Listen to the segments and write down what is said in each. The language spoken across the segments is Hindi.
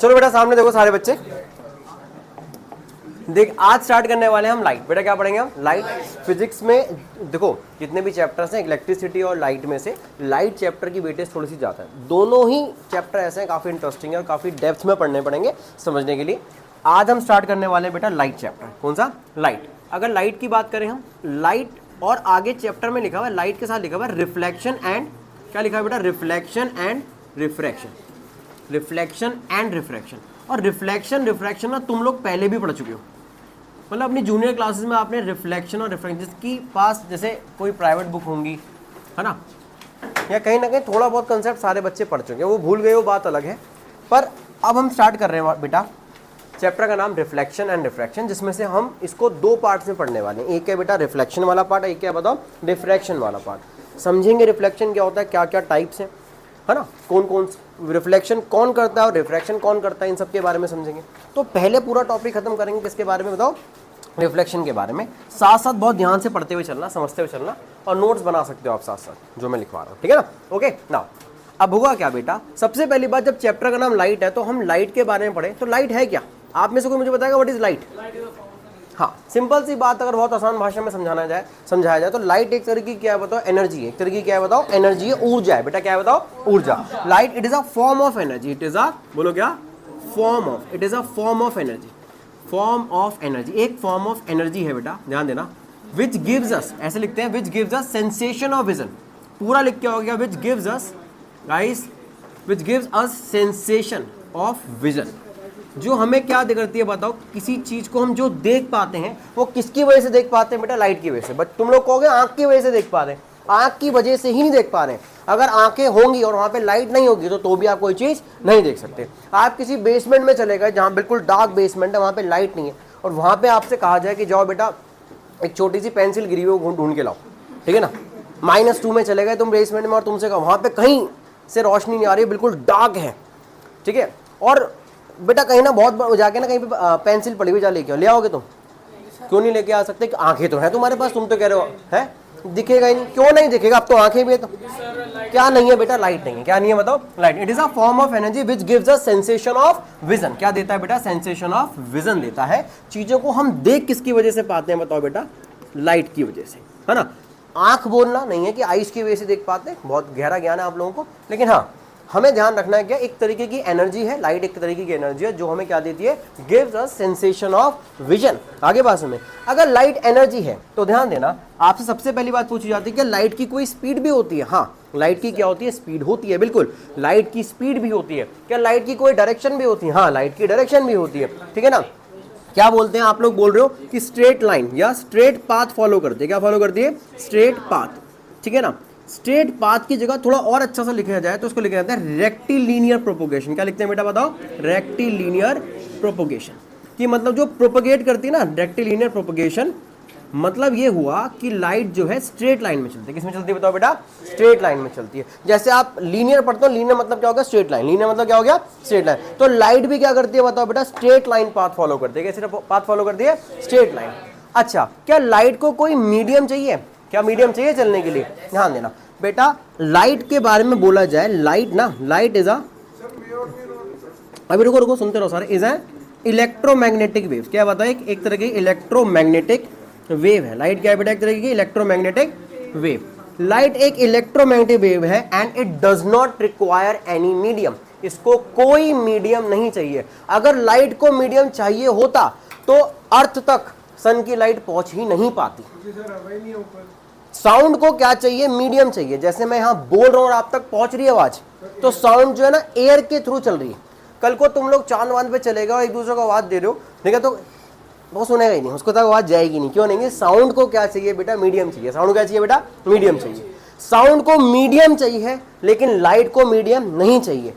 चलो बेटा सामने देखो सारे बच्चे, देख आज स्टार्ट करने वाले हैं हम लाइट। बेटा क्या पढ़ेंगे हम? लाइट। फिजिक्स में देखो जितने भी चैप्टर्स हैं इलेक्ट्रिसिटी और लाइट में से लाइट चैप्टर की वेटेज थोड़ी सी ज़्यादा है। दोनों ही चैप्टर ऐसे हैं काफ़ी इंटरेस्टिंग है और काफ़ी डेप्थ में पढ़ने पड़ेंगे समझने के लिए। आज हम स्टार्ट करने वाले हैं बेटा लाइट चैप्टर। कौन सा? लाइट। अगर लाइट की बात करें हम, लाइट और आगे चैप्टर में लिखा हुआ है लाइट के साथ लिखा हुआ है रिफ्लेक्शन एंड, क्या लिखा है बेटा? Reflection and refraction. Reflection and refraction. और रिफ्लेक्शन रिफ्रैक्शन ना तुम लोग पहले भी पढ़ चुके हो, मतलब अपनी जूनियर क्लासेस में आपने रिफ्लेक्शन और रिफ्रैक्शन, जिसकी पास जैसे कोई प्राइवेट बुक होंगी है ना, या कहीं ना कहीं थोड़ा बहुत कंसेप्ट सारे बच्चे पढ़ चुके हैं, वो भूल गए वो बात अलग है। पर अब हम स्टार्ट कर रहे हैं बेटा चैप्टर का नाम रिफ्लेक्शन एंड रिफ्रैक्शन, जिसमें से हम इसको दो पार्ट्स में पढ़ने वाले हैं। एक है बेटा रिफ्लेक्शन वाला पार्ट, एक है बताओ रिफ्रैक्शन वाला पार्ट। समझेंगे रिफ्लेक्शन क्या होता है, क्या क्या टाइप्स हैं, है ना, कौन कौन रिफ्लेक्शन कौन करता है और रिफ्रैक्शन कौन करता है, इन सब के बारे में समझेंगे। तो पहले पूरा टॉपिक खत्म करेंगे किसके बारे में बताओ? रिफ्लेक्शन के बारे में। साथ साथ बहुत ध्यान से पढ़ते हुए चलना, समझते हुए चलना, और नोट्स बना सकते हो आप साथ साथ जो मैं लिखवा रहा हूँ, ठीक है ना? ओके नाउ अब होगा क्या बेटा, सबसे पहली बात जब चैप्टर का नाम लाइट है तो हम लाइट के बारे में पढ़े। तो लाइट है क्या? आप में से कोई मुझे बताएगा व्हाट इज लाइट? हाँ, सिंपल सी बात, अगर बहुत आसान भाषा में समझाया जाए तो लाइट एक तरीके की क्या है बताओ? एनर्जी है। एक तरीके की क्या है बताओ? एनर्जी है, ऊर्जा है। बेटा क्या है बताओ? ऊर्जा। Light it is a form of energy. It is a, बोलो क्या? Form of, it is a form of energy. Form of energy, एक फॉर्म ऑफ एनर्जी है बेटा, ध्यान देना। विच गिव्स अस, ऐसे लिखते हैं, which gives us sensation of vision. पूरा लिख के हो गया, which gives us guys, which gives us sensation of vision. जो हमें क्या करती है बताओ? किसी चीज को हम जो देख पाते हैं वो किसकी वजह से देख पाते हैं बेटा? लाइट की वजह से। बट तुम लोग कहोगे आंख की वजह से देख पा रहे हैं, आंख की वजह से ही नहीं देख पा रहे हैं। अगर आंखें होंगी और वहां पे लाइट नहीं होगी तो भी आप कोई चीज नहीं देख सकते। आप किसी बेसमेंट में चले गए जहां बिल्कुल डार्क बेसमेंट है, वहां पे लाइट नहीं है, और वहां पे आपसे कहा जाए कि जाओ बेटा एक छोटी सी पेंसिल गिरी हुई ढूंढ के लाओ, ठीक है ना? -2 में चले गए तुम बेसमेंट में और तुमसे कहा वहां पे कहीं से रोशनी नहीं आ रही, बिल्कुल डार्क है, ठीक है, और बेटा कहीं ना बहुत जाके ना कहीं पे पेंसिल पड़ी हुई जा लेके आओ, ले आओगे तुम? क्यों नहीं लेके आ सकते? आंखें तो हैं तुम्हारे पास, तुम तो कह रहे हो है दिखेगा ही नहीं। क्यों नहीं दिखेगा? अब तो आंखें भी है। तो क्या नहीं है बेटा? लाइट नहीं है। क्या नहीं है बताओ? Light. It is a form of energy which gives us sensation of vision. क्या देता है बेटा? सेंसेशन ऑफ विजन देता है। चीजों को हम देख किसकी वजह से पाते हैं बताओ बेटा? लाइट की वजह से, है ना? आंख बोलना नहीं है कि आइस की वजह से देख पाते हैं, बहुत गहरा ज्ञान है आप लोगों को, लेकिन हाँ हमें ध्यान रखना है क्या, एक तरीके की एनर्जी है लाइट, एक तरीके की एनर्जी है जो हमें क्या देती है? Gives us sensation of vision. आगे बात सुनिए, अगर लाइट एनर्जी है तो ध्यान देना, आपसे सबसे पहली बात पूछी जाती है कि लाइट की कोई स्पीड भी होती है? हाँ, लाइट की क्या होती है? स्पीड होती है, बिल्कुल लाइट की स्पीड भी होती है। क्या लाइट की कोई डायरेक्शन भी होती है? हाँ, लाइट की डायरेक्शन भी होती है, ठीक है ना? क्या बोलते हैं आप लोग? बोल रहे हो कि स्ट्रेट लाइन या स्ट्रेट पाथ फॉलो करती है। क्या फॉलो करती है? स्ट्रेट पाथ, ठीक है ना? स्ट्रेट पाथ की जगह थोड़ा और अच्छा सा लिखा जाए तो उसको लिखा जाता है रेक्टिलिनियर प्रोपोगेशन। क्या लिखते हैं बेटा बताओ? Rectilinear propagation. कि मतलब जो प्रोपोगेट करती है ना, रेक्टिलिनियर प्रोपोगेशन, मतलब ये हुआ कि लाइट जो है स्ट्रेट लाइन में चलती है। किसमें चलती है बताओ बेटा? स्ट्रेट लाइन में चलती है। जैसे आप लीनियर पढ़ते हो, लीनियर मतलब क्या होगा? Straight line. लीनियर मतलब क्या हो गया? Straight line. तो लाइट भी क्या करती है बताओ बेटा? स्ट्रेट लाइन पाथ फॉलो करती है। कैसे पाथ फॉलो करती है? Straight line. अच्छा, क्या लाइट को कोई मीडियम चाहिए? क्या मीडियम चाहिए चलने के लिए? ध्यान देना बेटा, लाइट के बारे में बोला जाए, लाइट ना, लाइट इज अ, अभी रुको रुको सुनते रहो सारे, इज अ इलेक्ट्रोमैग्नेटिक वेव। क्या बताओ? एक तरह की इलेक्ट्रोमैग्नेटिक वेव है। लाइट क्या है बेटा? एक तरह की इलेक्ट्रोमैग्नेटिक वेव। लाइट एक इलेक्ट्रोमैग्नेटिक वेव है and it does not require any medium. इसको कोई मीडियम नहीं चाहिए। अगर लाइट को मीडियम चाहिए होता तो अर्थ तक सन की लाइट पहुंच ही नहीं पाती। साउंड को क्या चाहिए? मीडियम चाहिए। जैसे मैं यहां बोल रहा हूं और आप तक पहुंच रही है आवाज, तो साउंड जो है ना एयर के थ्रू चल रही है। कल को तुम लोग चांद वांद पे चलेगा और एक दूसरे को आवाज दे रहे हो, ठीक है, तो वो सुनेगा ही नहीं, उसको तक आवाज जाएगी नहीं। क्यों नहीं? साउंड को क्या चाहिए बेटा? मीडियम चाहिए। साउंड को क्या चाहिए बेटा? मीडियम चाहिए। साउंड को मीडियम चाहिए लेकिन लाइट को मीडियम नहीं चाहिए।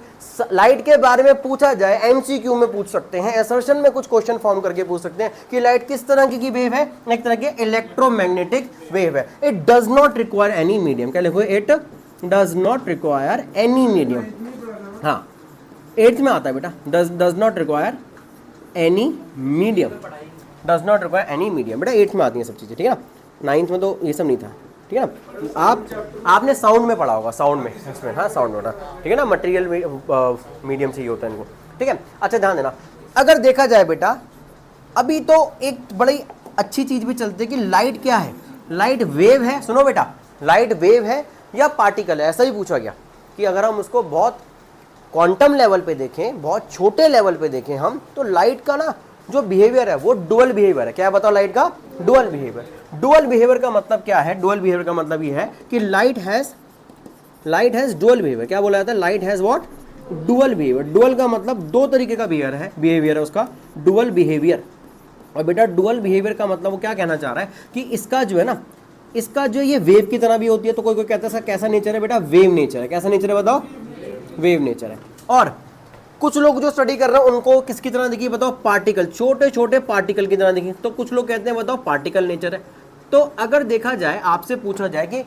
लाइट के बारे में पूछा जाए, एमसीक्यू में पूछ सकते हैं, असर्शन में कुछ क्वेश्चन फॉर्म करके पूछ सकते हैं कि लाइट किस तरह की वेव है? एक तरह की इलेक्ट्रोमैग्नेटिक वेव है। It does not require any medium. क्या लिखो? It does not require any medium. हाँ, 8th में आता है बेटा, does not require any medium. Does not require any medium बेटा 8th में आती है सब चीजें, ठीक है ना? 9th में तो ये सब नहीं था, ठीक है ना? आपने साउंड में पढ़ा होगा, साउंड में, इसमें, हाँ साउंड में, ठीक है ना? मटेरियल मीडियम चाहिए होता है इनको। ठीक है। अच्छा ध्यान देना, अगर देखा जाए बेटा अभी तो एक बड़ी अच्छी चीज भी चलती है कि लाइट क्या है, लाइट वेव है। सुनो बेटा, लाइट वेव है या पार्टिकल है, ऐसा ही पूछा गया कि अगर हम उसको बहुत क्वांटम लेवल पे देखें, बहुत छोटे लेवल पे देखें हम, तो लाइट का ना जो बिहेवियर है वो डुअल बिहेवियर है। क्या बताओ, लाइट का डुअल बिहेवियर। डुअल बिहेवियर का मतलब क्या है, डुअल बिहेवियर का मतलब ये है कि लाइट हैज डुअल बिहेवियर। क्या बोला जाता है, light has what, dual behaviour. Dual का मतलब दो तरीके का बिहेवियर है उसका, डुअल बिहेवियर। और बेटा डुअल बिहेवियर का मतलब वो क्या कहना चाह रहा है कि इसका जो है ना, इसका जो ये वेव की तरह भी होती है, तो कोई कोई कहता है इसका कैसा नेचर है बेटा, वेव नेचर है। कैसा नेचर है बताओ, वेव नेचर है। और कुछ लोग जो स्टडी कर रहे हैं उनको किसकी तरह दिखी बताओ, पार्टिकल, छोटे छोटे पार्टिकल की तरह दिखी। तो कुछ लोग कहते हैं बताओ पार्टिकल नेचर है। तो अगर देखा जाए, आपसे पूछा जाए कि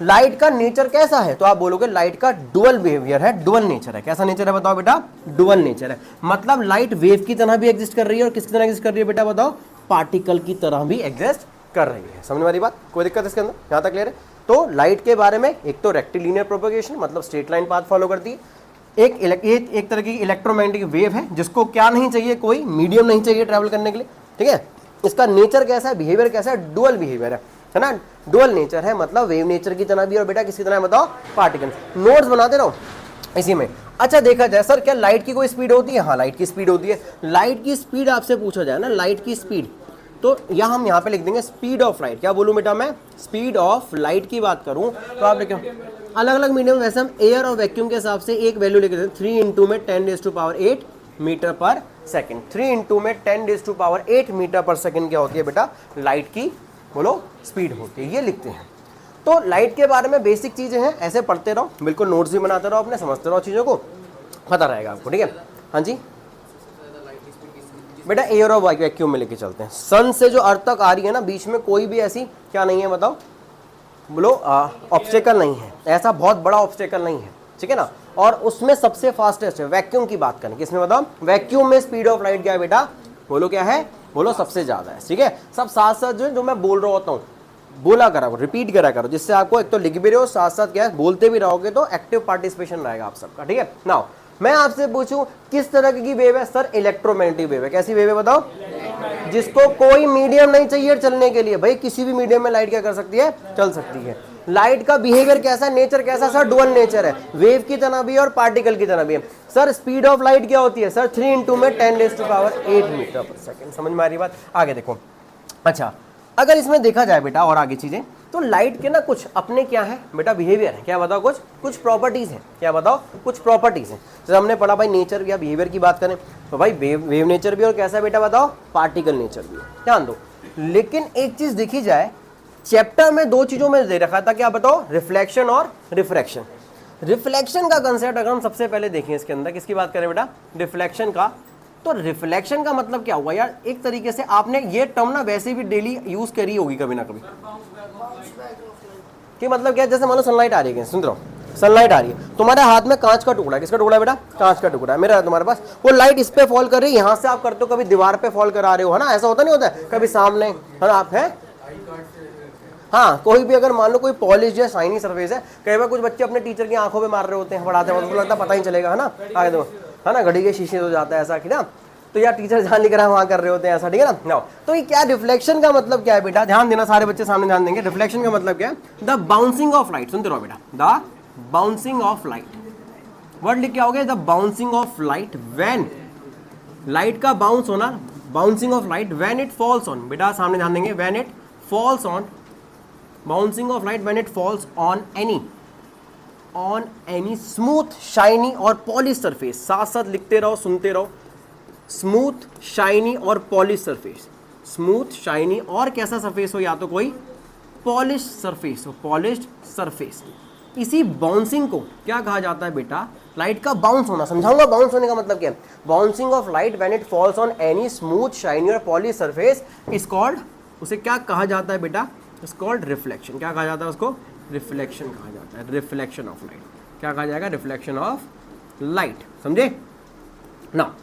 लाइट का नेचर कैसा है, तो आप बोलोगे लाइट का डुअल बिहेवियर है, डुअल नेचर है। कैसा नेचर है बताओ बेटा, डुअल नेचर है। मतलब लाइट वेव की तरह भी एग्जिस्ट कर रही है और किसकी तरह एग्जिस्ट कर रही है बेटा बताओ, पार्टिकल की तरह भी एग्जिस्ट कर रही है। समझ वाली बात, कोई दिक्कत इसके अंदर, यहां तक क्लियर है। तो लाइट के बारे में एक तो रेक्टिलिनियर प्रोपगेशन, मतलब स्ट्रेट लाइन पाथ फॉलो करती है। एक तरह की इलेक्ट्रोमैग्नेटिक वेव है जिसको क्या नहीं चाहिए, कोई मीडियम नहीं चाहिए ट्रैवल करने के लिए, ठीक है। इसका नेचर कैसा है, बिहेवियर कैसा है, डुअल बिहेवियर है ना, डुअल नेचर है, मतलब वेव नेचर की तरह भी और बेटा किसकी तरह बताओ, पार्टिकल। नोट्स बनाते रहो इसी में। अच्छा देखा जाए सर क्या लाइट की कोई स्पीड होती है, हाँ लाइट की स्पीड होती है। लाइट की स्पीड आपसे पूछा जाए ना, लाइट की स्पीड, तो यहाँ हम यहाँ पे लिख देंगे स्पीड ऑफ लाइट। क्या बोलूँ बेटा मैं, स्पीड ऑफ लाइट की बात करूँ तो आप लिखो अलग अलग मीडियम, वैसे हम एयर और वैक्यूम के हिसाब से एक वैल्यू लिख देते हैं, 3 इंटू में 10⁸ मीटर पर सेकेंड। 3 इंटू में 10⁸ मीटर पर सेकेंड क्या होती है बेटा, लाइट की बोलो स्पीड होती है, ये लिखते हैं। तो लाइट के बारे में बेसिक चीजें हैं, ऐसे पढ़ते रहो, बिल्कुल नोट्स भी बनाते रहो अपने, समझते रहो चीजों को, पता रहेगा आपको, ठीक है। हाँ जी बेटा एयर और वैक्यूम में लेके चलते हैं। सन से जो अर्थ तक आ रही है ना, बीच में कोई भी ऐसी क्या नहीं है बताओ, बोलो ऑब्स्टेकल नहीं है, ऐसा बहुत बड़ा ऑब्स्टेकल नहीं है, ठीक है ना। और उसमें सबसे फास्टेस्ट है, वैक्यूम की बात करें, किसमें बताओ, वैक्यूम में स्पीड ऑफ लाइट क्या है बेटा, बोलो क्या है, बोलो सबसे ज्यादा है, ठीक है। सब साथ साथ जो मैं बोल रहा होता हूँ बोला करा करो, रिपीट करा करो, जिससे आपको एक तो लिख भी रहे हो, साथ साथ क्या है बोलते भी रहोगे, तो एक्टिव पार्टिसिपेशन रहेगा आप सबका, ठीक है। नाउ मैं आपसे पूछूं किस तरह की वेव है, सर इलेक्ट्रोमैग्नेटिक वेव है। कैसी वेव है बताओ, जिसको कोई मीडियम नहीं चाहिए चलने के लिए। भाई किसी भी मीडियम में लाइट क्या कर सकती है, चल सकती है। लाइट का बिहेवियर कैसा, नेचर कैसा, सर डुअल नेचर है, वेव की तरह भी और पार्टिकल की तरह भी है। सर स्पीड ऑफ लाइट क्या होती है, सर 3 इंटू में 10⁸ मीटर पर सेकेंड। समझ में आ रही बात, आगे देखो। अच्छा अगर इसमें देखा जाए बेटा और आगे चीजें, तो लाइट के ना कुछ अपने क्या है बेटा, बिहेवियर है। क्या बताओ, कुछ प्रॉपर्टीज हैं। क्या बताओ, कुछ प्रॉपर्टीज हैं। जैसे हमने पढ़ा भाई नेचर या बिहेवियर की बात करें तो भाई वेव नेचर भी और कैसा है बेटा बताओ, पार्टिकल नेचर भी, ध्यान दो। लेकिन एक चीज देखी जाए, चैप्टर में दो चीजों में दे रखा था, क्या बताओ, रिफ्लेक्शन और रिफ्रैक्शन। रिफ्लेक्शन का कंसेप्ट अगर हम सबसे पहले देखें इसके अंदर, किसकी बात करें बेटा, रिफ्लेक्शन का। तो रिफ्लेक्शन का मतलब क्या हुआ यार, एक तरीके से आपने ये टर्म ना वैसे भी डेली यूज करी होगी कभी ना कभी, कि मतलब क्या, जैसे मान लो सनलाइट आ रही है, सुन रहा सनलाइट आ रही है, तुम्हारे हाथ में कांच का टुकड़ा है, किसका टुकड़ा है बेटा, कांच का टुकड़ा है मेरा तुम्हारे पास, वो लाइट इस पे फॉल कर रही है, यहाँ से आप करते हो, कभी दीवार पे फॉल करा रहे हो, है ना, ऐसा होता नहीं होता है, कभी सामने, है ना, आप है। हाँ कोई भी अगर मान लो कोई पॉलिश या शाइनी सरफेस है, कई बार कुछ बच्चे अपने टीचर की आंखों पे मार रहे होते हैं पढ़ाते हैं, उनको लगता है पता ही चलेगा, है ना, आगे दो, है ना, घड़ी के शीशे हो जाता है ऐसा कि ना, तो यार टीचर ध्यान नहीं करा वहां कर रहे होते हैं ऐसा, ठीक है ना। तो ये क्या रिफ्लेक्शन का मतलब क्या है बेटा, ध्यान देना, सारे बच्चे सामने ध्यान देंगे। रिफ्लेक्शन का मतलब क्या है, द बाउंसिंग ऑफ लाइट, सुनते रहो बेटा, the bouncing off light, word लिख के आओगे, the bouncing off light, when light का बाउंस होना, bouncing off light when it falls on, बेटा सामने ध्यान देंगे, when it falls on, bouncing off light when it falls on any smooth shiny और पॉलिश सरफेस, साथ साथ लिखते रहो सुनते रहो, स्मूथ शाइनी और पॉलिश सरफेस, स्मूथ शाइनी और कैसा सरफेस हो, या तो कोई पॉलिश सरफेस हो, पॉलिश्ड सरफेस। इसी बाउंसिंग को क्या कहा जाता है बेटा, लाइट का बाउंस होना, समझाऊंगा बाउंस होने का मतलब क्या है। Bouncing off light when it falls on any smooth shiny और पॉलिश सरफेस इज कॉल्ड, उसे क्या कहा जाता है बेटा, इज कॉल्ड रिफ्लेक्शन। क्या कहा जाता है उसको, रिफ्लेक्शन कहा जाता है, रिफ्लेक्शन ऑफ लाइट। क्या कहा जाएगा, रिफ्लेक्शन ऑफ लाइट, समझे ना।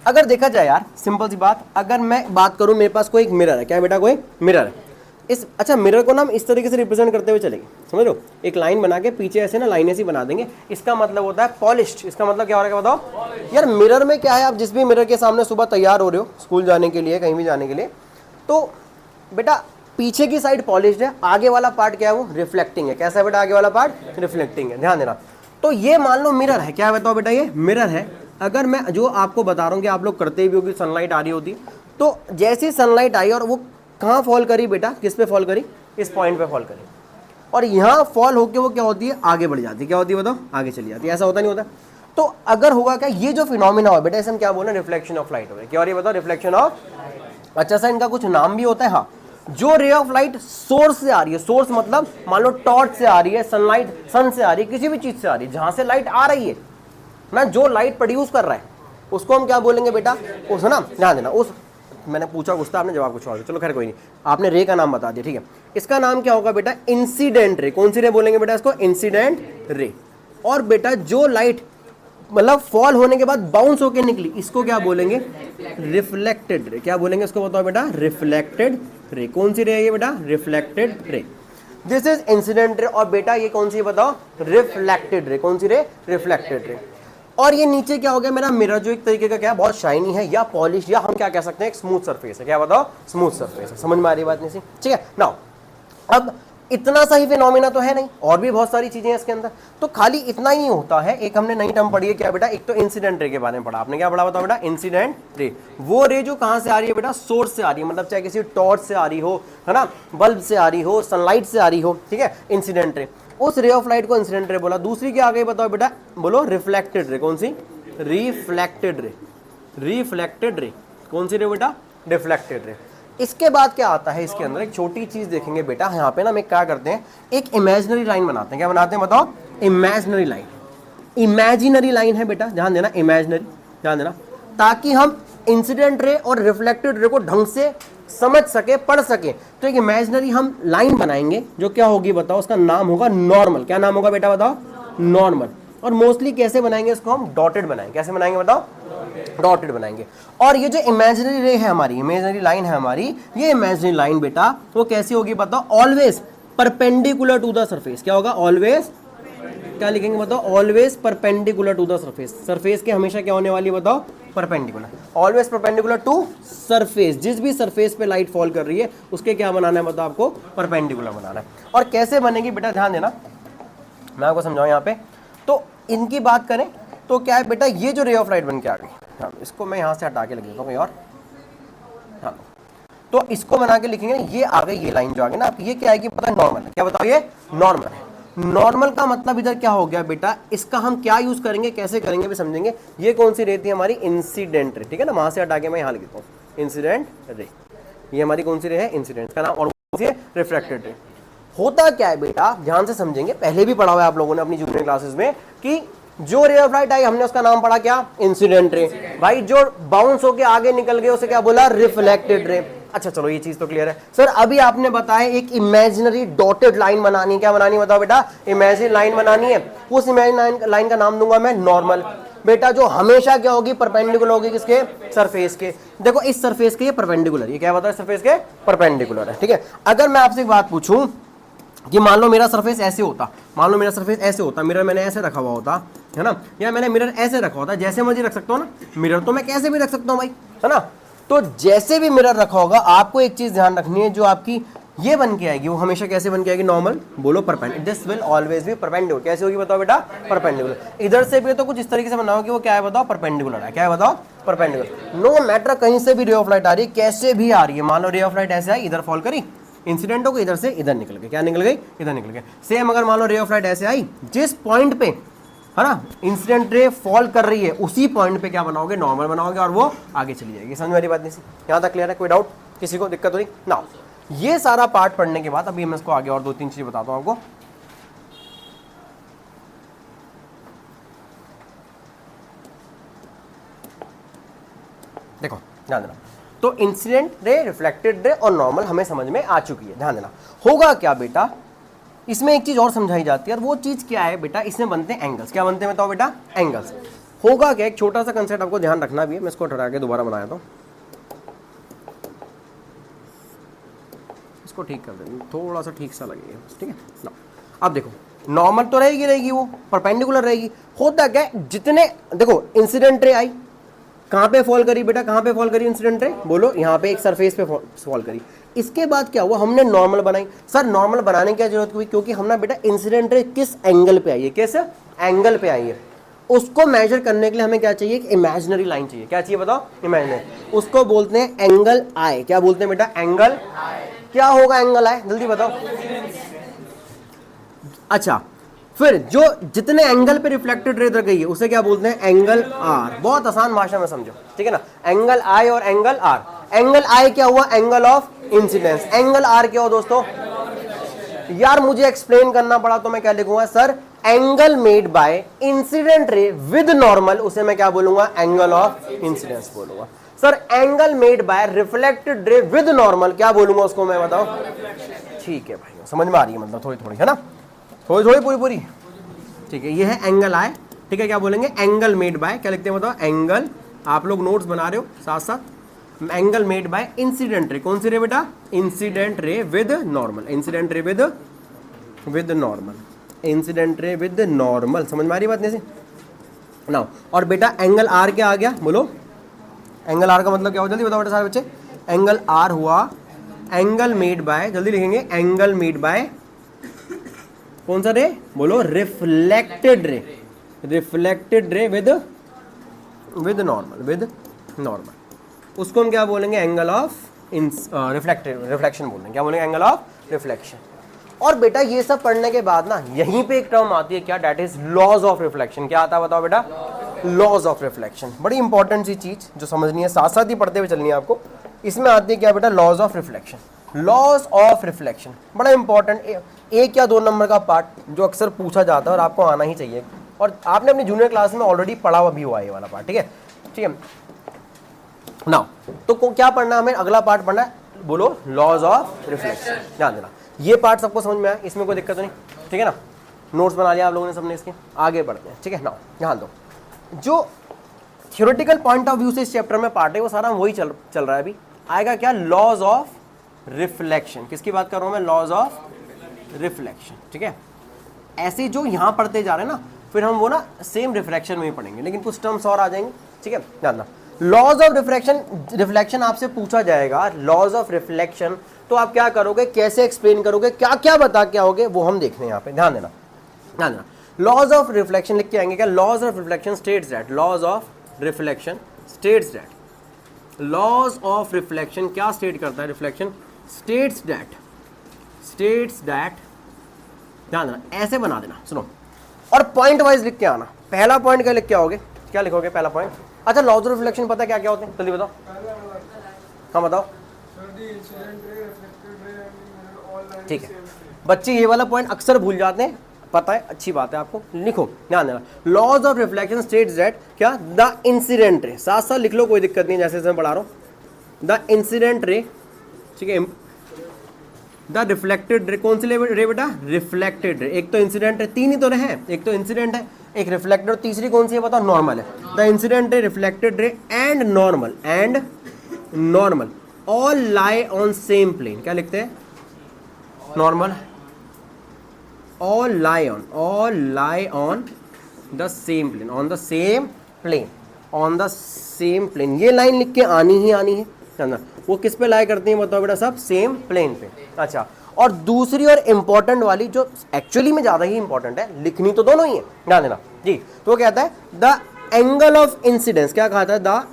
अगर देखा जाए यार सिंपल सी बात, अगर मैं बात करूं, मेरे पास कोई एक मिरर है, क्या है बेटा, कोई मिरर है, इस अच्छा मिरर को ना हम इस तरीके से रिप्रेजेंट करते हुए चलेंगे, समझ लो, एक लाइन बना के पीछे ऐसे ना लाइनें सी बना देंगे, इसका मतलब होता है पॉलिश्ड। इसका मतलब क्या हो रहा है बताओ यार, मिरर में क्या है, आप जिस भी मिरर के सामने सुबह तैयार हो रहे हो स्कूल जाने के लिए, कहीं भी जाने के लिए, तो बेटा पीछे की साइड पॉलिश्ड है, आगे वाला पार्ट क्या है वो रिफ्लेक्टिंग है। कैसा है बेटा, आगे वाला पार्ट रिफ्लेक्टिंग है, ध्यान देना। तो ये मान लो मिरर है, क्या बताओ बेटा, ये मिरर है। अगर मैं जो आपको बता रहा हूँ कि आप लोग करते भी हो कि सनलाइट आ रही होती, तो जैसी सनलाइट आई और वो कहाँ फॉल करी बेटा, किस पे फॉल करी, इस पॉइंट पे फॉल करी, और यहाँ फॉल होके वो क्या होती है, आगे बढ़ जाती है। क्या होती है बताओ, आगे चली जाती है। ऐसा होता नहीं होता? तो अगर होगा क्या, ये जो फिनोमिना हो बेटा, इसे हम क्या बोल रहे हैं, रिफ्लेक्शन ऑफ लाइट हो रहा है। क्या हो रही है बताओ, रिफ्लेक्शन ऑफ। अच्छा सा इनका कुछ नाम भी होता है, हाँ। जो रे ऑफ लाइट सोर्स से आ रही है, सोर्स मतलब मान लो टॉर्च से आ रही है, सनलाइट सन से आ रही है, किसी भी चीज से आ रही है, जहां से लाइट आ रही है ना, जो लाइट प्रोड्यूस कर रहा है उसको हम क्या बोलेंगे बेटा, उस, है ना, ध्यान देना। उस, मैंने पूछा कुछ था, आपने जवाब कुछ और, चलो खैर कोई नहीं, आपने रे का नाम बता दिया, ठीक है। इसका नाम क्या होगा बेटा, इंसिडेंट रे। कौन सी रे बोलेंगे बेटा इसको, इंसिडेंट रे। और बेटा जो लाइट मतलब फॉल होने के बाद बाउंस होके निकली, इसको क्या बोलेंगे, रिफ्लेक्टेड रे। क्या बोलेंगे इसको बताओ बेटा, रिफ्लेक्टेड रे। कौन सी रे है ये बेटा, reflected ray. This is incident ray. और बेटा ये कौन सी बताओ, रिफ्लेक्टेड रे। कौन सी रे, रिफ्लेक्टेड रे। और ये नीचे क्या हो गया मेरा मिरर, जो एक तरीके का क्या है, बहुत शाइनी है या पॉलिश, या हम क्या कह सकते हैं, एक स्मूथ सरफेस है। क्या बताओ, स्मूथ सरफेस है। समझ में आ रही बात नहीं सी, ठीक है। नाउ अब इतना सा ही फिनोमिना तो है नहीं, और भी बहुत सारी चीजें हैं इसके अंदर। तो खाली इतना ही होता है। एक हमने नई टर्म पढ़ी है, क्या बेटा, एक तो इंसिडेंट रे के बारे में पढ़ा। आपने क्या पढ़ा बताओ बेटा, इंसिडेंट रे। वो रे जो कहां से आ रही है बेटा, सोर्स से आ रही है, मतलब चाहे किसी टॉर्च से आ रही हो, है ना, बल्ब से आ रही हो, सनलाइट से आ रही हो, ठीक है, इंसिडेंट रे। उस रे ऑफ लाइट को इंसिडेंट रे बोला। दूसरी क्या आ गई बताओ बेटा, बोलो, रिफ्लेक्टेड रे। कौन सी, रिफ्लेक्टेड रे। रिफ्लेक्टेड रे कौन सी रे बेटा, रिफ्लेक्टेड रे। इसके बाद क्या आता है, इसके अंदर एक छोटी चीज देखेंगे बेटा, यहाँ पे ना हम क्या करते हैं, एक इमेजिनरी लाइन बनाते हैं। क्या बनाते हैं बताओ, इमेजिनरी लाइन। इमेजिनरी लाइन है बेटा, ध्यान देना, इमेजिनरी, ध्यान देना, ताकि हम इंसिडेंट रे और रिफ्लेक्टेड रे को ढंग से समझ सके, पढ़ सके। तो एक इमेजिनरी हम लाइन बनाएंगे, जो क्या होगी बताओ, उसका नाम होगा नॉर्मल। क्या नाम होगा बेटा बताओ, नॉर्मल। और मोस्टली कैसे बनाएंगे इसको हम, डॉटेड बनाएंगे। कैसे बनाएंगे बताओ, डॉटेड बनाएंगे। और ये जो इमेजिनरी रे है हमारी, इमेजिनरी लाइन है हमारी, ये इमेजिनरी लाइन बेटा वो कैसी होगी बताओ, always perpendicular to the surface. क्या होगा, ऑलवेज, क्या लिखेंगे बताओ, always perpendicular to the surface. Surface के हमेशा क्या होने वाली बताओ, perpendicular. Always perpendicular to surface. जिस भी सरफेस पे लाइट फॉल कर रही है उसके क्या बनाना है बताओ, आपको परपेंडिकुलर बनाना है। और कैसे बनेगी बेटा, ध्यान देना, मैं आपको समझाऊं यहाँ पे। तो इनकी बात करें तो क्या है बेटा, ये जो रे ऑफ लाइट बन के आ गई, हाँ, इसको मैं यहाँ से हटा के लिख देता हूँ कहीं और, हाँ, तो इसको बना के लिखेंगे, ये आ गई, ये लाइन जो आ गई ना, ये क्या आएगी पता है, नॉर्मल है। क्या बताओ, ये नॉर्मल है। नॉर्मल का मतलब इधर क्या हो गया बेटा, इसका हम क्या यूज करेंगे, कैसे करेंगे भी समझेंगे। ये कौन सी रे थी हमारी, इंसिडेंट रे, ठीक है ना, वहां से हटा के मैं यहाँ लिख देता हूँ, इंसिडेंट रे। ये हमारी कौन सी रे है, इंसिडेंट का नाम। और कौन सी है, रिफ्लेक्टेड रे। होता क्या है बेटा, ध्यान से समझेंगे, पहले भी पढ़ा हुआ है आप लोगों ने अपनी जूनियर क्लासेस में, कि जो रे ऑफ लाइट आई हमने उसका नाम पढ़ा क्या, इंसिडेंट रे। भाई जो बाउंस होके आगे निकल गए उसे क्या बोला, रिफ्लेक्टेड रे। अच्छा चलो ये चीज तो क्लियर है। सर अभी आपने बताया एक इमेजिनरी डॉटेड लाइन बनानी है। क्या बनानी है बताओ बेटा, इमेजिनरी लाइन बनानी है। उस इमेजिनरी लाइन का नाम दूंगा मैं नॉर्मल। बेटा जो हमेशा क्या होगी, परपेंडिकुलर होगी किसके, सरफेस के। देखो इस सरफेस के ये परपेंडिकुलर, ये क्या बताओ, सरफेस के परपेंडिकुलर है, ठीक है। अगर मैं आपसे एक बात पूछूं कि मान लो मेरा सरफेस ऐसे होता, मान लो मेरा सरफेस ऐसे होता, मिरर मैंने ऐसे रखा हुआ होता, है ना, या मैंने मिरर ऐसे रखा होता, जैसे मर्जी रख सकता हूँ ना, मिरर तो मैं कैसे भी रख सकता हूँ भाई, है ना। तो जैसे भी मिरर रखा होगा, आपको एक चीज ध्यान रखनी है, जो आपकी ये बन के आएगी वो हमेशा कैसे बन के आएगी, नॉर्मल। बोलो perpendicular, this will always be perpendicular. कैसे होगी बताओ बेटा, परपेंडिकुलर। इधर से भी तो कुछ इस तरीके से बनाओ कि वो क्या है बताओ, परपेंडिकुलर है। क्या है बताओ, परपेंडिकुलर। नो मैटर कहीं से भी रे ऑफ लाइट आ रही है, कैसे भी आ रही है, मान लो रे ऑफ लाइट ऐसे आई, इधर फॉल करी, इंसिडेंट हो गई, इधर से इधर निकल गई। क्या निकल गई, इधर निकल गई। सेम अगर मान लो रे ऑफ लाइट ऐसे आई, जिस पॉइंट पे, है ना, इंसिडेंट रे फॉल कर रही है, उसी पॉइंट पे क्या बनाओगे, नॉर्मल बनाओगे, और वो आगे चली जाएगी। समझ वाली बात नहीं सी, यहाँ तक क्लियर है, कोई डाउट किसी को, दिक्कत हो रही ना। ये सारा पार्ट पढ़ने के बाद अभी मैं इसको आगे और दो तीन चीजें बताता हूँ आपको। देखो ध्यान देना, तो इंसिडेंट रे, रिफ्लेक्टेड रे और नॉर्मल हमें समझ में आ चुकी है। ध्यान देना, होगा क्या बेटा, इसमें एक चीज और समझाई जाती है, और वो चीज क्या है बेटा, इसमें बनते हैं एंगल्स। क्या बनते हैं बताओ बेटा, एंगल्स। होगा क्या, एक छोटा सा कंसेप्ट आपको ध्यान रखना भी है, मैं इसको हटा के दोबारा बनाया था, इसको ठीक कर देंगे, थोड़ा सा ठीक सा लगेगा, ठीक है ना। अब देखो नॉर्मल तो रहेगी वो, परपेंडिकुलर रहेगी। होता क्या है, जितने देखो इंसिडेंट रे आई, कहाँ पे फॉल करी बेटा, कहाँ पे फॉल करी इंसिडेंट रे, बोलो यहाँ पे एक सरफेस पे फॉल करी। इसके बाद क्या हुआ, हमने नॉर्मल बनाई। सर नॉर्मल बनाने की क्या जरूरत हुई, क्योंकि हमने बेटा इंसिडेंट रे किस एंगल पे आई है, किस एंगल पे आई है, उसको मेजर करने के लिए हमें क्या चाहिए, इमेजिनरी लाइन चाहिए। क्या चाहिए बताओ, इमेजिनरी। उसको बोलते हैं एंगल आई। क्या बोलते हैं बेटा, एंगल। क्या होगा एंगल आई, जल्दी बताओ। अच्छा, फिर जो जितने एंगल पे रिफ्लेक्टेड रे रह गई है उसे क्या बोलते हैं, एंगल आर। बहुत आसान भाषा में समझो, ठीक है ना। एंगल आई और एंगल आर। एंगल आई क्या हुआ, angle of incidence. Angle R क्या हो दोस्तों, यार मुझे एक्सप्लेन करना पड़ा तो मैं क्या लिखूंगा, sir angle made by incident ray with normal, उसे मैं क्या बोलूंगा, एंगल ऑफ इंसिडेंस बोलूंगा। Sir angle made by reflected ray with normal, क्या बोलूंगा उसको मैं, बताओ। ठीक है भाई, समझ में आ रही है, मतलब थोड़ी थोड़ी, है ना, थोड़ी थोड़ी, पूरी पूरी, ठीक है। ये है एंगल आए, ठीक है। क्या बोलेंगे, एंगल मेड बाय, क्या लिखते हैं बताओ, एंगल। आप लोग नोट्स बना रहे हो साथ साथ। Angle made by incident ray, कौन सी रे बेटा, incident ray with normal. Incident ray with normal, incident ray with normal. समझ में आ रही बात नहीं से ना। और बेटा एंगल आर क्या आ गया, बोलो। एंगल आर का मतलब क्या हो, जल्दी बताओ बेटा सारे बच्चे। एंगल आर हुआ एंगल मेड बाय, जल्दी लिखेंगे, एंगल मेड बाय कौन सा रे, बोलो, रिफ्लेक्टेड रे। रिफ्लेक्टेड रे विद नॉर्मल, विद नॉर्मल। उसको हम क्या बोलेंगे, एंगल ऑफ रिफ्लेक्शन बोलेंगे। क्या बोलेंगे, एंगल ऑफ रिफ्लेक्शन। और बेटा ये सब पढ़ने के बाद ना यहीं पे एक टर्म आती है, क्या, that is laws of reflection. क्या आता है बताओ बेटा, लॉज ऑफ रिफ्लेक्शन। बड़ी इंपॉर्टेंट सी चीज जो समझनी है, साथ साथ ही पढ़ते हुए चलनी है आपको। इसमें आती है क्या बेटा, laws of reflection. Laws of reflection बड़ा इंपॉर्टेंट, एक या दो नंबर का पार्ट जो अक्सर पूछा जाता है और आपको आना ही चाहिए। और आपने अपनी जूनियर क्लास में ऑलरेडी पढ़ा हुआ भी हुआ है ये वाला पार्ट, ठीक है, ठीक है ना। तो क्या पढ़ना है हमें, अगला पार्ट पढ़ना है, बोलो, लॉज ऑफ रिफ्लेक्शन। ध्यान देना, ये पार्ट सबको समझ में आया, इसमें कोई दिक्कत तो नहीं, ठीक है ना। नोट्स बना लिया आप लोगों ने सबने इसके, आगे बढ़ते हैं, ठीक है ना। ध्यान दो, जो थ्योरेटिकल पॉइंट ऑफ व्यू से इस चैप्टर में पार्ट है वो सारा वही चल रहा है अभी। आएगा क्या, लॉज ऑफ रिफ्लेक्शन। किसकी बात कर रहा हूं मैं, लॉज ऑफ रिफ्लेक्शन, ठीक है। ऐसे जो यहां पढ़ते जा रहे हैं ना, फिर हम वो ना सेम रिफ्लेक्शन में ही पढ़ेंगे, लेकिन कुछ टर्म्स और आ जाएंगे, ठीक है। ध्यान, लॉज ऑफ रिफ्लेक्शन आपसे पूछा जाएगा, लॉज ऑफ रिफ्लेक्शन। तो आप क्या करोगे, कैसे एक्सप्लेन करोगे, क्या क्या बता के आओगे, वो हम देख रहे हैं यहाँ पे। ध्यान देना, लॉज ऑफ रिफ्लेक्शन लिख के आएंगे क्या, laws of reflection states that, laws of reflection states that, laws of reflection क्या स्टेट करता है, रिफ्लेक्शन स्टेट्स दैट। ध्यान देना, ऐसे बना देना, सुनो, और पॉइंट वाइज लिख के आना। पहला पॉइंट क्या लिख के आओगे, क्या लिखोगे पहला पॉइंट। अच्छा, लॉज ऑफ रिफ्लेक्शन पता है क्या क्या होते हैं, जल्दी बताओ। हाँ बताओ, ठीक है। बच्चे ये वाला पॉइंट अक्सर भूल जाते हैं, पता है, अच्छी बात है, आपको लिखो, ध्यान देना। Laws of reflection states that, क्या, द इंसिडेंट रे, साथ साथ लिख लो, कोई दिक्कत नहीं, जैसे मैं पढ़ा रहा हूं। द इंसिडेंट रे, ठीक है, द रिफ्लेक्टेड रे, कौन सी रे बेटा, रिफ्लेक्टेड रे। एक तो इंसिडेंट है, तीन ही तो रहे, एक तो इंसिडेंट है, एक रिफ्लेक्टेड, और तीसरी कौन सी है बताओ, नॉर्मल है। The incident ray, reflected ray and normal all lie on same plane. क्या लिखते हैं, normal, all lie on the same plane, on the same plane। ये लाइन लिख के आनी ही है ना। वो किस पे लाई करती हैं बताओ बेटा, सब सेम प्लेन पे। अच्छा, और दूसरी और इंपॉर्टेंट वाली जो एक्चुअली में ज्यादा ही इंपॉर्टेंट है, लिखनी तो दोनों ही है, ध्यान देना जी। तो वो कहता है द एंगल ऑफ इंसिडेंस, क्या कहता है, द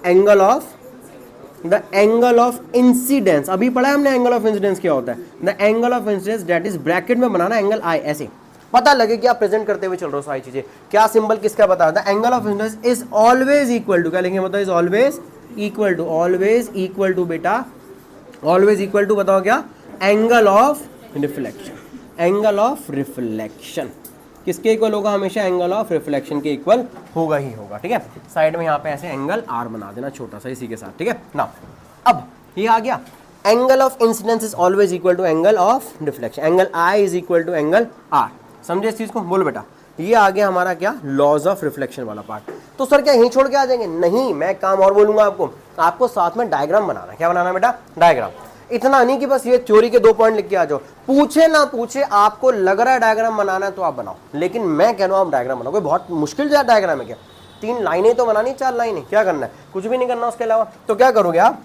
एंगल ऑफ इंसिडेंस। अभी पढ़ा है हमने एंगल ऑफ इंसिडेंस क्या होता है, the angle of incidence that is, bracket में बनाना एंगल आई, ऐसे पता लगे कि आप प्रेजेंट करते हुए चल रहे हो सारी चीजें। क्या सिंबल किसका बता, the angle of incidence is always equal to, क्या लिखेंगे बताओ, इज ऑलवेज इक्वल टू बेटा, ऑलवेज इक्वल टू, बताओ क्या, एंगल ऑफ रिफ्लेक्शन। किसके इक्वल होगा, हमेशा एंगल ऑफ रिफ्लेक्शन के इक्वल होगा ही होगा, ठीक है। साइड में यहाँ पे ऐसे एंगल आर बना देना छोटा सा इसी के साथ, ठीक है ना। अब ये आ गया, angle of incidence is always equal to angle of reflection, angle I is equal to angle R. समझे इस चीज को, बोलो बेटा। ये आ गया हमारा क्या, लॉज ऑफ रिफ्लेक्शन वाला पार्ट। तो सर क्या यहीं छोड़ के आ जाएंगे, नहीं, मैं काम और बोलूंगा आपको साथ में डायग्राम बनाना। क्या बनाना बेटा, डायग्राम। इतना नहीं कि बस ये थ्योरी के 2 पॉइंट लिख के आ जाओ, पूछे ना पूछे आपको लग रहा है डायग्राम बनाना है तो आप बनाओ, लेकिन मैं कह रहा हूँ आप डायग्राम बनाओ। कोई बहुत मुश्किल डायग्राम है क्या? 3 लाइनें तो बनानी, 4 लाइनें, क्या करना है? कुछ भी नहीं करना उसके अलावा। तो क्या करोगे आप,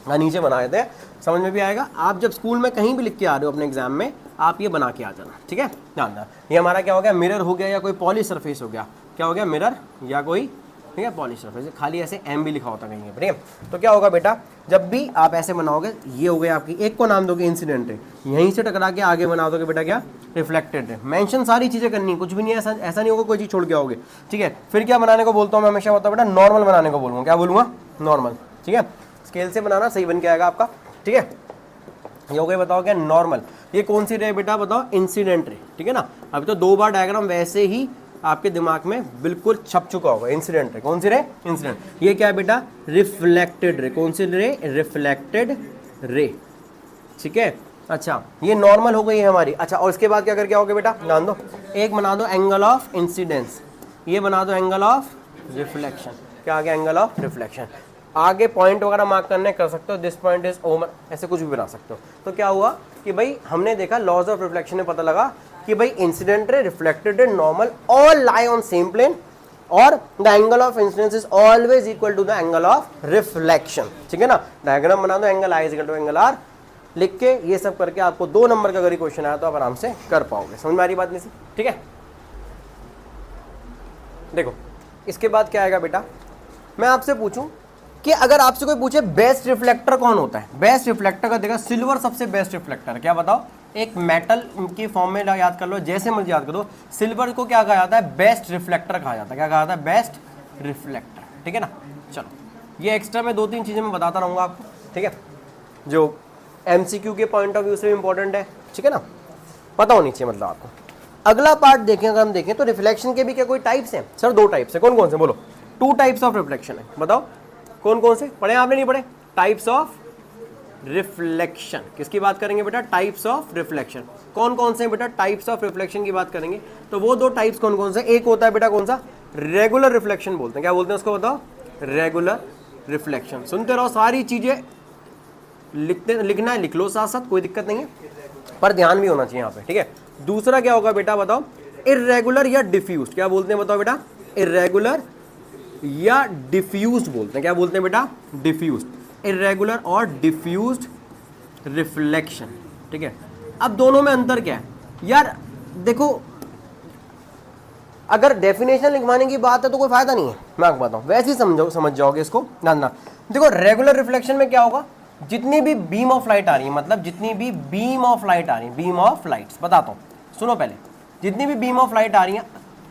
नीचे बना देते हैं, समझ में भी आएगा। आप जब स्कूल में कहीं भी लिख के आ रहे हो अपने एग्जाम में, आप ये बना के आ जाना, ठीक है। ध्यान, ये हमारा क्या हो गया, मिरर हो गया या कोई पॉलिश सरफेस हो गया। क्या हो गया, मिरर या कोई, ठीक है, पॉलिश सरफेस। खाली ऐसे एम भी लिखा होता कहीं पर, ठीक है। तो क्या होगा बेटा, जब भी आप ऐसे बनाओगे, ये हो गया आपकी, एक को नाम दोगे इंसिडेंट रे, यहीं से टकरा के आगे बना दोगे बेटा क्या, रिफ्लेक्टेड रे। मेंशन सारी चीजें करनी, कुछ भी नहीं, ऐसा नहीं होगा कोई चीज छोड़ के आओगे, ठीक है। फिर क्या बनाने को बोलता हूँ मैं हमेशा, बताओ बेटा, नॉर्मल बनाने को बोलूँगा। क्या बोलूँगा, नॉर्मल, ठीक है। स्केल से बनाना, सही बन के आएगा आपका, ठीक है। ये हो गया, बताओ क्या, नॉर्मल। ये कौन सी रे बेटा, बताओ, इंसिडेंट रे, ठीक है ना। अभी तो 2 बार डायग्राम वैसे ही आपके दिमाग में बिल्कुल छप चुका होगा। इंसिडेंट रे, कौन सी रे, इंसिडेंट। ये क्या है बेटा, रिफ्लेक्टेड रे, कौन सी रे, रिफ्लेक्टेड रे, ठीक है। अच्छा, ये नॉर्मल हो गई है हमारी। अच्छा, और इसके बाद क्या करके आओगे बेटा, ध्यान दो, एक बना दो एंगल ऑफ इंसिडेंस, ये बना दो एंगल ऑफ रिफ्लेक्शन। क्या आ गया, एंगल ऑफ रिफ्लेक्शन। आगे पॉइंट वगैरह मार्क करने कर सकते हो, दिस पॉइंट इज ओमर, ऐसे कुछ भी बना सकते हो। तो क्या हुआ कि भाई हमने देखा लॉज ऑफ रिफ्लेक्शन में पता लगा कि भाई incident ray, reflected ray, normal, all lie on same plane, और the angle of incidence is always equal to the angle of reflection, ठीक है ना। डायग्राम बना दो, angle I is equal to angle R लिख के, ये सब करके आपको 2 नंबर का अगर क्वेश्चन आया तो आप आराम से कर पाओगे। समझ में आ रही बात नहीं सी, ठीक है। देखो, इसके बाद क्या आएगा बेटा, मैं आपसे पूछूं कि अगर आपसे कोई पूछे बेस्ट रिफ्लेक्टर कौन होता है, बेस्ट रिफ्लेक्टर का देखा, सिल्वर सबसे बेस्ट रिफ्लेक्टर है। क्या बताओ, एक मेटल की फॉर्म में याद कर लो, जैसे मर्जी याद करो, सिल्वर को क्या कहा जाता है, बेस्ट रिफ्लेक्टर कहा जाता है। क्या कहा जाता है, बेस्ट रिफ्लेक्टर, ठीक है ना। चलो, ये एक्स्ट्रा में 2-3 चीजें मैं बताता रहूंगा आपको, ठीक है, जो MCQ के पॉइंट ऑफ व्यू से भी इंपॉर्टेंट है, ठीक है ना, पता होनी चाहिए मतलब आपको। अगला पार्ट देखें, अगर हम देखें तो रिफ्लेक्शन के भी क्या कोई टाइप्स हैं? सर 2 टाइप्स है, कौन कौन से बोलो? 2 टाइप्स ऑफ रिफ्लेक्शन है, बताओ कौन कौन से? पढ़े आपने, नहीं पढ़े? टाइप्स ऑफ रिफ्लेक्शन, किसकी बात करेंगे बेटा, टाइप्स ऑफ रिफ्लेक्शन। कौन कौन से बेटा टाइप्स ऑफ रिफ्लेक्शन की बात करेंगे? तो वो 2 टाइप्स कौन कौन से? एक होता है बेटा कौन सा, रेगुलर रिफ्लेक्शन बोलते हैं। क्या बोलते हैं उसको, बताओ, रेगुलर रिफ्लेक्शन। सुनते रहो, सारी चीजें लिखना है, लिख लो साथ साथ, कोई दिक्कत नहीं है, पर ध्यान भी होना चाहिए यहाँ पे, ठीक है। दूसरा क्या होगा बेटा, बताओ, इर्रेगुलर या डिफ्यूज। क्या बोलते हैं बताओ बेटा, इर्रेगुलर या डिफ्यूज बोलते हैं। क्या बोलते हैं बेटा, डिफ्यूज, इर्रेगुलर और डिफ्यूज रिफ्लेक्शन, ठीक है। अब दोनों में अंतर क्या है यार, देखो, अगर डेफिनेशन लिखवाने की बात है तो कोई फायदा नहीं है, मैं आपको बताऊं, वैसे ही समझ जाओगे इसको ना। देखो, रेगुलर रिफ्लेक्शन में क्या होगा, जितनी भी बीम ऑफ लाइट आ रही है, मतलब जितनी भी बीम ऑफ लाइट आ रही है, बीम ऑफ लाइट्स बताता हूँ, सुनो पहले, जितनी भी बीम ऑफ लाइट आ रही है,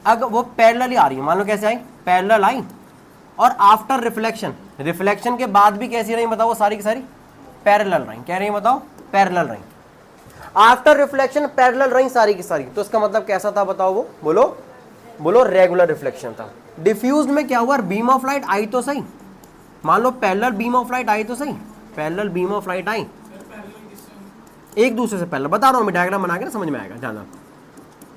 अगर वो पैरेलल आ रही है, मान लो कैसे आई, पैरेलल आई, और आफ्टर रिफ्लेक्शन, रिफ्लेक्शन के बाद भी कैसी रही बताओ, वो सारी की सारी पैरेलल रही। क्या रही बताओ, पैरेलल रही। आफ्टर रिफ्लेक्शन पैरेलल रही सारी की सारी, तो इसका मतलब कैसा था बताओ, वो बोलो रेगुलर रिफ्लेक्शन था। डिफ्यूज्ड में क्या हुआ, बीम ऑफ लाइट आई तो सही, मान लो पैरेलल बीम ऑफ लाइट आई तो सही, पैरेलल बीम ऑफ लाइट आई एक दूसरे से पैरेलल, बता रहा हूं मैं, डायग्राम बना के ना समझ में आएगा, ध्यान।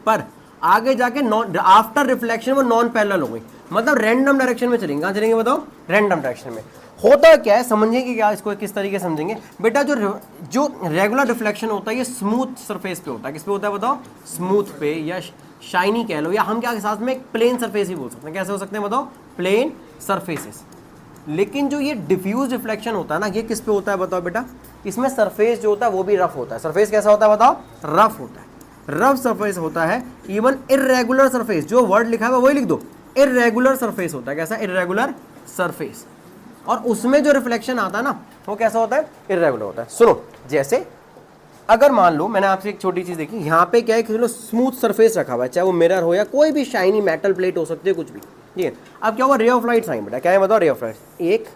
पर आगे जाके आफ्टर रिफ्लेक्शन वो नॉन पैरेलल हो गई, मतलब रैंडम डायरेक्शन में चलेंगे। कहां चलेंगे बताओ, रैंडम डायरेक्शन में। होता क्या है, समझेंगे क्या इसको, किस तरीके से समझेंगे बेटा, जो रेगुलर रिफ्लेक्शन होता है ये स्मूथ सरफेस पे होता है। किस पे होता है बताओ, स्मूथ पे, या शाइनी कह लो, या हम क्या के साथ में प्लेन सरफेस ही बोल सकते हैं। कैसे हो सकते हैं बताओ, प्लेन सरफेसेस। लेकिन जो ये डिफ्यूज रिफ्लेक्शन होता है ना, ये किस पे होता है बताओ बेटा, इसमें सरफेस जो होता है वो भी रफ होता है। सरफेस कैसा होता है बताओ, रफ होता है, रफ सरफेस होता है। इवन इर्रेगुलर सरफेस, जो वर्ड लिखा है वही लिख दो, इर्रेगुलर सरफेस होता है। कैसा, इर्रेगुलर सरफेस, और उसमें जो रिफ्लेक्शन आता है ना वो कैसा होता है, इर्रेगुलर होता है। सुनो, जैसे अगर मान लो मैंने आपसे एक छोटी चीज देखी, यहाँ पे क्या है, स्मूथ सरफेस रखा हुआ है, चाहे वो मिरर हो या कोई भी शाइनी मेटल प्लेट हो सकती है, कुछ भी, ठीक है। अब क्या हुआ, रे ऑफ लाइट्स आई बेटा, क्या है बताओ, रे ऑफ लाइट्स 1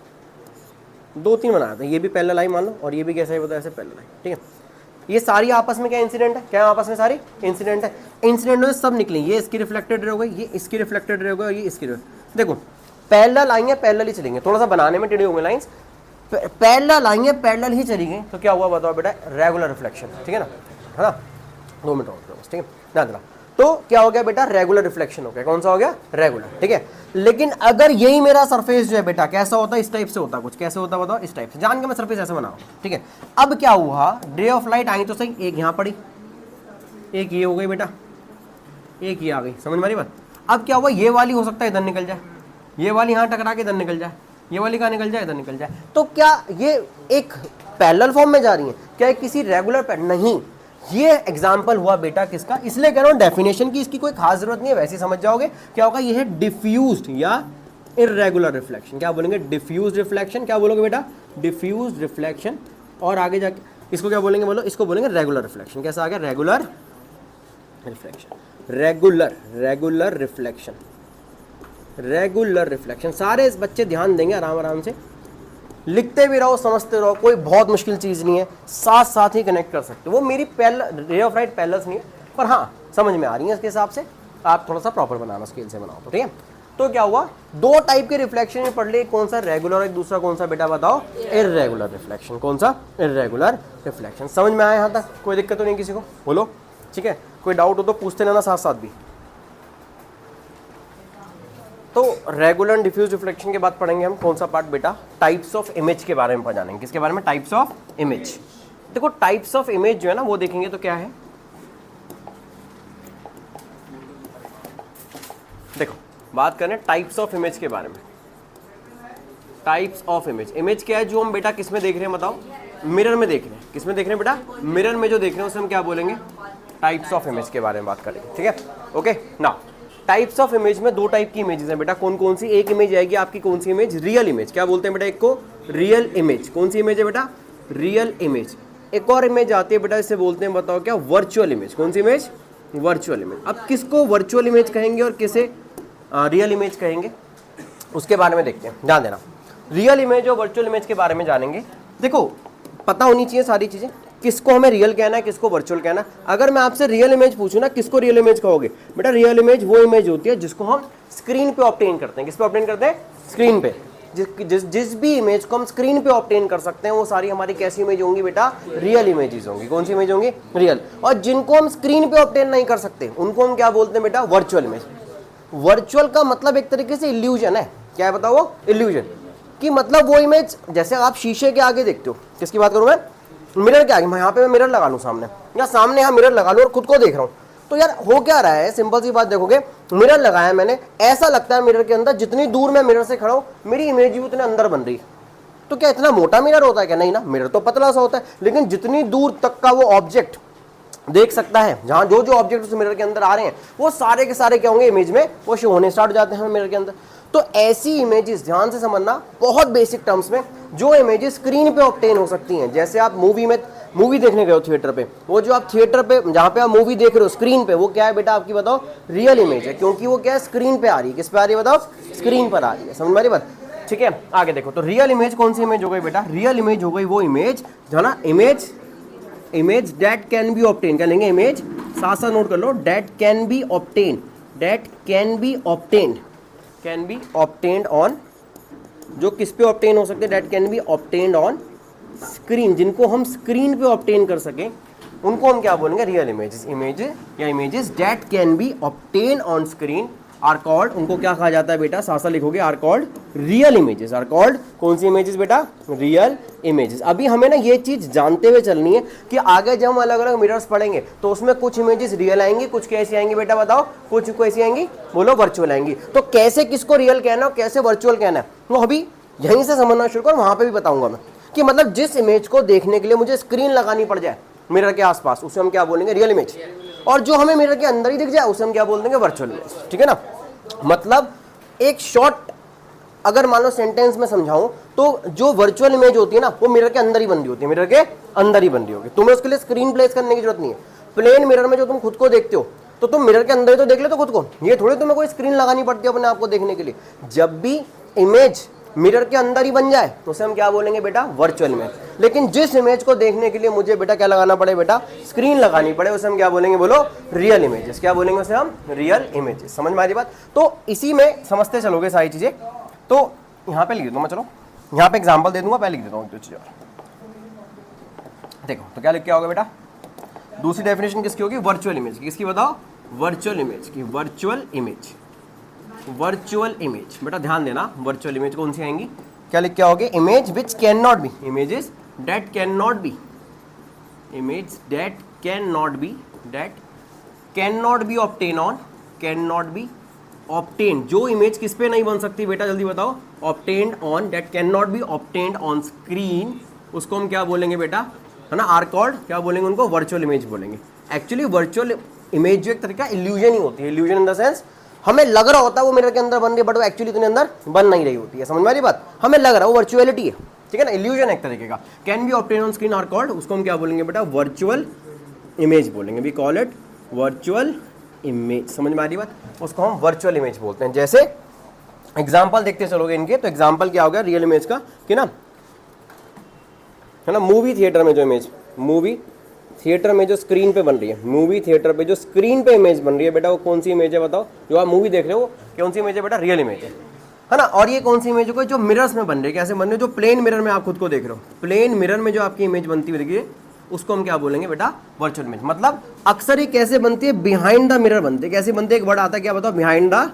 2 3 बनाते हैं, ये भी पैरेलल आई मान लो, और ये भी कैसा है बताओ, ऐसे पैरेलल आई, ठीक है। ये सारी आपस में क्या इंसिडेंट है, क्या आपस में सारी इंसिडेंट है। इंसिडेंट में सब निकले, ये इसकी रिफ्लेक्टेड रे हो गई, ये इसकी रिफ्लेक्टेड रे हो गई, और ये इसकी। देखो पैरेलल आएंगे, पैरेलल ही चलेंगे, थोड़ा सा बनाने में टेढ़े होंगे लाइंस, पैरेलल आएंगे, पैरेलल ही चली गई, तो क्या हुआ बताओ बेटा, रेगुलर रिफ्लेक्शन, ठीक है ना, है ना। 2 मिनट और, ठीक है, ध्यान देना। तो क्या हो गया बेटा, रेगुलर रिफ्लेक्शन हो गया। कौन सा हो गया, रेगुलर, ठीक है। लेकिन अगर यही मेरा सरफेस जो है बेटा कैसा होता है, इस टाइप से होता, कुछ कैसे होता बताओ, इस टाइप से, जान के मैं सरफेस ऐसे बनाऊं, ठीक है। अब क्या हुआ, रे ऑफ लाइट आई तो सही, एक यहाँ पड़ी, एक ये हो गई बेटा, एक ये आ गई, समझ मारी बात। अब क्या हुआ, ये वाली हो सकता है इधर निकल जाए, ये वाली यहाँ टकरा के इधर निकल जाए, ये वाली कहाँ निकल जाए, इधर निकल जाए। तो क्या ये एक पैरेलल फॉर्म में जा रही है, क्या किसी रेगुलर नहीं, ये एग्जाम्पल हुआ बेटा किसका, इसलिए कह रहा हूं डेफिनेशन की इसकी कोई खास जरूरत नहीं है, वैसे समझ जाओगे। क्या होगा, ये है डिफ्यूज्ड या इररेगुलर रिफ्लेक्शन। क्या बोलेंगे, डिफ्यूज्ड रिफ्लेक्शन। क्या बोलोगे बेटा, डिफ्यूज्ड रिफ्लेक्शन। और आगे जाके इसको क्या बोलेंगे, बोलो, इसको बोलेंगे रेगुलर रिफ्लेक्शन। कैसा आ गया, regular reflection, regular reflection, regular reflection. सारे इस बच्चे ध्यान देंगे, आराम आराम से लिखते भी रहो, समझते रहो, कोई बहुत मुश्किल चीज़ नहीं है, साथ साथ ही कनेक्ट कर सकते हो। वो मेरी रे ऑफ लाइट पैरेलल्स नहीं है, पर हाँ समझ में आ रही है, इसके हिसाब से आप थोड़ा सा प्रॉपर बनाना, स्केल से बनाओ तो, ठीक है। तो क्या हुआ, दो टाइप के रिफ्लेक्शन में पढ़ ले, कौन सा रेगुलर, एक दूसरा कौन सा बेटा बताओ, इररेगुलर रिफ्लेक्शन। कौन सा, इररेगुलर रिफ्लेक्शन। समझ में आया यहाँ तक, कोई दिक्कत तो नहीं किसी को, बोलो, ठीक है। कोई डाउट हो तो पूछते रहना साथ साथ भी। तो रेगुलर एंड डिफ्यूज रिफ्लेक्शन के बाद पढ़ेंगे हम कौन सा पार्ट बेटा, टाइप्स ऑफ इमेज के बारे में जानेंगे। किसके बारे में, टाइप्स ऑफ इमेज। देखो टाइप्स ऑफ इमेज जो है ना वो देखेंगे तो क्या है, देखो बात करें टाइप्स ऑफ इमेज के बारे में। टाइप्स ऑफ इमेज, इमेज क्या है जो हम बेटा किस में देख रहे हैं बताओ, मिरर में देख रहे हैं। किस में देख रहे हैं बेटा, मिरर में जो देख रहे हैं उसे हम क्या बोलेंगे, टाइप्स ऑफ इमेज के बारे में बात करेंगे, ठीक है। ओके ना, टाइप्स ऑफ इमेज में दो टाइप की इमेजेस हैं बेटा, कौन कौन सी। एक इमेज आएगी आपकी, कौन सी इमेज, रियल इमेज। क्या बोलते हैं बेटा, एक को रियल इमेज। कौन सी इमेज है बेटा, रियल इमेज। एक और इमेज आती है बेटा, इसे बोलते हैं बताओ क्या, वर्चुअल इमेज। कौन सी इमेज, वर्चुअल इमेज। अब किसको वर्चुअल इमेज कहेंगे और किसे रियल इमेज कहेंगे, उसके बारे में देखते हैं, ध्यान देना। रियल इमेज और वर्चुअल इमेज के बारे में जानेंगे। देखो पता होनी चाहिए सारी चीजें, किसको हमें रियल कहना है, किसको वर्चुअल कहना है। अगर मैं आपसे रियल इमेज पूछूं ना, किसको रियल इमेज कहोगे बेटा, रियल इमेज वो इमेज होती है जिसको हम स्क्रीन पे ऑब्टेन करते हैं। किस पे ऑब्टेन करते हैं, स्क्रीन पे। जिस भी इमेज को हम स्क्रीन पे ऑब्टेन कर सकते हैं वो सारी हमारी कैसी इमेज होंगी बेटा, रियल इमेजेस होंगी। कौन सी इमेज होंगी, रियल। और जिनको हम स्क्रीन पे ऑब्टेन नहीं कर सकते उनको हम क्या बोलते हैं बेटा, वर्चुअल इमेज। वर्चुअल का मतलब एक तरीके से इल्यूजन है। क्या है बताओ, वो इल्यूजन की मतलब वो इमेज, जैसे आप शीशे के आगे देखते हो, किसकी बात करूं मैं, मिरर के आगे। मैं यहाँ पे मिरर लगा लूँ सामने, या सामने यहाँ मिरर लगा लूँ और खुद को देख रहा हूँ, तो यार हो क्या रहा है, सिंपल सी बात देखोगे, मिरर लगाया मैंने, ऐसा लगता है मिरर के अंदर जितनी दूर मैं मिरर से खड़ा हूँ मेरी इमेज भी उतने अंदर बन रही है। तो क्या इतना मोटा मिरर होता है क्या, नहीं ना, मिरर तो पतला सा होता है, लेकिन जितनी दूर तक का वो ऑब्जेक्ट देख सकता है, जहां जो जो ऑब्जेक्ट उस मिरर के अंदर आ रहे हैं वो सारे के सारे क्या होंगे, इमेज में वो शो होने स्टार्ट हो जाते हैं मिरर के अंदर। तो ऐसी इमेजेस ध्यान से समझना, बहुत बेसिक टर्म्स में, जो इमेजेस स्क्रीन पे ऑब्टेन हो सकती हैं। जैसे आप मूवी देखने गए हो थिएटर पे, वो जो आप थिएटर पे जहां पे आप मूवी देख रहे हो स्क्रीन पे, वो क्या है बेटा आपकी बताओ, रियल इमेज है, क्योंकि वो क्या है, स्क्रीन पे आ रही है। किस पे आ रही है बताओ, स्क्रीन पर आ रही है। समझ में आ रही बात, ठीक है। आगे देखो, तो रियल इमेज कौन सी इमेज हो गई बेटा, रियल इमेज हो गई वो इमेज जो ना, image that can be obtain. क्या लेंगे, इमेज, साथ साथ नोट कर लो, that can be obtain, that can be obtained on, जो किस पे ऑब्टेन हो सकते हैं, that can be obtained on screen. जिनको हम स्क्रीन पे ऑब्टेन कर सकें उनको हम क्या बोलेंगे, रियल इमेजेस। या images that can be obtain on screen are called, उनको क्या कहा जाता है बेटा, साथ साथ लिखोगे, are called real images. Are called कौन सी इमेजेस बेटा, रियल इमेजेस। अभी हमें ना ये चीज जानते हुए चलनी है कि आगे जब हम अलग अलग मिरर्स पढ़ेंगे तो उसमें कुछ इमेजेस रियल आएंगी, कुछ कैसी आएंगी बेटा बताओ, कुछ कैसी आएंगी, बोलो, वर्चुअल आएंगी। तो कैसे किसको रियल कहना है, कैसे वर्चुअल कहना है, वो अभी यहीं से समझना शुरू करो, वहां पर भी बताऊंगा मैं, कि मतलब जिस इमेज को देखने के लिए मुझे स्क्रीन लगानी पड़ जाए मिरर के आसपास, उसे हम क्या बोलेंगे, रियल इमेज। और जो हमें मिरर के अंदर ही दिख जाए उसे हम क्या बोल देंगे, वर्चुअल इमेज, ठीक है ना। मतलब एक शॉर्ट अगर मान लो सेंटेंस में समझाऊं तो जो वर्चुअल इमेज होती है ना, वो मिरर के अंदर ही बन रही होती है, मिरर के अंदर ही बन रही होगी। तुम्हें उसके लिए स्क्रीन प्लेस करने की जरूरत नहीं है। प्लेन मिरर में जो तुम खुद को देखते हो तो तुम मिरर के अंदर ही तो देख लेते हो खुद को, ये थोड़ी तुम्हें कोई स्क्रीन लगानी पड़ती है अपने आप को देखने के लिए। जब भी इमेज मिरर के अंदर ही बन जाए तो उसे हम क्या बोलेंगे बेटा, वर्चुअल इमेज। लेकिन जिस इमेज को देखने के लिए मुझे बेटा क्या लगाना पड़े बेटा, स्क्रीन लगानी पड़े, उसे हम क्या बोलेंगे, बोलो, रियल इमेजेस। क्या बोलेंगे उसे हम, रियल इमेजेस। समझ में आ रही बात। तो इसी में समझते चलोगे सारी चीजें। तो यहाँ पे लिख देता हूँ मैं, चलो यहाँ पे एग्जाम्पल दे दूंगा, पहले लिख देता हूँ दो चीज और। देखो तो क्या लिख के आओगे बेटा, दूसरी डेफिनेशन किसकी होगी, वर्चुअल इमेज की। किसकी बताओ, वर्चुअल इमेज की, वर्चुअल इमेज, वर्चुअल इमेज। बेटा ध्यान देना, वर्चुअल इमेज कौन सी आएंगी, क्या लिख के आओगे, image which can not be, images that can not be, image that can not be, that can not be obtain on, can not be obtain, जो इमेज किस पे नहीं बन सकती बेटा जल्दी बताओ, obtained on, that can not be obtained on screen, उसको हम क्या बोलेंगे बेटा, है ना, आर कॉल्ड, क्या बोलेंगे उनको, वर्चुअल इमेज बोलेंगे। एक्चुअली वर्चुअल इमेज जो एक तरह का इल्यूजन ही होती है, इल्यूजन इन द सेंस हमें लग रहा होता है वो मिरर के अंदर बन रही है, बट वो एक्चुअली इतने अंदर बन नहीं रही होती है, समझ में आ रही बात, हमें लग रहा है वो वर्चुअलिटी है, ठीक है ना, इल्यूजन एक तरीके का। Can be obtain on screen are called, उसको हम क्या बोलेंगे बेटा, वर्चुअल इमेज बोलेंगे, we call it virtual image, समझ में आ रही बात, उसको हम वर्चुअल इमेज बोलते हैं। जैसे एग्जांपल देखते चलोगे इनके, तो एग्जांपल क्या हो गया रियल इमेज का, कि ना, है ना, मूवी थिएटर में जो इमेज, मूवी थिएटर में जो स्क्रीन पे बन रही है, मूवी थिएटर पे जो स्क्रीन पे इमेज बन रही है बेटा, वो कौन सी इमेज है बताओ, जो आप मूवी देख रहे हो कौन सी इमेज है बेटा, रियल इमेज है ना। और ये कौन सी इमेज है जो मिरर्स में बन रही है, कैसे बन रही है, जो प्लेन मिरर में आप खुद को देख रहे हो, प्लेन मिरर में जो आपकी इमेज बनती हुई देखिए, उसको हम क्या बोलेंगे बेटा, वर्चुअल इमेज। मतलब अक्सर ये कैसे बनती है, बिहाइंड द मिरर बनती है। कैसे बनती है, एक वर्ड आता है क्या बताओ, बिहाइंड द,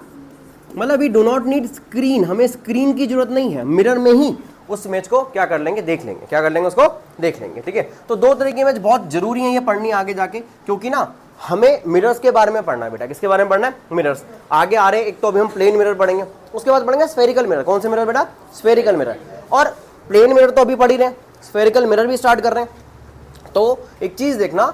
मतलब we do not need screen, हमें स्क्रीन की जरूरत नहीं है, मिरर में ही उस इमेज को क्या कर लेंगे, देख लेंगे, क्या कर लेंगे, उसको देख लेंगे, ठीक है। तो दो तरह की इमेज बहुत जरूरी है ये पढ़नी आगे जाके, क्योंकि ना हमें मिरर्स के बारे में पढ़ना है बेटा, किसके बारे में पढ़ना है, मिरर्स। आगे आ रहे एक तो अभी हम प्लेन मिरर पढ़ेंगे, उसके बाद पढ़ेंगे स्फेरिकल मिरर। कौन से मिरर बेटा, स्फेरिकल मिरर। और प्लेन मिरर तो अभी पढ़ ही रहे हैं, स्फेरिकल मिरर भी स्टार्ट कर रहे हैं। तो एक चीज देखना,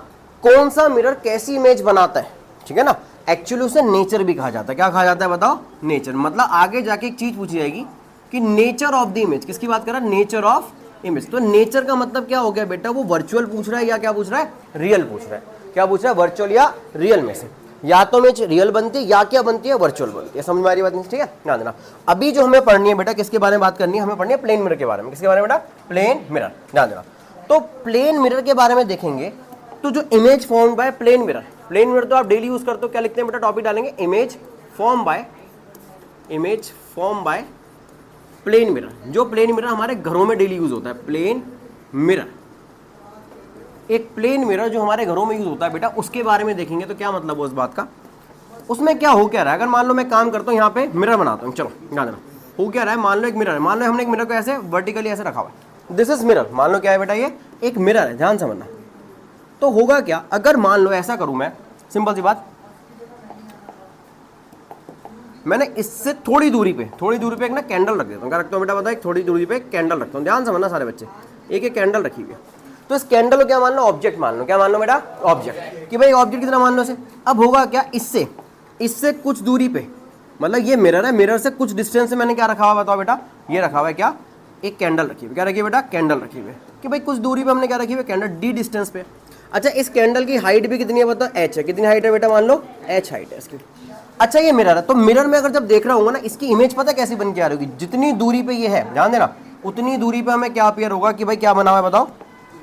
कौन सा मिरर कैसी इमेज बनाता है, ठीक है ना, एक्चुअली उसे नेचर भी कहा जाता है। क्या कहा जाता है बताओ, नेचर। मतलब आगे जाके एक चीज पूछी जाएगी कि नेचर ऑफ द इमेज, किसकी बात कर रहा है, नेचर ऑफ इमेज। तो नेचर का मतलब क्या हो गया बेटा, वो वर्चुअल पूछ रहा है या क्या पूछ रहा है, रियल पूछ रहा है। क्या पूछ रहा है, वर्चुअल या रियल में से, या तो इमेज रियल बनती है या क्या बनती है, वर्चुअल बनती है। समझ में आ रही बात नहीं, ठीक है, ध्यान देना। अभी जो हमें पढ़नी है बेटा, किसके बारे में बात करनी है, हमें पढ़नी है प्लेन मिरर के बारे में। किसके बारे में बेटा, प्लेन मिरर, ध्यान देना। तो प्लेन मिरर के बारे में देखेंगे, तो जो image form by plane mirror, plane mirror तो आप डेली यूज करते हो, क्या लिखते हैं बेटा, टॉपिक डालेंगे, image form by, image form by plane mirror. जो प्लेन मिरर हमारे घरों में डेली यूज होता है, प्लेन मिरर, एक प्लेन मिरर जो हमारे घरों में यूज होता है बेटा, उसके बारे में देखेंगे। तो क्या मतलब हो उस बात का, उसमें क्या हो क्या रहा है। अगर मान लो मैं काम करता हूँ, यहाँ पे मिरर बनाता हूँ, चलो ध्यान देना, हो क्या रहा है, मान लो एक मिरर है, मान लो हमने एक मिरर को ऐसे वर्टिकली ऐसे रखा हुआ है, दिस इज मिरर, मान लो क्या है बेटा, ये एक मिरर है, ध्यान समझना। तो होगा क्या, अगर मान लो ऐसा करूं मैं, सिंपल सी बात, मैंने इससे थोड़ी दूरी पे एक ना कैंडल रख देता हूं। क्या रखता हूं बेटा बताओ, एक थोड़ी दूरी पे एक कैंडल रखता हूं, ध्यान समझना सारे बच्चे, एक कैंडल रखी हुई है। तो इस कैंडल को क्या मान लो, ऑब्जेक्ट मान लो। क्या मान लो बेटा, ऑब्जेक्ट, कि भाई ऑब्जेक्ट कितना मान लो इसे। अब होगा क्या, इससे कुछ दूरी पे, मतलब ये मिरर है, मिरर से कुछ डिस्टेंस से मैंने क्या रखा हुआ बताओ बेटा, ये रखा हुआ है क्या, एक कैंडल रखी हुई। क्या रखी है बेटा, कैंडल रखी हुई है, कि भाई कुछ दूरी पे हमने क्या रखी हुई, कैंडल, डी डिस्टेंस पे। अच्छा, इस कैंडल की हाइट भी कितनी है बताओ, एच है। कितनी हाइट है बेटा, मान लो एच हाइट है इसकी। अच्छा, ये मिरर है, तो मिरर में अगर जब देख रहा हूँ ना, इसकी इमेज पता कैसी बन के आ रही होगी, जितनी दूरी पे ये है, ध्यान देना, उतनी दूरी पे हमें क्या अपीयर होगा, कि भाई क्या बना हुआ है बताओ,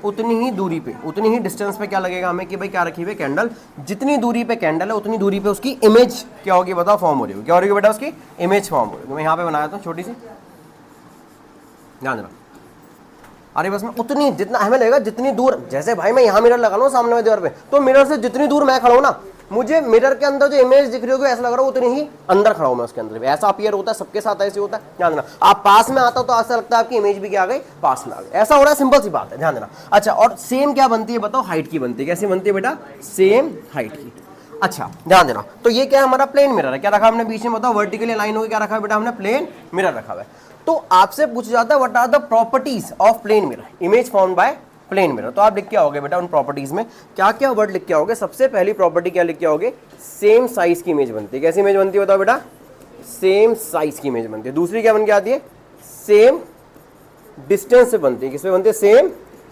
उतनी ही दूरी पे, उतनी ही डिस्टेंस पे क्या लगेगा हमें, कि भाई क्या रखी हुई कैंडल, जितनी दूरी पे कैंडल है उतनी दूरी पे उसकी इमेज क्या होगी बताओ, फॉर्म हो रही होगी। क्या हो रही है बेटा, उसकी इमेज फॉर्म हो रही है। मैं यहाँ पे बनाया था छोटी सी, ध्यान देना। अरे बस में उतनी, जितना हमें लगेगा जितनी दूर, जैसे भाई मैं यहाँ मिरर लगा लूँ सामने वाले दीवार पे, तो मिरर से जितनी दूर मैं खड़ा हूँ ना, मुझे मिरर के अंदर जो इमेज दिख रही होगी ऐसा लग रहा है उतनी ही अंदर खड़ा हूँ मैं उसके अंदर। ऐसा अपीयर होता है, सबके साथ ऐसे होता है, ध्यान देना। आप पास में आता हो तो ऐसा लगता है आपकी इमेज भी क्या आ गई, पास में आ गई, ऐसा हो रहा है, सिंपल सी बात है, ध्यान देना। अच्छा, और सेम क्या बनती है बताओ, हाइट की बनती है। कैसी बनती है बेटा, सेम हाइट की। अच्छा, ध्यान देना। तो ये क्या है, हमारा प्लेन मिरर है। क्या रखा हमने बीच में बताओ, वर्टिकली लाइन होगी, क्या रखा है बेटा हमने, प्लेन मिरर रखा हुआ है। तो आपसे पूछा जाता है what are the properties of plane mirror, image formed by plane mirror. तो आप लिख के आओगे बेटा उन प्रॉपर्टीज में क्या क्या वर्ड लिख के आओगे। सबसे पहली प्रॉपर्टी क्या लिख के आओगे, सेम साइज की इमेज बनती है। कैसी इमेज बनती है बताओ बेटा, सेम साइज की इमेज बनती है। दूसरी क्या बन के आती है, सेम डिस्टेंस से बनती है। किससे बनती है, सेम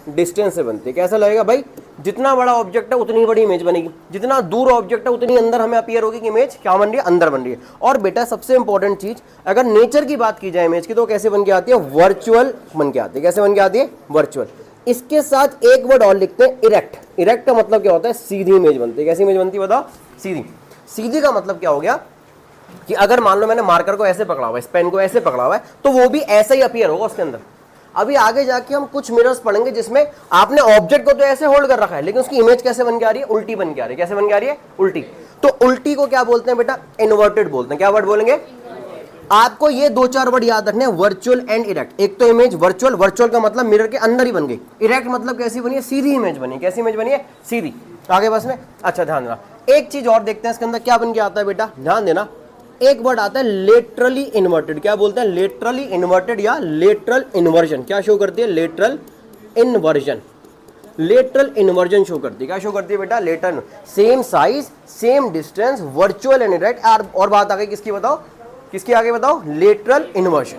डिस्टेंस से बनती है। कैसा लगेगा भाई, जितना बड़ा ऑब्जेक्ट है उतनी बड़ी इमेज बनेगी, जितना दूर ऑब्जेक्ट है उतनी अंदर हमें अपीयर होगी कि इमेज क्या बन रही है, अंदर बन रही है। और बेटा सबसे इंपॉर्टेंट चीज, अगर नेचर की बात की जाए इमेज की, तो कैसे बन के आती है, वर्चुअल बन के आती है। कैसे बन के आती है, वर्चुअल। इसके साथ एक वर्ड और लिखते हैं, इरेक्ट। इरेक्ट का मतलब क्या होता है, सीधी इमेज बनती है। कैसी इमेज बनती है बताओ, सीधी। सीधी का मतलब क्या हो गया कि अगर मान लो मैंने मार्कर को ऐसे पकड़ा हुआ है, इस पेन को ऐसे पकड़ा हुआ है, तो वो भी ऐसा ही अपीयर होगा उसके अंदर। अभी आगे जाके हम कुछ मिरर्स पढ़ेंगे जिसमें आपने ऑब्जेक्ट को तो ऐसे होल्ड कर रखा है, लेकिन उसकी इमेज कैसे बन के आ रही है, उल्टी बन के आ रही है। कैसे बन के आ रही है, उल्टी। तो उल्टी को क्या बोलते हैं बेटा? इन्वर्टेड बोलते हैं। क्या वर्ड बोलेंगे? आपको ये 2-4 वर्ड याद रखने हैं, वर्चुअल एंड इरेक्ट। एक तो इमेज वर्चुअल, वर्चुअल का मतलब मिरर के अंदर ही बन गई। इरेक्ट मतलब कैसी बनी है? सीधी इमेज बनी। कैसी इमेज बनी है? सीधी। आगे बस में अच्छा ध्यान देना। एक चीज और देखते हैं इसके अंदर क्या बन के आता है बेटा, ध्यान देना। एक वर्ड आता है लेटरली इन्वर्टेड। क्या बोलते हैं? लेटरली इन्वर्टेड या लेटरल इन्वर्जन। क्या शो करती है? Lateral inversion. Lateral inversion show करती है। क्या शो करती है बेटा? Lateral. Same size, same distance, virtual and erect. और बात आ गई किसकी बताओ? किसकी आगे बताओ? लेटरल इन्वर्जन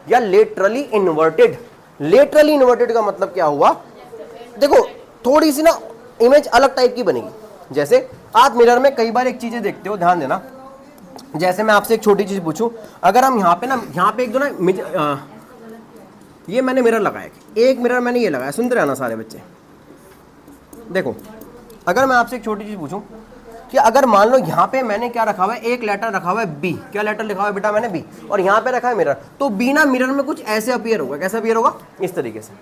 या लेटरली इन्वर्टेड। लेटरली इन्वर्टेड का मतलब क्या हुआ? देखो थोड़ी सी ना इमेज अलग टाइप की बनेगी। जैसे आप मिरर में कई बार एक चीजें देखते हो, ध्यान देना। जैसे मैं आपसे एक छोटी चीज पूछूं, अगर हम यहाँ पे ना, यहाँ पे एक दो ना ये मैंने मिरर लगाया, एक मिरर मैंने ये लगाया, सुनते रहना सारे बच्चे। देखो अगर मैं आपसे एक छोटी चीज पूछूं कि अगर मान लो यहाँ पे मैंने क्या रखा हुआ है? एक लेटर रखा हुआ है बी। क्या लेटर लिखा हुआ है बेटा? मैंने बी। और यहाँ पे रखा है मिरर। तो बी ना मिरर में कुछ ऐसे अपीयर होगा। कैसे अपीयर होगा? इस तरीके से।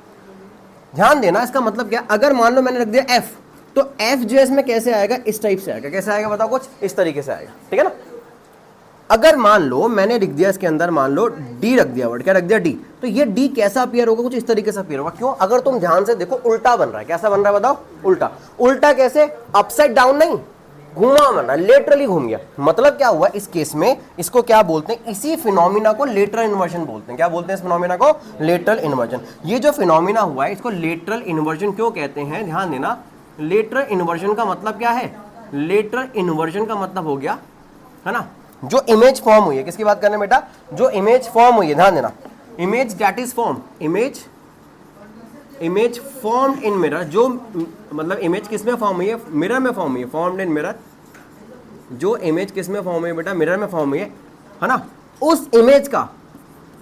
ध्यान देना, इसका मतलब क्या? अगर मान लो मैंने रख दिया एफ, तो एफ जो है इसमें कैसे आएगा? इस टाइप से आएगा। कैसे आएगा बताओ? कुछ इस तरीके से आएगा, ठीक है ना। अगर मान लो मैंने लिख दिया इसके अंदर, मान लो डी रख दिया, वर्ड क्या रख दिया? डी। तो ये डी कैसा अपीयर होगा? कुछ इस तरीके से अपीयर होगा। क्यों? अगर तुम ध्यान से देखो, उल्टा बन रहा है। कैसा बन रहा है बताओ? उल्टा। उल्टा कैसे? अपसाइड डाउन नहीं, घुमा बन रहा है, लेटरली घूम गया। मतलब क्या हुआ इस केस में? इसको क्या बोलते हैं? इसी फिनोमिना को लेटरल इन्वर्जन बोलते हैं। क्या बोलते हैं इस फिनोमिना को? Lateral inversion. ये जो फिनोमिना हुआ है इसको लेटरल इन्वर्जन क्यों कहते हैं? ध्यान देना। लेटरल इन्वर्जन का मतलब क्या है? लेटरल इन्वर्जन का मतलब हो गया, है ना, जो इमेज फॉर्म हुई है। किसकी बात करने बेटा? जो इमेज फॉर्म हुई है। ध्यान देना, image that is form, image formed in mirror. जो मतलब इमेज किस में फॉर्म हुई है? मिरर में फॉर्म हुई है। Formed in mirror. जो इमेज किस में फॉर्म हुई है बेटा? मिरर में फॉर्म हुई है ना। उस इमेज का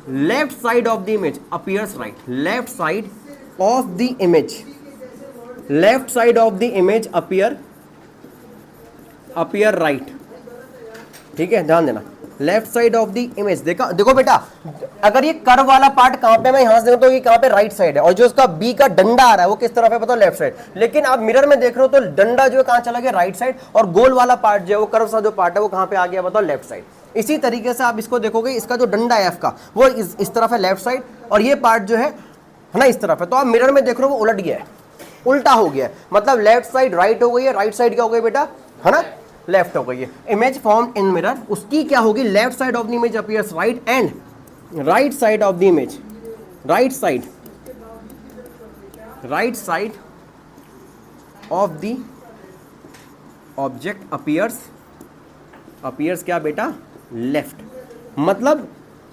left side of the image appears right. Left side of the image, left side of the image appear right. ठीक है, ध्यान देना। Left side of the image. देखा, देखो बेटा, अगर ये कर्व वाला पार्ट कहां पे, मैं यहां से देखूं तो ये कहां पे? राइट साइड है। और जो उसका बी का डंडा आ रहा है वो किस तरफ है बताओ? Left side. लेकिन आप मिरर में देख रहे हो तो डंडा जो है कहां चला गया? Right side. और गोल वाला पार्ट जो है, वो कर्व सा जो पार्ट है, वो कहां पे आ गया बताओ? Left side. इसी तरीके से आप इसको देखोगे, इसका जो डंडा है एफ का, वो इस तरफ है लेफ्ट साइड, और ये पार्ट जो है ना इस तरफ है। तो आप मिरर में देख रहे हो वो उलट गया है, उल्टा हो गया है। मतलब लेफ्ट साइड राइट हो गई है, राइट साइड क्या हो गई बेटा? है ना, लेफ्ट हो गई है। इमेज फॉर्म्ड इन मिरर, उसकी क्या होगी? Left side of the image appears right and right side of the image, right side of the object appears क्या बेटा? लेफ्ट। मतलब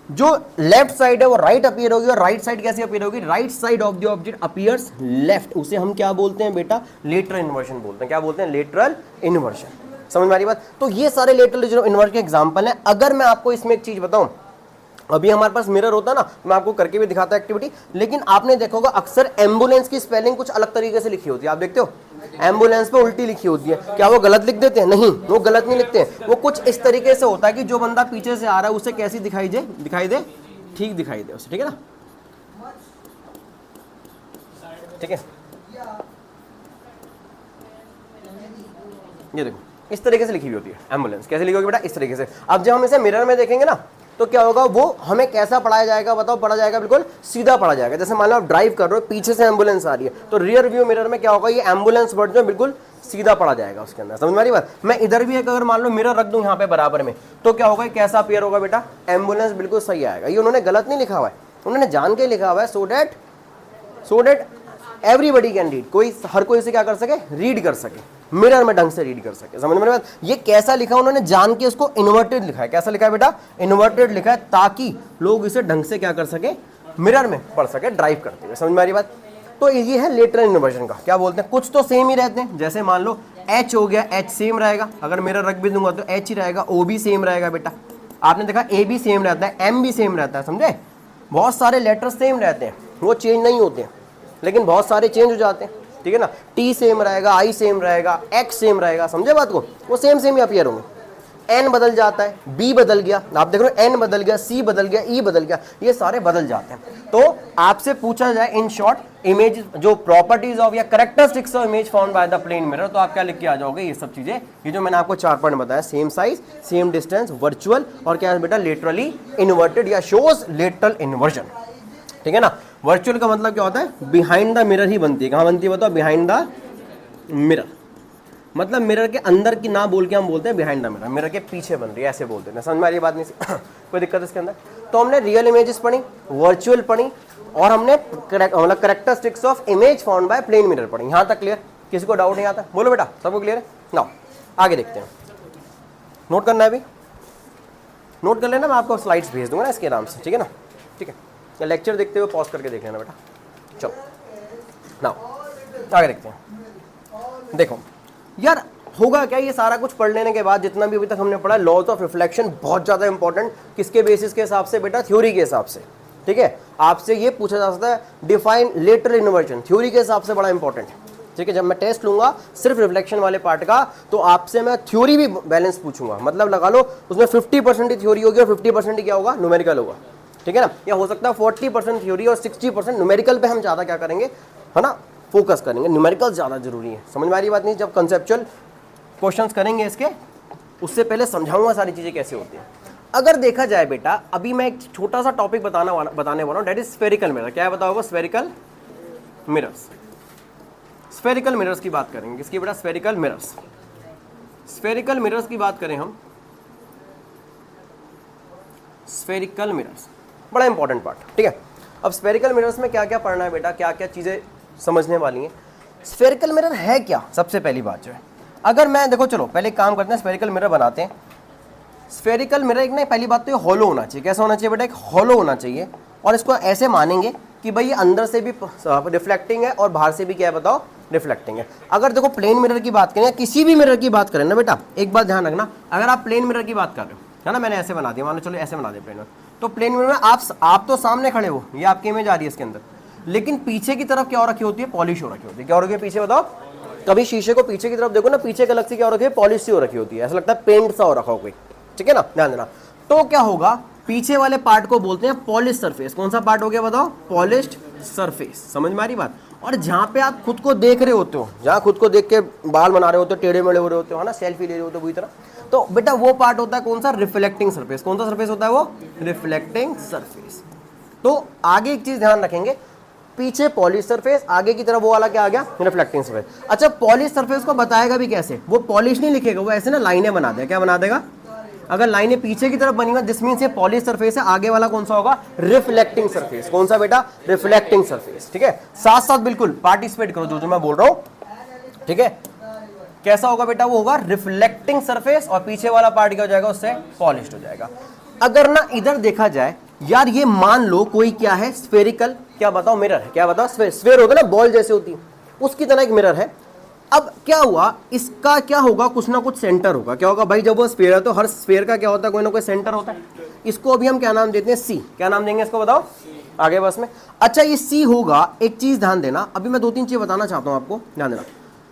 जो लेफ्ट साइड है वो राइट अपीयर होगी, और राइट साइड कैसे अपीयर होगी? Right side of the object appears left. उसे हम क्या बोलते हैं बेटा? लेटरल इन्वर्जन बोलते हैं। क्या बोलते हैं? Lateral inversion. समझ में आ रही बात? तो ये सारे लेटरल इन्वर्जन के एग्जांपल हैं। अगर मैं आपको इसमें एक चीज बताऊं, अभी हमारे पास मिरर होता ना, मैं आपको करके भी दिखाता एक्टिविटी, लेकिन आपने देखा होगा अक्सर एम्बुलेंस की स्पेलिंग कुछ अलग तरीके से लिखी होती है। आप देखते हो एम्बुलेंस पे उल्टी लिखी होती है। क्या वो गलत लिख देते हैं? नहीं, वो गलत नहीं लिखते हैं। वो कुछ इस तरीके से होता है कि जो बंदा पीछे से आ रहा है उसे कैसी दिखाई दे, ठीक दिखाई दे उसे। ठीक है ना, ठीक है। ये देखो इस तरीके से लिखी हुई होती है एम्बुलेंस। कैसे लिखी होगी बेटा? इस तरीके से। अब जब हम इसे मिरर में देखेंगे ना, तो क्या होगा? वो हमें कैसा पढ़ाया जाएगा बताओ? पढ़ा जाएगा बिल्कुल सीधा पढ़ा जाएगा। जैसे मान लो आप ड्राइव कर रहे हो, पीछे से एम्बुलेंस आ रही है, तो रियर व्यू मिरर में क्या होगा? ये एम्बुलेंस वर्ड जो बिल्कुल सीधा पढ़ा जाएगा उसके अंदर। समझ में आ रही बात? मैं इधर भी एक अगर मान लो मिरर रख दूं यहाँ पे बराबर में, तो क्या होगा? कैसा अपीयर होगा बेटा? एम्बुलेंस बिल्कुल सही आएगा। ये उन्होंने गलत नहीं लिखा हुआ है, उन्होंने जान के लिखा हुआ है, सो डेट एवरीबडी कैन रीड। हर कोई इसे क्या कर सके? रीड कर सके, मिरर में ढंग से रीड कर सके। समझ में बात? ये कैसा लिखा उन्होंने? जान के उसको इन्वर्टेड लिखा है। कैसा लिखा है बेटा? इन्वर्टेड लिखा है, ताकि लोग इसे ढंग से क्या कर सके? मिरर में पढ़ सके ड्राइव करते हुए। समझ में आ रही बात? तो ये है लेटरल इन्वर्जन का। क्या बोलते हैं? कुछ तो सेम ही रहते हैं। जैसे मान लो एच हो गया, एच सेम रहेगा, अगर मिरर रख भी दूंगा तो एच ही रहेगा। ओ भी सेम रहेगा बेटा, आपने देखा ए भी सेम रहता है, एम भी सेम रहता है। समझे? बहुत सारे लेटर सेम रहते हैं, वो चेंज नहीं होते हैं, लेकिन बहुत सारे चेंज हो जाते हैं। ठीक है ना, टी सेम रहेगा, आई सेम रहेगा, एक्स सेम रहेगा। समझे बात को? वो सेम ही अपीयर होंगे। एन बदल जाता है, बी बदल गया, आप देख रहे हो एन बदल गया, सी बदल गया, ई बदल गया, ये सारे बदल जाते हैं। तो आपसे पूछा जाए इन शॉर्ट इमेज जो प्रॉपर्टीज ऑफ या characteristics of image found by the plane mirror, तो आप क्या लिख के आ जाओगे, ये सब चीजें, ये जो मैंने आपको 4 पॉइंट बताया, same size, same distance, virtual, और क्या है बेटा लेटरली इन्वर्टेड या शोज लेटरल इन्वर्जन, ठीक है ना। वर्चुअल का मतलब क्या होता है, बिहाइंड द मिरर ही बनती है, कहां बनती है बताओ, बिहाइंड द मिरर, मतलब मिरर के अंदर की ना बोल के हम बोलते हैं बिहाइंड द मिरर, मिरर के पीछे बन रही है, ऐसे बोलते हैं। समझ में आ रही है बात नहीं कोई दिक्कत इसके अंदर। तो हमने रियल इमेजेस पढ़ी, वर्चुअल पढ़ी, और हमने मतलब characteristics of image found by plane mirror पढ़ी। यहां तक क्लियर, किसी को डाउट नहीं आता, बोलो बेटा सबको क्लियर है ना। आगे देखते हैं, नोट करना है अभी, नोट कर लेना, मैं आपको स्लाइड्स भेज दूंगा ना इसके आराम से, ठीक है ना, ठीक है। लेक्चर देखते हुए पॉज करके देख लेना बेटा। चलो ना आगे देखते हैं। देखो यार होगा क्या, ये सारा कुछ पढ़ लेने के बाद जितना भी अभी तक हमने पढ़ा, लॉज ऑफ रिफ्लेक्शन बहुत ज्यादा इंपॉर्टेंट, किसके बेसिस के हिसाब से बेटा, थ्योरी के हिसाब से, ठीक है। आपसे ये पूछा जा सकता है डिफाइन लेटरल इन्वर्जन, थ्योरी के हिसाब से बड़ा इंपॉर्टेंट है, ठीक है। जब मैं टेस्ट लूंगा सिर्फ रिफ्लेक्शन वाले पार्ट का, तो आपसे मैं थ्योरी भी बैलेंस पूछूंगा, मतलब लगा लो उसमें 50% ही थ्योरी होगी और 50% ही क्या होगा, न्यूमेरिकल होगा, ठीक है ना। या हो सकता है 40% थ्योरी और 60% न्यूमेरिकल पे हम ज्यादा क्या करेंगे, है ना, फोकस करेंगे, न्यूमेरिकल ज्यादा जरूरी है। समझ में आ रही बात नहीं, जब कंसेप्चुअल क्वेश्चंस करेंगे इसके, उससे पहले समझाऊंगा सारी चीजें कैसे होती हैं। अगर देखा जाए बेटा, अभी मैं एक छोटा सा टॉपिक बताने वाला हूं, दैट इज स्फेरिकल मिरर। क्या है बताओगे, स्फेरिकल मिरर्स, स्फेरिकल मिरर्स की बात करेंगे, किसकी बेटा, स्फेरिकल मिरर्स। स्फेरिकल मिरर्स की बात करें हम, स्फेरिकल मिरर्स बड़ा इंपॉर्टेंट पार्ट, ठीक है। अब स्फेरिकल मिरर्स में क्या क्या पढ़ना है बेटा, क्या क्या चीजें समझने वाली हैं। स्फेरिकल मिरर है क्या, सबसे पहली बात जो है, अगर मैं देखो, चलो पहले काम करते हैं, स्फेरिकल मिरर बनाते हैं। स्फेरिकल मिरर एक ना, पहली बात तो ये हॉलो होना चाहिए। कैसा होना चाहिए बेटा, एक हॉलो होना चाहिए, और इसको ऐसे मानेंगे कि भाई ये अंदर से भी रिफ्लेक्टिंग है और बाहर से भी क्या है बताओ, रिफ्लेक्टिंग है। अगर देखो प्लेन मिरर की बात करें या किसी भी मिरर की बात करें ना बेटा, एक बात ध्यान रखना, अगर आप प्लेन मिरर की बात कर रहे हो, है ना, मैंने ऐसे बना दिया, मान लो चलो ऐसे बना दिया प्लेन मिरर, तो प्लेन मिरर में आप तो सामने खड़े हो, ये आपकी इमेज आ रही है इसके अंदर, लेकिन पीछे की तरफ क्या हो रखी होती है, पॉलिश हो रखी होती है। क्या हो रखी है पीछे बताओ, कभी शीशे को पीछे की तरफ देखो ना, पीछे के अलग से क्या हो रखी है, पॉलिश सी हो रखी होती है, ऐसा लगता है पेंट सा हो रखा हो कोई, ठीक है ना, ध्यान देना। तो क्या होगा, पीछे वाले पार्ट को बोलते हैं पॉलिश सरफेस। कौन सा पार्ट हो गया बताओ, पॉलिश्ड सरफेस। समझ में आ रही बात। और जहां पे आप खुद को देख रहे होते हो, जहां खुद को देख के बाल बना रहे होते हो, टेढ़े मेढ़े हो रहे होते हो, है ना, सेल्फी ले रहे होते हो पूरी तरह, तो बेटा वो पार्ट होता है कौन सा, रिफ्लेक्टिंग सरफेस। कौन सा सरफेस होता है वो, रिफ्लेक्टिंग सरफेस। तो आगे एक चीज ध्यान रखेंगे, पीछे पॉलिश सरफेस, आगे की तरफ वो वाला क्या आ गया, रिफ्लेक्टिंग सरफेस। अच्छा, पॉलिश सरफेस को बताएगा भी कैसे, वो पॉलिश नहीं लिखेगा, वो ऐसे ना लाइनें बना देगा। क्या बना देगा, अगर लाइनें पीछे की तरफ बनेगा दिस मींस ये पॉलिश सरफेस है, आगे वाला कौन सा होगा, रिफ्लेक्टिंग सरफेस। कौन सा बेटा, रिफ्लेक्टिंग सरफेस, ठीक है। साथ साथ बिल्कुल पार्टिसिपेट करो जो मैं बोल रहा हूं, ठीक है। कैसा होगा बेटा, वो होगा रिफ्लेक्टिंग सरफेस, और पीछे वाला पार्ट क्या हो जाएगा, उससे पॉलिश्ड हो जाएगा। अगर ना इधर देखा जाए यार, ये मान लो कोई क्या है, स्फेरिकल, क्या बताओ, मिरर है। क्या बताओ, स्फेयर होता है ना, बॉल जैसे होती है, उसकी तरह एक मिरर है। अब क्या हुआ, इसका क्या होगा, कुछ ना कुछ सेंटर होगा। क्या होगा भाई, जब वो स्फेयर है तो हर स्फेयर का क्या होता है, कोई ना कोई सेंटर होता है। इसको अभी हम क्या नाम देते हैं, सी। क्या नाम देंगे इसको बताओ आगे बस में। अच्छा, ये सी होगा, एक चीज ध्यान देना, अभी मैं 2-3 चीज बताना चाहता हूं आपको, ध्यान देना।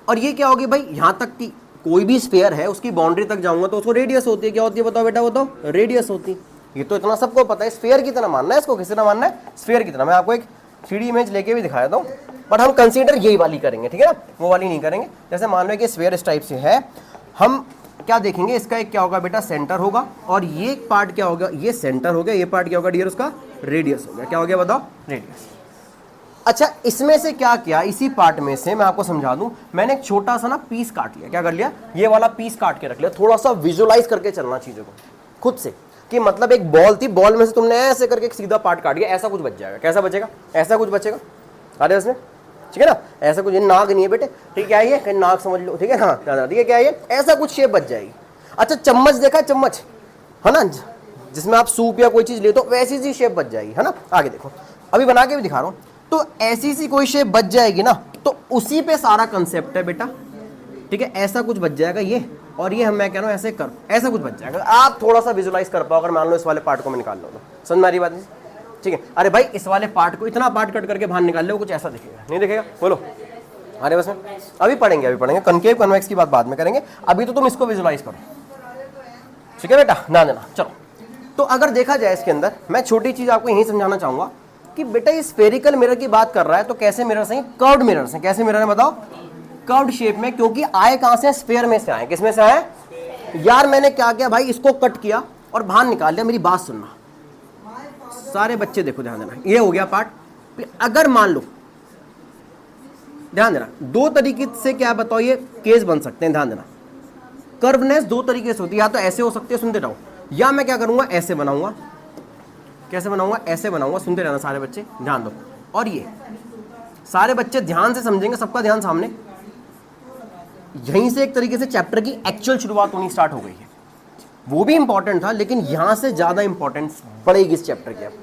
और ये क्या होगी भाई, यहां तक की कोई भी स्फेयर है, उसकी बाउंड्री तक जाऊंगा तो उसको रेडियस होती है। क्या होती है बताओ बेटा, वो तो रेडियस होती है। ये तो इतना सबको पता है, स्फेयर की तरह मानना है इसको। किस तरह मानना है, स्फेयर की तरह। मैं आपको एक 3D इमेज लेके भी दिखाया था, बट हम कंसीडर यही वाली करेंगे, ठीक है ना, वो वाली नहीं करेंगे। जैसे मान लो कि स्फेयर इस टाइप से है, हम क्या देखेंगे, इसका एक क्या होगा बेटा, सेंटर होगा, और ये पार्ट क्या होगा, ये सेंटर हो गया, ये पार्ट क्या होगा डियर, उसका रेडियस हो गया। क्या हो गया बताओ, रेडियस। अच्छा, इसमें से क्या किया, इसी पार्ट में से मैं आपको समझा दूं, मैंने एक छोटा सा ना पीस काट लिया। क्या कर लिया, ये वाला पीस काट के रख लिया। थोड़ा सा विजुअलाइज करके चलना चीजों को खुद से, कि मतलब एक बॉल थी, बॉल में से तुमने ऐसे करके एक सीधा पार्ट काट दिया, ऐसा कुछ बच जाएगा। कैसा बचेगा, ऐसा कुछ बचेगा, अरे उसमें, ठीक है ना, ऐसा कुछ। नाग नहीं है बेटे, ठीक है, ये कहीं नाग समझ लो, ठीक है, हाँ ठीक है, क्या है, ऐसा कुछ शेप बच जाएगी। अच्छा, चम्मच देखा, चम्मच है ना, जिसमें आप सूप या कोई चीज ले तो वैसी सी शेप बच जाएगी, है ना। आगे देखो, अभी बना के भी दिखा रहा हूं, तो ऐसी सी कोई शेप बच जाएगी ना, तो उसी पे सारा कंसेप्ट है बेटा, ठीक है। ऐसा कुछ बच जाएगा ये, और ये हम मैं कह रहा हूं ऐसे कर, ऐसा कुछ बच जाएगा। आप थोड़ा सा विजुअलाइज कर पाओ, अगर मान लो इस वाले पार्ट को मैं निकाल लो तो, समझ में आ रही बात, ठीक है। अरे भाई, इस वाले पार्ट को इतना पार्ट कट करके बाहर निकाल लो, कुछ ऐसा दिखेगा, नहीं दिखेगा, बोलो। अरे बस में अभी पढ़ेंगे, कनकेव कन्वेक्स की बात बाद में करेंगे, अभी तो तुम इसको विजुअलाइज करो। ठीक है बेटा, ध्यान देना। चलो, तो अगर देखा जाए इसके अंदर, मैं छोटी चीज आपको यही समझाना चाहूंगा कि बेटा ये स्फेरिकल मिरर की बात कर रहा है, तो कैसे मिरर्स हैं? कर्व्ड मिरर्स हैं। कैसे मिरर है बताओ? कर्व्ड शेप में, क्योंकि आए कहां से? स्फेयर में से आए। किसमें से आए यार? मैंने क्या किया भाई, इसको कट किया और बाहर निकाल लिया। मेरी बात सुनना सारे बच्चे, देखो ध्यान देना, ये हो गया पार्ट। अगर मान लो, ध्यान देना, दो तरीके से क्या बताओ ये केस बन सकते हैं, ध्यान देना। कर्वनेस दो तरीके से होती है, या तो ऐसे हो सकती है, सुनते रहो, या मैं क्या करूंगा, ऐसे बनाऊंगा। कैसे बनाऊंगा? ऐसे बनाऊंगा। सुनते रहना सारे बच्चे, ध्यान दो। और ये सारे बच्चे ध्यान से समझेंगे, सबका ध्यान सामने। यहीं से एक तरीके से चैप्टर की एक्चुअल शुरुआत होनी स्टार्ट हो गई है। वो भी इंपॉर्टेंट था, लेकिन यहां से ज्यादा इंपॉर्टेंस बढ़ेगी इस चैप्टर की।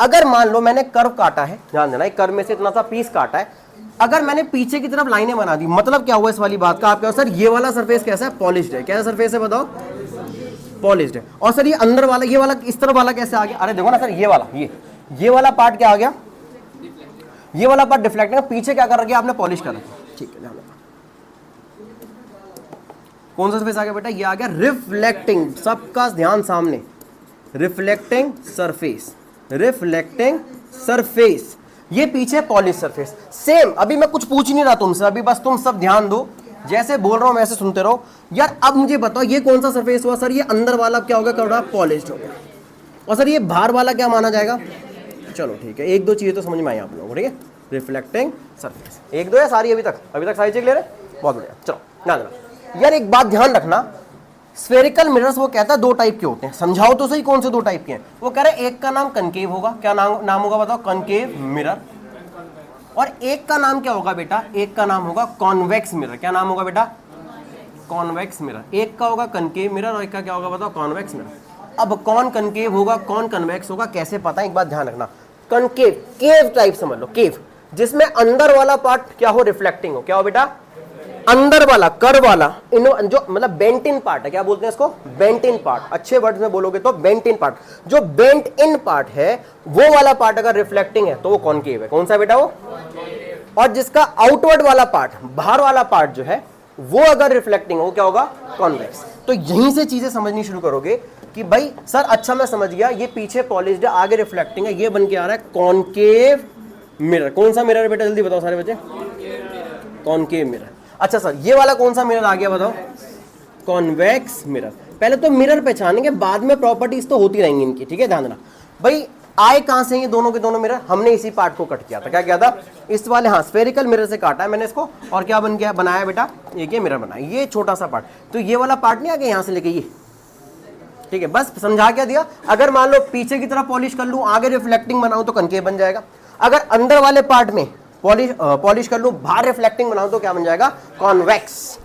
अगर मान लो मैंने कर्व काटा है, ध्यान देना, एक कर्व में से इतना सा पीस काटा है, अगर मैंने पीछे की तरफ लाइनें बना दी, मतलब क्या हुआ इस वाली बात का? आप क्या सर ये वाला सरफेस कैसा है? पॉलिश्ड है। कैसा सरफेस है बताओ? पॉलिश्ड है। और सर ये अंदर वाला, ये वाला इस तरफ वाला कैसे आ गया? अरे देखो ना सर, ये वाला, ये वाला पार्ट क्या आ गया? ये वाला पार्ट डिफ्लेक्टिंग है। पीछे क्या कर रखा है आपने? पॉलिश कर रखा है। ठीक है, ध्यान रखना। कौन सा सरफेस आ गया बेटा? ये आ गया रिफ्लेक्टिंग। सबका ध्यान सामने, रिफ्लेक्टिंग सरफेस, रिफ्लेक्टिंग सरफेस। ये पीछे पॉलिश सरफेस। सेम, अभी मैं कुछ पूछ नहीं रहा तुमसे, अभी बस तुम सब ध्यान दो, जैसे बोल रहा हूं वैसे सुनते रहो। यार अब मुझे बताओ ये कौन सा सरफेस हुआ? सर ये अंदर वाला क्या होगा? कपड़ा पॉलिश्ड हो गया। और सर ये बाहर वाला क्या माना जाएगा? चलो ठीक है, एक दो चीजें तो समझ में आई आप लोगों को, ठीक है? रिफ्लेक्टिंग सरफेस, एक दो या सारी? अभी तक सारी चीज ले रहे? बहुत बढ़िया। चलो ध्यान देना यार, एक बात ध्यान रखना, स्फेरिकल मिरर्स वो कहता है दो टाइप के होते हैं। समझाओ तो सही, कौन से दो टाइप के हैं? वो कह रहे हैं एक का नाम कनकेव होगा। क्या नाम होगा बताओ? Concave mirror. और एक का नाम क्या होगा बेटा? एक का नाम होगा कॉन्वेक्स मिरर। क्या नाम होगा बेटा? Convex mirror. एक का होगा कनकेव मिरर और एक का क्या होगा बताओ? Convex mirror. अब कौन कनकेव होगा, कौन कन्वेक्स होगा, कैसे पता है? एक बात ध्यान रखना, कनकेव केव टाइप समझ लो, केव, जिसमें अंदर वाला पार्ट क्या हो? रिफ्लेक्टिंग हो। क्या हो बेटा? अंदर वाला, कर्व वाला, जो मतलब बेंट इन पार्ट है, क्या बोलते हैं इसको? Bent in part. अच्छे वर्ड्स में बोलोगे तो बेंट इन पार्ट। जो बेंट इन पार्ट है वो वाला पार्ट अगर रिफ्लेक्टिंग है तो वो कॉनकेव है। कौन सा बेटा वो? और जिसका आउटवर्ड वाला पार्ट, बाहर वाला पार्ट जो है वो अगर रिफ्लेक्टिंग हो, क्या होगा? कॉन्वेक्स। तो यहीं से चीजें समझनी शुरू करोगे कि भाई सर अच्छा मैं समझ गया, ये पीछे पॉलिश्ड है, आगे रिफ्लेक्टिंग है, ये बन के आ रहा है कॉनकेव मिरर। कौन सा मिरर है बेटा? जल्दी बताओ सारे बच्चे। Concave mirror. अच्छा सर ये वाला कौन सा मिरर आ गया बताओ? Convex mirror. पहले तो मिरर पहचानेंगे, बाद में प्रॉपर्टीज तो होती रहेंगी इनकी, ठीक है? ध्यान देना भाई। आए कहां से? ये दोनों के दोनों मिरर हमने इसी पार्ट को कट किया था। क्या किया था? इस वाले, हाँ, स्फेरिकल मिरर से काटा है मैंने इसको, और क्या बन गया? बनाया बेटा एक ये मिरर बनाया, ये छोटा सा पार्ट। तो ये वाला पार्ट नहीं आ गया यहां से लेके ये, ठीक है? बस समझा क्या दिया। अगर मान लो पीछे की तरफ पॉलिश कर लूं, आगे रिफ्लेक्टिंग बनाऊं तो कनकेव बन जाएगा। अगर अंदर वाले पार्ट में पॉलिश कर लूं, बाहर रिफ्लेक्टिंग बनाऊं तो क्या बन जाएगा? कॉन्वेक्स।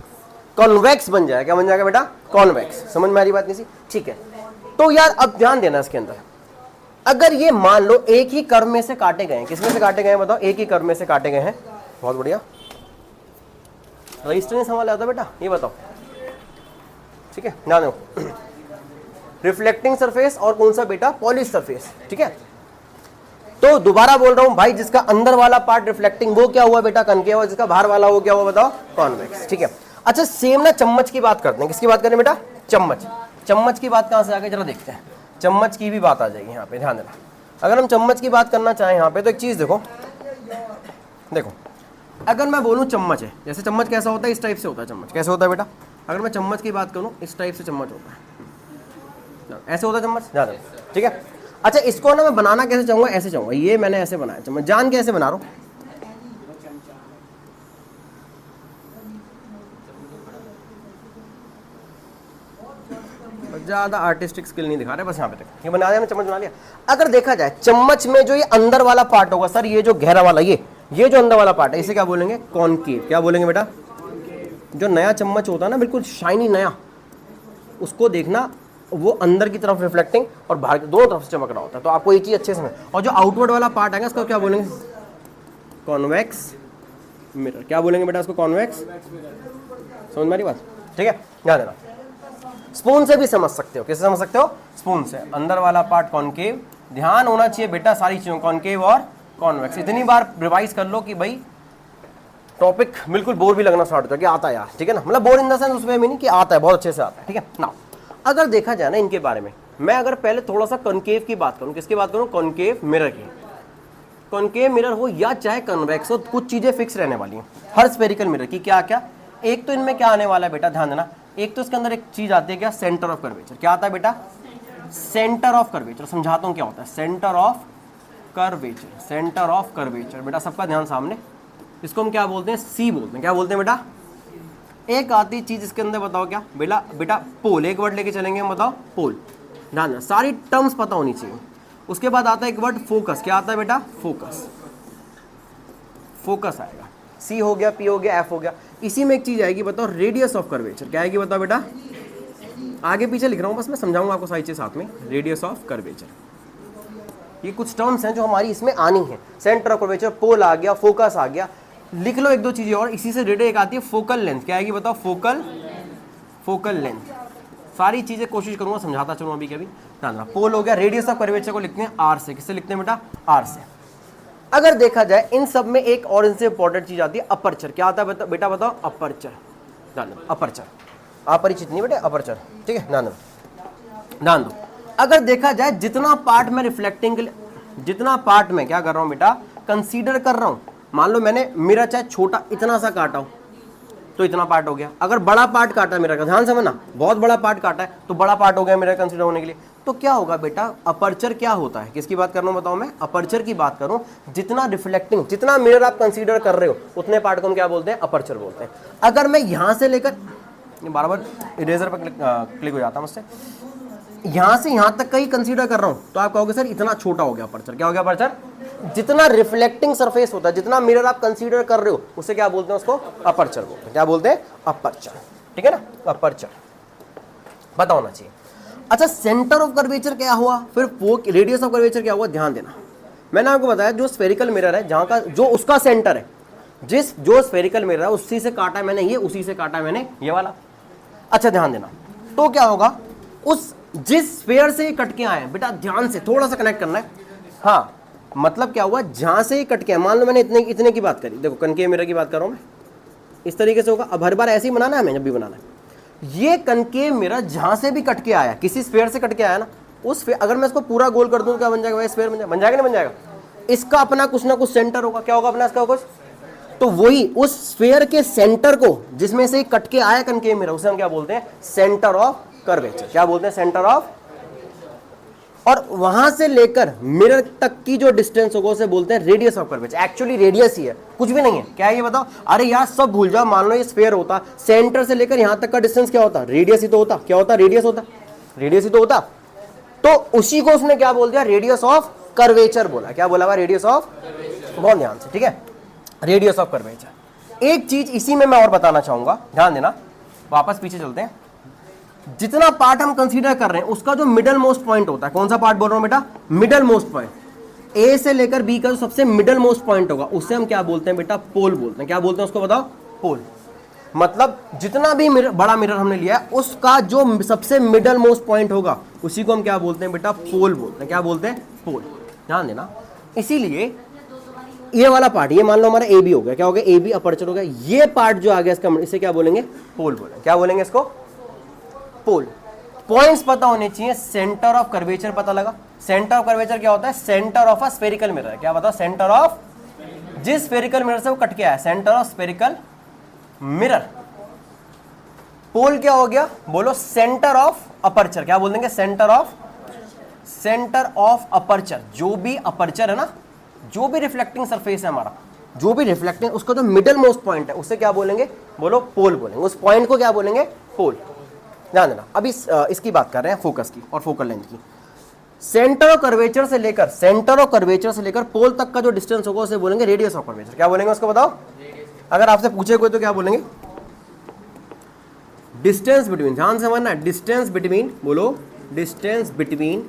कॉन्वेक्स बन जाएगा। क्या बन जाएगा बेटा? कॉन्वेक्स। समझ में आ रही बात नहीं सी? ठीक है। तो यार अब ध्यान देना इसके अंदर, अगर ये मान लो एक ही कर्व में से काटे गए हैं, किसमें से काटे गए हैं बताओ? एक ही कर्व में से काटे गए हैं। बहुत बढ़िया। रजिस्टर नहीं संभाला जाता बेटा, ये बताओ, ठीक है? ध्यान दो, रिफ्लेक्टिंग सरफेस और कौन सा बेटा? पॉलिश सरफेस, ठीक है? तो दोबारा बोल रहा हूं भाई, जिसका अंदर वाला पार्ट रिफ्लेक्टिंग वो क्या हुआ बेटा? कनकेव। और जिसका बाहर वाला वो क्या हुआ बताओ? कॉन्वेक्स, ठीक है? अच्छा सेम ना चम्मच की बात करते हैं। किसकी बात करें बेटा? चम्मच। चम्मच की बात कहां से आ गई जरा देखते हैं। चम्मच की भी बात आ जाएगी यहाँ पे, ध्यान देना। अगर हम चम्मच की बात करना चाहें यहाँ पे तो एक चीज देखो, देखो अगर मैं बोलूँ चम्मच है, जैसे चम्मच कैसा होता है? इस टाइप से होता है चम्मच। कैसे होता है बेटा? अगर मैं चम्मच की बात करूँ, इस टाइप से चम्मच होता है, ऐसे होता है चम्मच, ध्यान देना, ठीक है? अच्छा इसको ना मैं बनाना कैसे चाहूँगा? ऐसे चाहूँगा। ये मैंने ऐसे बनाया चम्मच, जान कैसे बना रहा हूँ? ज्यादा आर्टिस्टिक स्किल नहीं दिखा रहे, बस यहाँ पे तक ये बना दिया, चम्मच बना लिया। अगर देखा जाए चम्मच में जो ये अंदर वाला पार्ट होगा, सर ये जो गहरा वाला, ये जो अंदर वाला पार्ट है, इसे क्या बोलेंगे? कॉनकेव। क्या बोलेंगे बेटा? जो नया चम्मच होता है ना, बिल्कुल शाइनी नया, उसको देखना, वो अंदर की तरफ रिफ्लेक्टिंग और बाहर दोनों तरफ से चमक रहा होता है। तो आपको ये चीज अच्छे से, और जो आउटवर्ड वाला पार्ट है इसको क्या बोलेंगे? Convex mirror. क्या बोलेंगे बेटा इसको? कॉन्वेक्स। समझ में आ रही बात? ठीक है, ध्यान देना। स्पून से भी समझ सकते हो। कैसे समझ सकते हो? स्पून से। अंदर वाला पार्ट कॉनकेव, ध्यान होना चाहिए बेटा सारी चीजों, कॉनकेव और कॉन्वेक्स। इतनी बार रिवाइज कर लो कि भाई टॉपिक बिल्कुल बोर भी लगना स्टार्ट हो जाए कि आता है यार, ठीक है ना? मतलब बोर इन द सेंस उसमें भी नहीं कि आता है, बहुत अच्छे से आता है, ठीक है ना? अगर देखा जाए ना इनके बारे में, मैं अगर पहले थोड़ा सा कॉनकेव की बात करूं, किसकी बात करूं, कॉनकेव मिरर की। कॉनकेव मिरर हो या चाहे कन्वेक्स हो, कुछ चीजें फिक्स रहने वाली हैं हर स्फेरिकल मिरर की। क्या क्या? एक तो इनमें क्या आने वाला है बेटा, ध्यान देना, एक तो इसके अंदर एक चीज आती है क्या, सेंटर ऑफ कर्वेचर। क्या आता है बेटा? Centre of curvature. समझाता हूं क्या होता है centre of curvature. Centre of curvature बेटा सबका ध्यान सामने, इसको हम क्या बोलते हैं, सी बोलते हैं। क्या बोलते हैं बेटा? एक आती चीज इसके अंदर बताओ क्या बेटा, बेटा पोल, एक वर्ड लेके चलेंगे हम, बताओ पोल। ध्यान देना, सारी टर्म्स पता होनी चाहिए। उसके बाद आता है एक वर्ड फोकस। क्या आता है बेटा? फोकस। फोकस आएगा, सी हो गया, पी हो गया, एफ हो गया। इसी में एक चीज आएगी, बताओ रेडियस ऑफ कर्वेचर। क्या आएगी बताओ बेटा? आगे पीछे लिख रहा हूं, बस मैं समझाऊंगा आपको सारी चीज साथ में। रेडियस ऑफ कर्वेचर, ये कुछ टर्म्स हैं जो हमारी इसमें आनी है। सेंटर ऑफ कर्वेचर, पोल आ गया, फोकस आ गया। लिख लो एक दो चीजें और, इसी से रिलेटेड एक आती है फोकल लेंथ। क्या आएगी बताओ? Focal length. सारी चीजें कोशिश करूंगा समझाता चलूं अभी कभी। पोल हो गया, रेडियस ऑफ कर्वेचर को लिखते हैं आर से। किससे लिखते हैं बेटा? आर से। अगर देखा जाए इन सब में एक और इनसे इंपॉर्टेंट चीज आती है अपर्चर। क्या आता है बेटा बताओ? अपर्चर। अपर्चर अपरिचित नहीं बेटा, अपर्चर, ठीक है। ध्यान दो, अगर देखा जाए जितना पार्ट में रिफ्लेक्टिंग के लिए, जितना पार्ट में क्या कर रहा हूं बेटा, कंसीडर कर रहा हूं। मान लो मैंने मिरर चाहे छोटा इतना सा काटा हो तो इतना पार्ट हो गया। अगर बड़ा पार्ट काटा मिरर का, ध्यान समझना, बहुत बड़ा पार्ट काटा है तो बड़ा पार्ट हो गया मिरर कंसीडर होने के लिए, तो क्या होगा बेटा? अपर्चर क्या होता है? किसकी बात कर रहा हूं बताओ मैं? अपर्चर की बात करूं। जितना रिफ्लेक्टिंग, जितना मिरर आप कंसीडर कर रहे हो उतने पार्ट को हम क्या बोलते हैं? अपर्चर बोलते हैं। अगर मैं यहां से लेकर, बार बार इरेजर पर क्लिक हो जाता है मुझसे, यहां से यहां तक का ही कंसीडर कर रहा हूं तो आप कहोगे सर इतना छोटा हो गया अपर्चर। क्या हो गया अपर्चर? जितना रिफ्लेक्टिंग सरफेस होता है, जितना मिरर आप कंसीडर कर रहे हो, उसे क्या बोलते हैं? उसको अपर्चर बोलते हैं। क्या बोलते हैं? अपर्चर, ठीक है ना, अपर्चर पता होना चाहिए। अच्छा, सेंटर ऑफ कर्वेचर क्या हुआ, फिर वो रेडियस ऑफ कर्वेचर क्या हुआ? ध्यान देना, मैंने आपको बताया जो स्फेरिकल मिरर है, जहां का जो उसका सेंटर है, जो स्फेरिकल मिरर है उसी से काटा मैंने ये, उसी से काटा मैंने ये वाला। अच्छा ध्यान देना, तो क्या होगा, उस जिस स्फेयर से कट के आए बेटा, ध्यान से थोड़ा सा कनेक्ट करना है। हाँ, मतलब क्या हुआ, जहां से कट के, मान लो मैंने इतने की बात करी, देखो कनकेव मिरर की बात कर रहा हूं मैं, इस तरीके से होगा। अब हर बार ऐसे ही बनाना है हमें, जब भी बनाना है। ये कनकेव मिरर जहां से भी कट के आया, किसी स्फेयर से कट के आया ना, उस अगर मैं इसको पूरा गोल कर दूं क्या बन जाएगा? वही स्फेयर बन जाएगा, नहीं बन जाएगा? इसका अपना कुछ ना कुछ सेंटर होगा। क्या होगा अपना इसका कुछ? तो वही उस स्फेयर के सेंटर को, जिसमें से कट के आया कनकेव मिरर, उसे हम क्या बोलते हैं? Centre of curvature. क्या बोलते हैं? Centre of. और वहां से लेकर मिरर तक की जो डिस्टेंस होगा उसे बोलते हैं radius of curvature. Actually radius ही है, कुछ भी नहीं है। क्या है ये बताओ? अरे यार सब भूल जाओ, मान लो ये स्फेयर होता, सेंटर से लेकर यहां तक का डिस्टेंस क्या होता? रेडियस ही तो होता। क्या होता? रेडियस होता, रेडियस ही तो होता। तो उसी को उसने क्या बोल दिया? रेडियस ऑफ कर्वेचर बोला। क्या बोला हुआ? Radius of. बहुत ध्यान से, ठीक है, रेडियस ऑफ कर्वेचर। एक चीज इसी में मैं और बताना चाहूंगा, ध्यान देना, वापस पीछे चलते हैं। जितना पार्ट हम कंसीडर कर रहे हैं उसका जो मिडल मोस्ट पॉइंट होता है, कौन सा पार्ट बोल रहा हूं बेटा? Middle most point. ए से लेकर बी का जो सबसे मिडल मोस्ट पॉइंट होगा उसे हम क्या बोलते हैं बेटा? पोल बोलते हैं। क्या बोलते हैं उसको बताओ? पोल। मतलब जितना भी बड़ा मिरर हमने लिया है उसका जो सबसे मिडल मोस्ट पॉइंट होगा उसी को हम क्या बोलते हैं बेटा? पोल बोलते हैं। क्या बोलते हैं? पोल। ध्यान देना, इसीलिए ये वाला पार्ट, ये मान लो हमारा ए बी हो गया, क्या हो गया? ए बी अपर्चर हो गया। ये पार्ट जो आ गया इसका, इसे क्या बोलेंगे? पोल बोलेंगे। क्या बोलेंगे इसको? पोल। पॉइंट्स पता होने चाहिए। सेंटर ऑफ कर्वेचर पता लगा। सेंटर ऑफ कर्वेचर क्या होता है? Centre of a spherical mirror. क्या बताओ? सेंटर ऑफ, जिस स्फेरिकल मिरर से वो कट के आया, सेंटर ऑफ स्फेरिकल मिरर। पोल क्या हो गया? बोलो सेंटर ऑफ अपर्चर। क्या बोल देंगे? Centre of aperture. जो भी अपर्चर है ना, जो भी रिफ्लेक्टिंग सरफेस है हमारा, जो भी रिफ्लेक्टिंग, उसका जो मिडल मोस्ट पॉइंट है उसे क्या बोलेंगे? बोलो पोल बोलेंगे। उस पॉइंट को क्या बोलेंगे? पोल। ध्यान देना, अभी इसकी बात कर रहे हैं, फोकस की और फोकल लेंथ की। सेंटर ऑफ कर्वेचर से लेकर पोल तक का जो डिस्टेंस होगा उसे बोलेंगे रेडियस ऑफ कर्वेचर। क्या बोलेंगे उसको बताओ? अगर आपसे पूछे कोई तो क्या बोलेंगे? डिस्टेंस बिटवीन, ध्यान से समझना, डिस्टेंस बिटवीन, बोलो डिस्टेंस बिटवीन,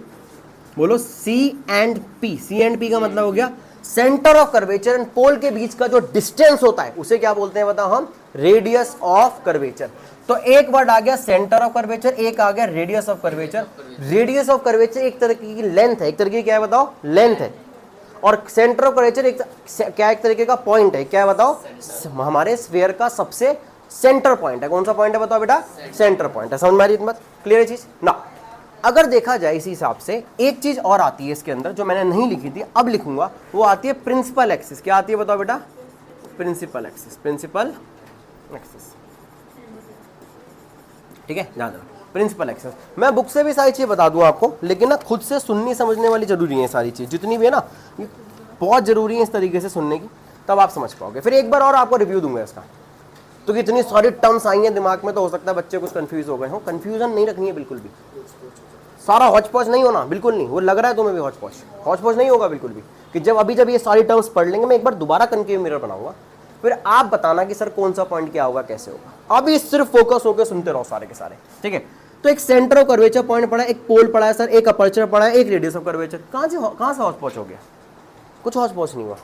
बोलो C and P. C and P का मतलब हो गया centre of curvature and pole के बीच का जो डिस्टेंस होता है उसे क्या बोलते हैं बताओ हम? Radius of curvature. तो एक वर्ड आ गया सेंटर ऑफ कर्वेचर, एक आ गया radius of curvature. Radius of curvature एक तरीके की लेंथ है, एक तरीके की क्या है बताओ? लेंथ है। और सेंटर ऑफ कर्वेचर एक क्या, एक तरीके का पॉइंट है। क्या है बताओ? हमारे स्फीयर का सबसे सेंटर पॉइंट है। कौन सा पॉइंट है बताओ बेटा? सेंटर पॉइंट है। समझ में आ रही है बात? क्लियर है चीज ना? अगर देखा जाए इसी हिसाब से एक चीज और आती है इसके अंदर जो मैंने नहीं लिखी थी, अब लिखूंगा, वो आती है प्रिंसिपल एक्सिस। क्या आती है बताओ बेटा? Principal axis. प्रिंसिपल एक्सिस, ठीक है, ध्यान रखना प्रिंसिपल एक्सिस। मैं बुक से भी सारी चीजें बता दूं आपको, लेकिन ना खुद से सुननी समझने वाली जरूरी है। सारी चीज जितनी भी है ना, ये बहुत जरूरी है इस तरीके से सुनने की, तब आप समझ पाओगे। फिर एक बार और आपको रिव्यू दूंगा इसका, तो इतनी सारी टर्म्स आई हैं दिमाग में, तो हो सकता है बच्चे कुछ कंफ्यूज हो गए हो। कंफ्यूजन नहीं रखनी है बिल्कुल भी, सारा हौच पौच नहीं होना, बिल्कुल नहीं। वो लग रहा है तुम्हें भी हौच पौच नहीं होगा बिल्कुल भी, कि जब ये सारी टर्म्स पढ़ लेंगे, मैं एक बार दोबारा कनकेव मिरर बनाऊंगा, फिर आप बताना कि सर कौन सा पॉइंट क्या होगा, कैसे होगा। अभी सिर्फ फोकस होकर सुनते रहो सारे के सारे, ठीक है। तो एक सेंटर ऑफ कर्वेचर पॉइंट पड़ा है, एक पोल पड़ा है सर, एक अपर्चर पड़ा है, एक रेडियस ऑफ कर्वेचर। कहाँ से हौच पौच हो गया? कुछ हौच पौच नहीं हुआ।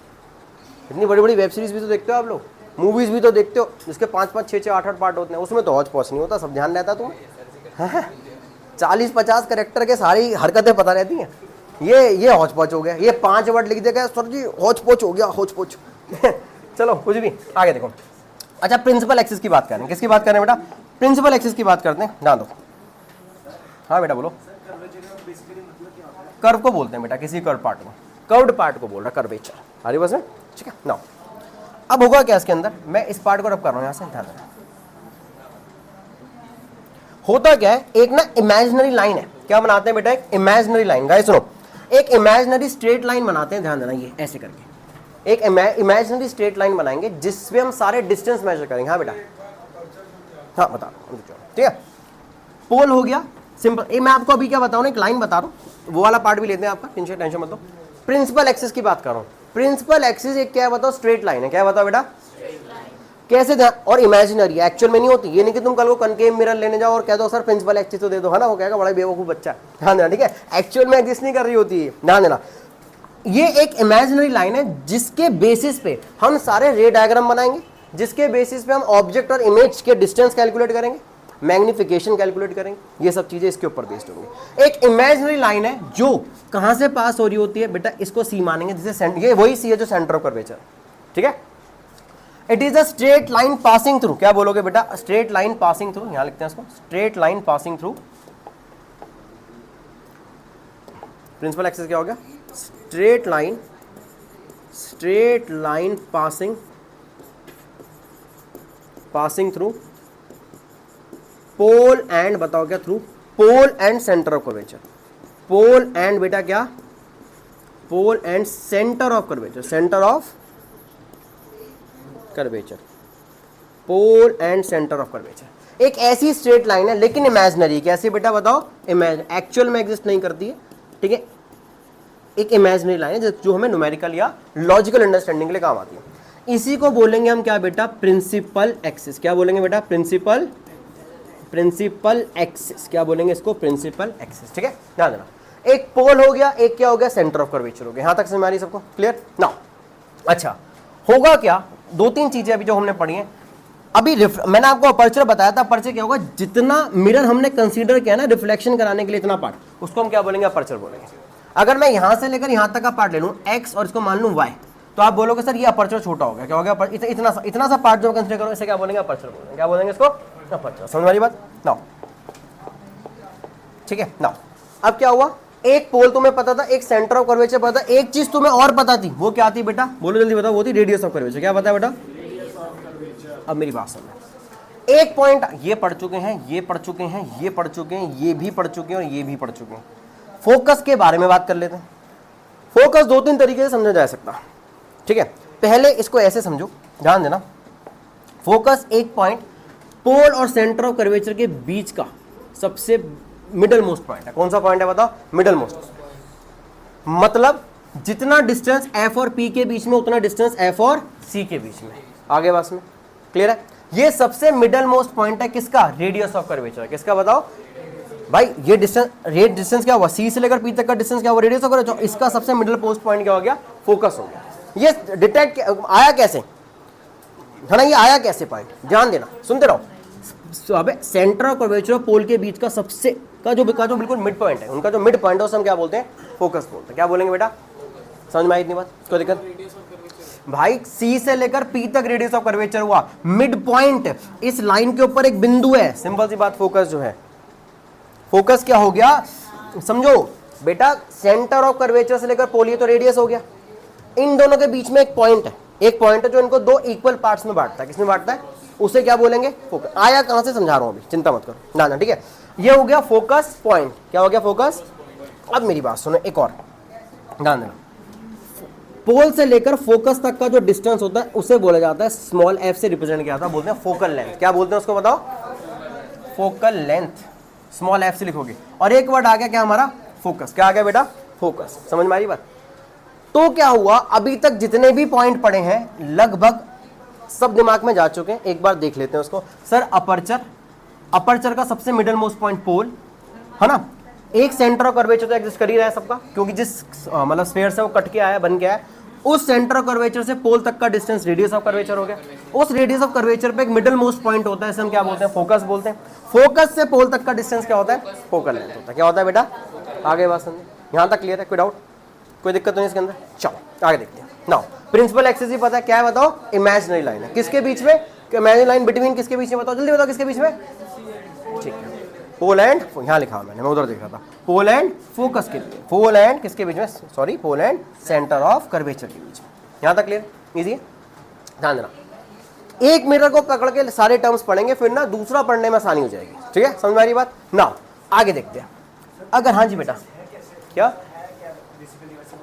इतनी बड़ी बड़ी वेब सीरीज भी तो देखते हो आप लोग, मूवीज भी तो देखते हो, जिसके 5-5, 6-6, 8-8 पार्ट होते हैं, उसमें तो हौच पौच नहीं होता, सब ध्यान रहता तुम्हें। 40-50 कैरेक्टर के सारी हरकतें पता रहती हैं। ये हौच पौच हो गया, ये 5 वर्ड लिख देगा सर जी हौच पौच हो गया, हौच पौच। चलो कुछ भी आगे देखो। अच्छा, प्रिंसिपल एक्सिस की बात करें। किसकी बात करें बेटा? प्रिंसिपल एक्सिस की बात करते हैं, ध्यान दो। हाँ बेटा बोलो। कर्व को बोलते हैं बेटा, किसी कर्व पार्ट को, कर्व्ड पार्ट को बोल रहा कर्वेचर। हमारी बस में, ठीक है ना। अब होगा क्या इसके अंदर, मैं इस पार्ट को रब कर रहा हूं यहां से, ध्यान देना। होता क्या है, एक ना इमेजिनरी लाइन है। क्या बनाते हैं बेटा? एक इमेजिनरी लाइन। गाइस सुनो, एक इमेजिनरी स्ट्रेट लाइन बनाते हैं, ध्यान देना, ये ऐसे करके एक इमेजिनरी स्ट्रेट लाइन बनाएंगे जिसमें हम सारे डिस्टेंस मेजर करेंगे। हाँ बेटा, हाँ बता, ठीक है। पोल हो गया सिंपल। मैं आपको अभी क्या बताऊं ना, एक लाइन बता रहा हूं, वो वाला पार्ट भी लेते हैं आपका, टेंशन मत लो। प्रिंसिपल एक्सिस की बात कर रहा हूं। प्रिंसिपल एक्सिस एक क्या बताओ? स्ट्रेट लाइन है। क्या बताओ बेटा? कैसे ध्यान, और इमेजिनरी है, एक्चुअल में नहीं होती। ये नहीं कि तुम कल को कनकेव मिरर लेने जाओ और कह दो सर प्रिंसिपल एक्सिस तो दे दो, है ना, वो कहेगा बड़ा बेवकूफ बच्चा है। ध्यान देना, ठीक है, एक्चुअल में एग्जिस्ट नहीं कर रही होती है, ध्यान देना। ये एक इमेजिनरी लाइन है जिसके बेसिस पे हम सारे रे डायग्राम बनाएंगे, जिसके बेसिस पे हम ऑब्जेक्ट और इमेज के डिस्टेंस कैलकुलेट करेंगे, मैग्निफिकेशन कैलकुलेट करेंगे। ये सब चीजें इसके ऊपर बेस्ड होंगी। एक इमेजिनरी लाइन है जो कहां से पास हो रही होती है बेटा, इसको सी मानेंगे, जिसे ये वही सी है जो सेंटर ऑफ कर्वेचर, ठीक है। It is a straight line passing through. क्या बोलोगे बेटा? स्ट्रेट लाइन पासिंग थ्रू, यहां लिखते हैं इसको, straight line passing through. Principal axis क्या हो गया? Straight line passing through pole and, बताओ क्या? Through pole and centre of curvature. Pole and बेटा क्या? Pole and centre of curvature, centre of curvature, pole and centre of curvature. एक ऐसी स्ट्रेट लाइन है लेकिन इमेजिनरी। कैसी बेटा बताओ? एक्चुअल में एग्जिस्ट नहीं करती है, ठीक है। एक इमेजिनरी लाइन है जो हमें न्यूमेरिकल या लॉजिकल अंडरस्टैंडिंग के लिए काम आती है। इसी को बोलेंगे हम क्या बेटा? Principal axis. क्या बोलेंगे बेटा? Principal axis. क्या बोलेंगे इसको? प्रिंसिपल एक्सिस, ठीक है, ध्यान देना। एक पोल हो गया, एक क्या हो गया? सेंटर ऑफ कर्वेचर हो गया। यहां तक समझ आ रही सबको? क्लियर ना? अच्छा, होगा क्या? 2-3 चीजें अभी जो हमने पढ़ी हैं। अभी मैंने आपको अपर्चर बताया था। अपर्चर क्या होगा? जितना मिरर हमने कंसीडर किया ना रिफ्लेक्शन कराने के लिए, इतना पार्ट, उसको हम क्या बोलेंगे? अपर्चर बोलेंगे। अगर मैं यहां से लेकर यहां तक का पार्ट ले लूं x और इसको मान लूं y, तो आप बोलोगे सर ये अपर्चर छोटा हो गया। क्या हो गया? इतना सा पार्ट जो कंसीडर करो, इसे क्या बोलेंगे? अपर्चर बोलेंगे। क्या बोलेंगे इसको? अपर्चर। समझ वाली बात ना? ठीक है ना? अब क्या हुआ? एक पोल तुम्हें पता था, एक सेंटर ऑफ कर्वेचर पता था, एक चीज तुम्हें और पता थी। वो क्या थी बेटा? बोलो जल्दी बताओ। वो थी रेडियस ऑफ कर्वेचर। क्या पता है बेटा? अब मेरी बात सुनो। एक पॉइंट ये पढ़ चुके हैं, ये पढ़ चुके हैं, ये पढ़ चुके हैं, ये भी पढ़ चुके हैं और ये भी पढ़ चुके हैं। फोकस के बारे में बात कर लेते हैं। फोकस 2-3 तरीके से समझा जा सकता, ठीक है। पहले इसको ऐसे समझो, ध्यान देना। फोकस एक पॉइंट पोल और सेंटर ऑफ कर्वेचर के बीच का सबसे मिडल मोस्ट पॉइंट है। कौन सा पॉइंट है बताओ? Middle most. मतलब जितना डिस्टेंस एफ और पी के बीच में, उतना डिस्टेंस एफ और सी के बीच में। आगे बस में क्लियर है? ये सबसे मिडल मोस्ट पॉइंट है किसका? Radius of curvature. किसका बताओ भाई? ये डिस्टेंस क्या हुआ? सी से लेकर पी तक का डिस्टेंस क्या हुआ? Radius of curvature. इसका सबसे मिडल मोस्ट पॉइंट क्या हो गया? फोकस हो गया। ये डिटेक्ट आया कैसे है ना? ये आया कैसे पॉइंट? ध्यान देना, सुनते रहो। अबे सेंटर ऑफ कर्वेचर और पोल के बीच का सबसे का जो बिल्कुल मिड पॉइंट है, उनका जो मिड पॉइंट है उसे हम क्या बोलते हैं? फोकस बोलते हैं। क्या बोलेंगे बेटा? समझ में आई इतनी बात? कोई दिक्कत? भाई सी से लेकर पी तक रेडियस ऑफ कर्वेचर हुआ, मिड पॉइंट इस लाइन के ऊपर एक बिंदु है, सिंपल सी बात, फोकस जो है, फोकस क्या हो गया समझो बेटा, सेंटर ऑफ कर्वेचर से लेकर पोल, ये तो रेडियस हो गया, इन दोनों के बीच में एक पॉइंट है, एक पॉइंट है जो इनको दो इक्वल पार्ट्स में बांटता है, किसमें बांटता है, उसे क्या बोलेंगे, फोकस। आया कहां से समझा रहा हूं अभी, चिंता मत करो ना, ठीक है, ये हो गया फोकस पॉइंट, क्या हो गया फोकस। अब मेरी बात सुनो एक और ध्यान देना, पोल से लेकर फोकस तक का जो डिस्टेंस होता है उसे बोला जाता है, स्मॉल एफ से रिप्रेजेंट किया जाता है, बोलते हैं फोकल लेंथ। क्या बोलते हैं उसको बताओ, फोकल लेंथ, स्मॉल एफ से लिखोगे। और एक वर्ड आ गया क्या हमारा, फोकस। क्या आ गया बेटा, फोकस। समझ में आ रही बात। तो क्या हुआ, अभी तक जितने भी पॉइंट पढ़े हैं लगभग सब दिमाग में जा चुके हैं, एक बार देख लेते हैं उसको। सर अपर्चर, अपर्चर का सबसे मिडल मोस्ट पॉइंट पोल है ना, एक सेंटर ऑफ कर्वेचर तो एग्जिस्ट कर ही रहा है सबका, क्योंकि जिस मतलब स्फीयर से वो कट के आया, बन गया है, उस सेंटर ऑफ कर्वेचर से पोल तक का डिस्टेंस रेडियस ऑफ कर्वेचर हो गया। उस रेडियस ऑफ कर्वेचर पे एक मिडल मोस्ट पॉइंट होता है, इसे हम क्या बोलते हैं, फोकस बोलते हैं। फोकस से पोल तक का डिस्टेंस क्या होता है, फोकल लेंथ होता है। क्या होता है बेटा, आगे बात समझे, यहाँ तक क्लियर है, कोई डाउट, कोई दिक्कत तो नहीं इसके अंदर। चलो आगे देखते हैं। नाउ प्रिंसिपल एक्सिस ही पता है, क्या है बताओ, इमेजिनरी लाइन है, किसके बीच में, इमेजिनरी लाइन बिटवीन किसके बीच में, बताओ जल्दी बताओ, किसके बीच में, ठीक है, पोल एंड, यहाँ लिखा मैंने, मैं उधर देख रहा था, पोल एंड फोकस के लिए, पोल एंड किसके बीच में, sorry pole and centre of curvature के बीच में। यहाँ तक क्लियर, इजी है, ध्यान देना। एक मिरर को पकड़ के सारे टर्म्स पढ़ेंगे, फिर ना दूसरा पढ़ने में आसानी हो जाएगी, ठीक है, समझ में आ रही बात ना। आगे देखते हैं, अगर, हाँ जी बेटा, क्या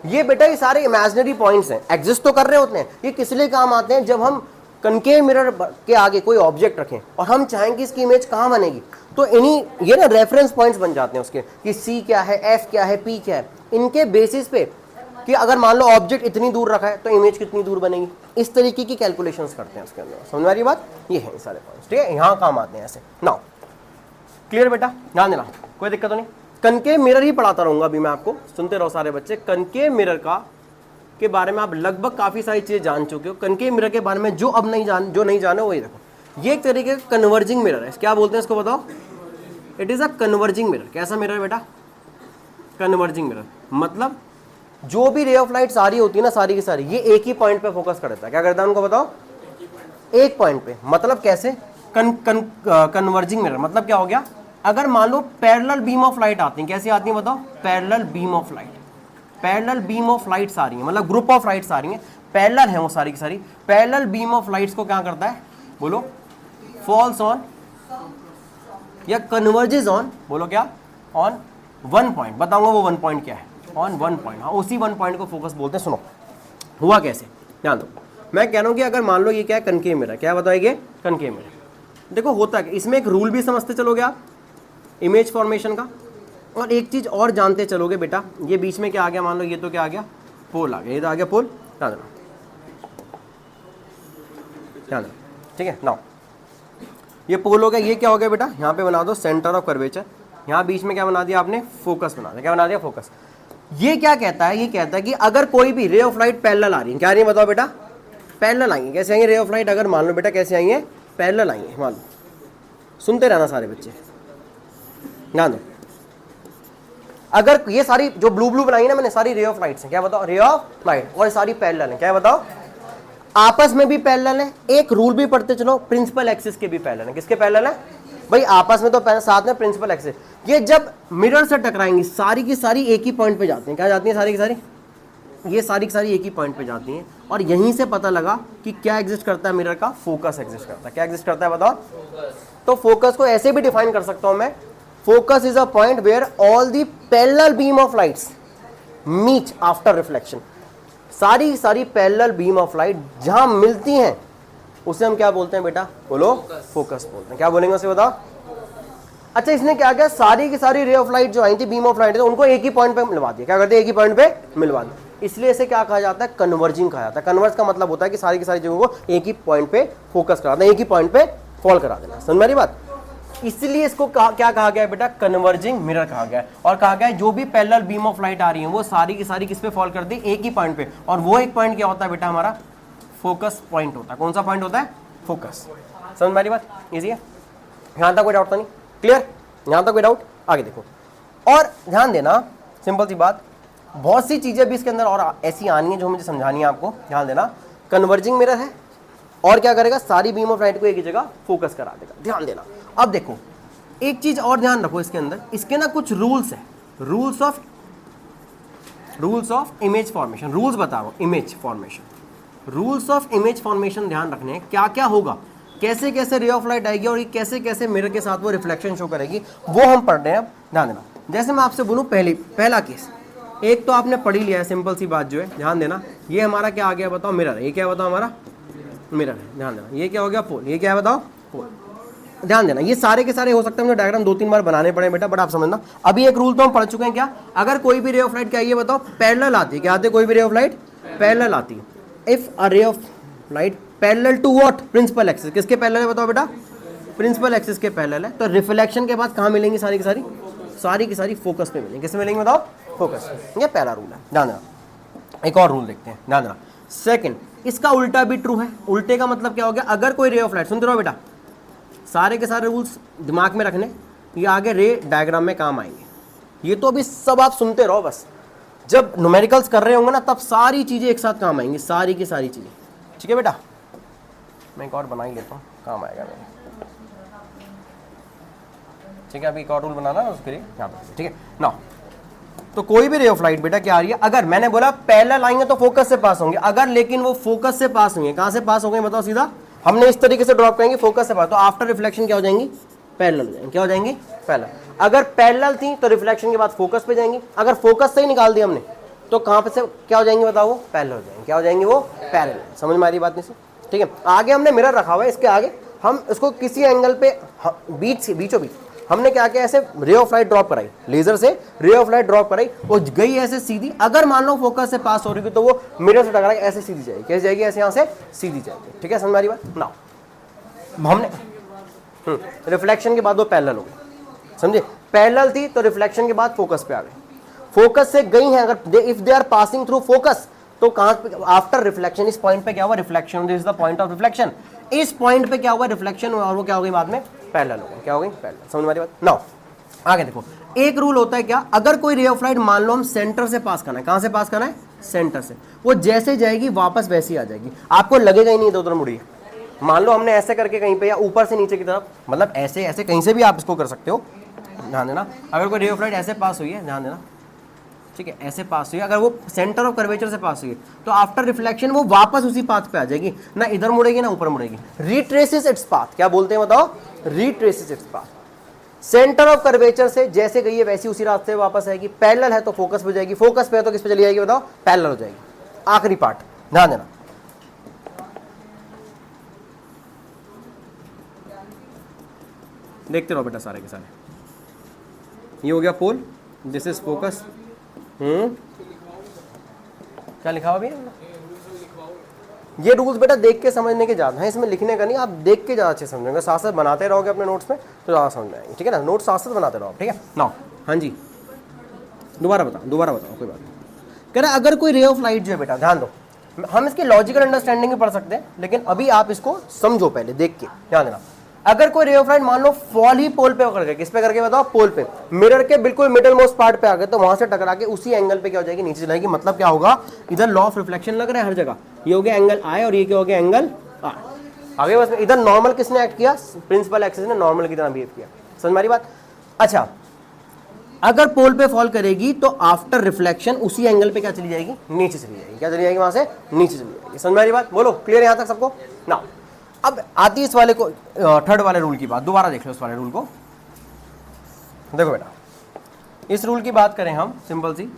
ये बेटा, ये सारे इमेजिनरी पॉइंट्स हैं, एग्जिस्ट तो कर रहे होते हैं, ये किस लिए काम आते हैं, जब हम कनकेव मिरर के आगे कोई ऑब्जेक्ट रखें और हम चाहें कि इसकी इमेज कहाँ बनेगी, तो इन्हीं ये ना रेफरेंस पॉइंट्स बन जाते हैं उसके, कि सी क्या है, एफ क्या है, पी क्या है, इनके बेसिस पे कि अगर मान लो ऑब्जेक्ट इतनी दूर रखा है तो इमेज कितनी दूर बनेगी, इस तरीके की कैलकुलेशंस करते हैं उसके अंदर। समझ आ रही बात, ये है सारे पॉइंट्स, ठीक है, यहाँ काम आते हैं ऐसे। नाउ क्लियर बेटा, ध्यान देना, कोई दिक्कत तो नहीं। कनकेव मिरर ही पढ़ाता रहूंगा अभी मैं आपको, सुनते रहो सारे बच्चे। कनकेव मिरर का के बारे में आप लगभग काफी सारी चीजें जान चुके हो। कनकेव मिरर के बारे में जो अब नहीं जाने वही देखो, ये एक तरीके का कन्वर्जिंग मिरर है। क्या बोलते हैं इसको बताओ, it is a converging mirror. कैसा मिरर है बेटा, कन्वर्जिंग मिरर, मतलब जो भी रे ऑफ लाइट सारी होती है ना, सारी की सारी, ये एक ही पॉइंट पे फोकस करता है। क्या करता है उनको बताओ, एक पॉइंट पे। मतलब कैसे, कन्वर्जिंग मिरर मतलब क्या हो गया, अगर मान लो पैरेलल बीम ऑफ लाइट आती है, कैसी आती है बताओ, parallel beam of light, parallel beam of lights आ रही है, मतलब ग्रुप ऑफ लाइट्स आ रही हैं, पैरेलल है वो सारी की सारी। पैरेलल बीम ऑफ लाइट्स को क्या करता है, बोलो, फॉल्स ऑन या कन्वर्जेस ऑन, बोलो क्या, ऑन वन पॉइंट। बताऊंगा वो वन पॉइंट क्या है, ऑन वन पॉइंट। हाँ, उसी वन पॉइंट को फोकस बोलते हैं। सुनो हुआ कैसे, ध्यान दो। मैं कह रहा हूँ कि अगर मान लो ये क्या है, कनकेव मिरर, क्या बताएंगे, कनकेव मिरर। देखो होता है, इसमें एक रूल भी समझते चलोगे आप इमेज फॉर्मेशन का, और एक चीज और जानते चलोगे बेटा, ये बीच में क्या आ गया, मान लो ये तो क्या आ गया, पोल आ गया, ये तो आ गया पोल, ध्यान देना, ध्यान देना, ठीक है। नाउ ये पोल हो गया, ये क्या हो गया बेटा, यहाँ पे बना दो सेंटर ऑफ कर्वेचर, यहाँ बीच में क्या बना दिया आपने, फोकस बना दिया। क्या बना दिया, फोकस। ये क्या कहता है, ये कहता है कि अगर कोई भी रे ऑफ लाइट पैरेलल आ रही है, क्या आ रही है बताओ बेटा, पैरेलल आई है। कैसे आई है रे ऑफ लाइट, अगर मान लो बेटा कैसे आई है, पैरेलल आई है, मान लो, सुनते रहना सारे बच्चे, ध्यान दो। अगर ये सारी जो ब्लू ब्लू बनाई ना मैंने, सारी रे ऑफ लाइट्स हैं, क्या बताओ, रे ऑफ लाइट, और सारी पैरेलल हैं, क्या बताओ, आपस में भी पैरेलल है। एक रूल भी पढ़ते चलो, प्रिंसिपल एक्सिस के भी पैरेलल है। किसके पैरेलल है भाई, आपस में तो साथ में प्रिंसिपल एक्सिस। ये जब मिरर से टकराएंगी सारी की सारी एक ही पॉइंट पे जाती हैं। क्या जाती हैं सारी की सारी, ये सारी की सारी एक ही पॉइंट पे जाती हैं। और यहीं से पता लगा कि क्या एग्जिस्ट करता है मिरर का, फोकस एग्जिस्ट करता है। क्या एग्जिस्ट करता है बताओ, तो फोकस को ऐसे भी डिफाइन कर सकता हूं मैं, focus is a point where all the parallel beam of lights meet after reflection. सारी सारी पैरेलल बीम ऑफ लाइट जहां मिलती हैं उसे हम क्या बोलते हैं बेटा, बोलो, फोकस बोलते हैं। क्या बोलेंगे उसे बताओ। अच्छा, इसने क्या किया, सारी की सारी रे ऑफ लाइट जो आई थी, बीम ऑफ लाइट, उनको एक ही पॉइंट पे मिलवा दिया। क्या करते हैं, एक ही पॉइंट पे मिलवा दिया। इसलिए इसे क्या कहा जाता है, कन्वर्जिंग कहा जाता है। कन्वर्ज का मतलब होता है कि सारी की सारी जगहों को एक ही पॉइंट पे फोकस करा देना, एक ही पॉइंट पे फॉल करा देना। समझ मेरी बात। इसलिए इसको क्या कहा गया है बेटा, कन्वर्जिंग मिरर कहा गया है। और कहा गया है जो भी पैरेलल बीम ऑफ लाइट आ रही है वो सारी की सारी किस पे फॉल कर दी, एक ही पॉइंट पे। और वो एक पॉइंट क्या होता है बेटा, हमारा फोकस पॉइंट होता है। कौन सा पॉइंट होता है, फोकस। समझ मेरी बात, इजी है, यहां तक कोई डाउट तो नहीं, क्लियर, यहां तक कोई डाउट। आगे देखो, और ध्यान देना, सिंपल सी बात, बहुत सी चीजें भी इसके अंदर और ऐसी आनी है जो मुझे समझानी है आपको। ध्यान देना, कन्वर्जिंग मिरर है और क्या करेगा, सारी बीम ऑफ लाइट को एक ही जगह फोकस करा देगा। ध्यान देना। अब देखो एक चीज और ध्यान रखो, इसके अंदर इसके ना कुछ रूल्स है, rules of image formation, rules बताओ image formation, rules of image formation ध्यान रखने हैं, क्या क्या होगा, कैसे कैसे रे ऑफ लाइट आएगी और ये कैसे कैसे मिरर के साथ वो रिफ्लेक्शन शो करेगी, वो हम पढ़ रहे हैं। ध्यान देना। जैसे मैं आपसे बोलूँ पहला केस, एक तो आपने पढ़ ही लिया है, सिंपल सी बात जो है, ध्यान देना। ये हमारा क्या आ गया बताओ, मिरर। ये क्या बताओ, हमारा मिरर है। ध्यान देना। ये क्या हो गया, पोल। ये क्या है बताओ, पोल। ध्यान देना। ये सारे के सारे हो सकते हैं मुझे डायग्राम 2-3 बार बनाने पड़े बेटा, बट आप समझना। अभी एक रूल तो हम पढ़ चुके हैं, क्या, अगर कोई भी रे ऑफ लाइट, क्या ये बताओ, पैरेलल आती है, क्या आती है, कोई भी रे ऑफ लाइट पैरेलल आती है। If a ray of light parallel to what, principal axis. किसके पैरेलल है बताओ बेटा, प्रिंसिपल एक्सिस के पैरेलल है। तो रिफ्लेक्शन के बाद कहाँ मिलेंगी, सारी की सारी फोकस पे मिलेंगी। किसमें मिलेंगी बताओ, फोकस। ये पहला रूल है। ध्यान देना। एक और रूल देखते हैं, ध्यान देना। सेकंड, इसका उल्टा भी ट्रू है। उल्टे का मतलब क्या हो गया, अगर कोई रे ऑफ लाइट, सुनते रहो बेटा, सारे के सारे रूल्स दिमाग में रखने, ये आगे रे डायग्राम में काम आएंगे। ये तो अभी सब आप सुनते रहो बस, जब न्यूमेरिकल्स कर रहे होंगे ना तब सारी चीजें एक साथ काम आएंगी, सारी की सारी चीजें। ठीक है बेटा, मैं एक और बना ही लेता हूँ, काम आएगा मेरे। ठीक है, अभी एक और रूल बनाना है उसके लिए यहाँ पे। ठीक है ना। तो कोई भी रे ऑफ लाइट बेटा क्या आ रही है, अगर मैंने बोला पैरेलल आएंगे तो फोकस से पास होंगे, अगर लेकिन वो फोकस से पास होंगे, कहां से पास होंगे बताओ, सीधा हमने इस तरीके से ड्रॉप करेंगे फोकस से पास, तो आफ्टर रिफ्लेक्शन क्या हो जाएंगी, पैरेलल हो जाएंगे। क्या हो जाएंगी, पैरेलल। अगर पैरेलल थी तो रिफ्लेक्शन के बाद फोकस पे जाएंगी, अगर फोकस से ही निकाल दिया हमने तो कहां पे से क्या हो जाएंगी बताओ, वो पैरेलल हो जाएंगे। क्या हो जाएंगी, वो पैरेलल। समझ में आ रही बात नहीं से? ठीक है। आगे हमने मिरर रखा हुआ है, इसके आगे हम इसको किसी एंगल पे बीचों बीच हमने क्या किया, ऐसे रे ऑफ लाइट ड्रॉप कराई, लेजर से रे ऑफ लाइट ड्रॉप कराई, वो गई ऐसे सीधी। अगर मान लो फोकस से पास हो रही थी तो वो मिरर से टकरा के ऐसे सीधी जाएगी। कैसे जाएगी, ऐसे यहाँ से सीधी जाएगी। ठीक है, समझ में आ रही बात ना। हमने रिफ्लेक्शन के बाद वो पैरेलल हो गई, समझे। पैरेलल थी तो रिफ्लेक्शन के बाद फोकस पे आ गई, फोकस से गई है, अगर if they are passing through focus तो कहां पे, आफ्टर रिफ्लेक्शन, इस पॉइंट पे क्या हुआ, reflection. This is the point of reflection. इस पॉइंट पे क्या हुआ, रिफ्लेक्शन, और वो क्या हो गई बाद में, पैरेलल हो गई। क्या हो गई, पैरेलल। समझ में आ रही बात। नाउ आगे देखो, एक रूल होता है क्या, अगर कोई रे ऑफ लाइट मान लो हम सेंटर से पास करना है, कहां से पास करना है, सेंटर से, वो जैसे जाएगी वापस वैसी आ जाएगी, आपको लगेगा ही नहीं इधर उधर मुड़ी है। मान लो हमने ऐसे करके कहीं पे, या ऊपर से नीचे की तरफ, मतलब ऐसे ऐसे कहीं से भी आप इसको कर सकते हो। ध्यान देना, अगर कोई रे ऑफ लाइट ऐसे पास हुई है, ध्यान देना, ठीक है, ऐसे पास हुई है, अगर वो सेंटर ऑफ कर्वेचर से पास हुई है तो आफ्टर रिफ्लेक्शन वो वापस उसी पाथ पे आ जाएगी, ना इधर मुड़ेगी ना ऊपर मुड़ेगी। Retraces its path. क्या बोलते हैं बताओ, retraces its path. Centre of curvature से जैसे गई है वैसी उसी रास्ते वापस आएगी। पैरेलल है तो फोकस पे जाएगी, फोकस पे है तो किस पे चली जाएगी बताओ, पैरेलल हो जाएगी। आखिरी पार्ट ध्यान देना, देखते रहो बेटा सारे के सारे। ये हो गया पोल, दिस इज फोकस। क्या लिखा हुआ भी है, ये रूल्स बेटा देख के समझने के ज्यादा है, इसमें लिखने का नहीं, आप देख के ज्यादा अच्छे समझेंगे। साथ साथ बनाते रहोगे अपने नोट्स में तो ज्यादा समझ में आएंगे। ठीक है ना, नोट्स साथ साथ बनाते रहो। ठीक है ना। हाँ जी, दोबारा बताओ कोई बात नहीं। कह रहा अगर कोई रे ऑफ लाइट जो है बेटा, ध्यान दो, हम इसकी लॉजिकल अंडरस्टैंडिंग भी पढ़ सकते हैं, लेकिन अभी आप इसको समझो पहले देख के। ध्यान देना, अगर कोई रे ऑफ लाइट मान लो फॉल ही पोल पे करके, किस पे करके बताओ, पोल पे, मिरर के बिल्कुल मिडल मोस्ट पार्ट पे आ गए तो वहां से टकरा के उसी एंगल पे क्या हो जाएगी, नीचे चली जाएगी। मतलब क्या होगा, इधर लॉ ऑफ रिफ्लेक्शन लग रहा है हर जगह, ये हो गया एंगल आई और ये क्या हो गया, एंगल आर। आगे बस इधर नॉर्मल किसने एक्ट किया, प्रिंसिपल एक्सिस ने नॉर्मल की तरह बिहेव किया। समझ मारी बात। अच्छा, अगर पोल पे फॉल करेगी तो आफ्टर रिफ्लेक्शन उसी एंगल पे क्या चली जाएगी, नीचे चली जाएगी। क्या चली जाएगी, वहां से नीचे चली जाएगी। समझ मारी बात, बोलो क्लियर यहां तक सबको ना। अब आती है इस वाले को, थर्ड वाले रूल की बात, दोबारा देख लो इस वाले रूल को। देखो बेटा, इस रूल की बात करें हम, सिंपल सी,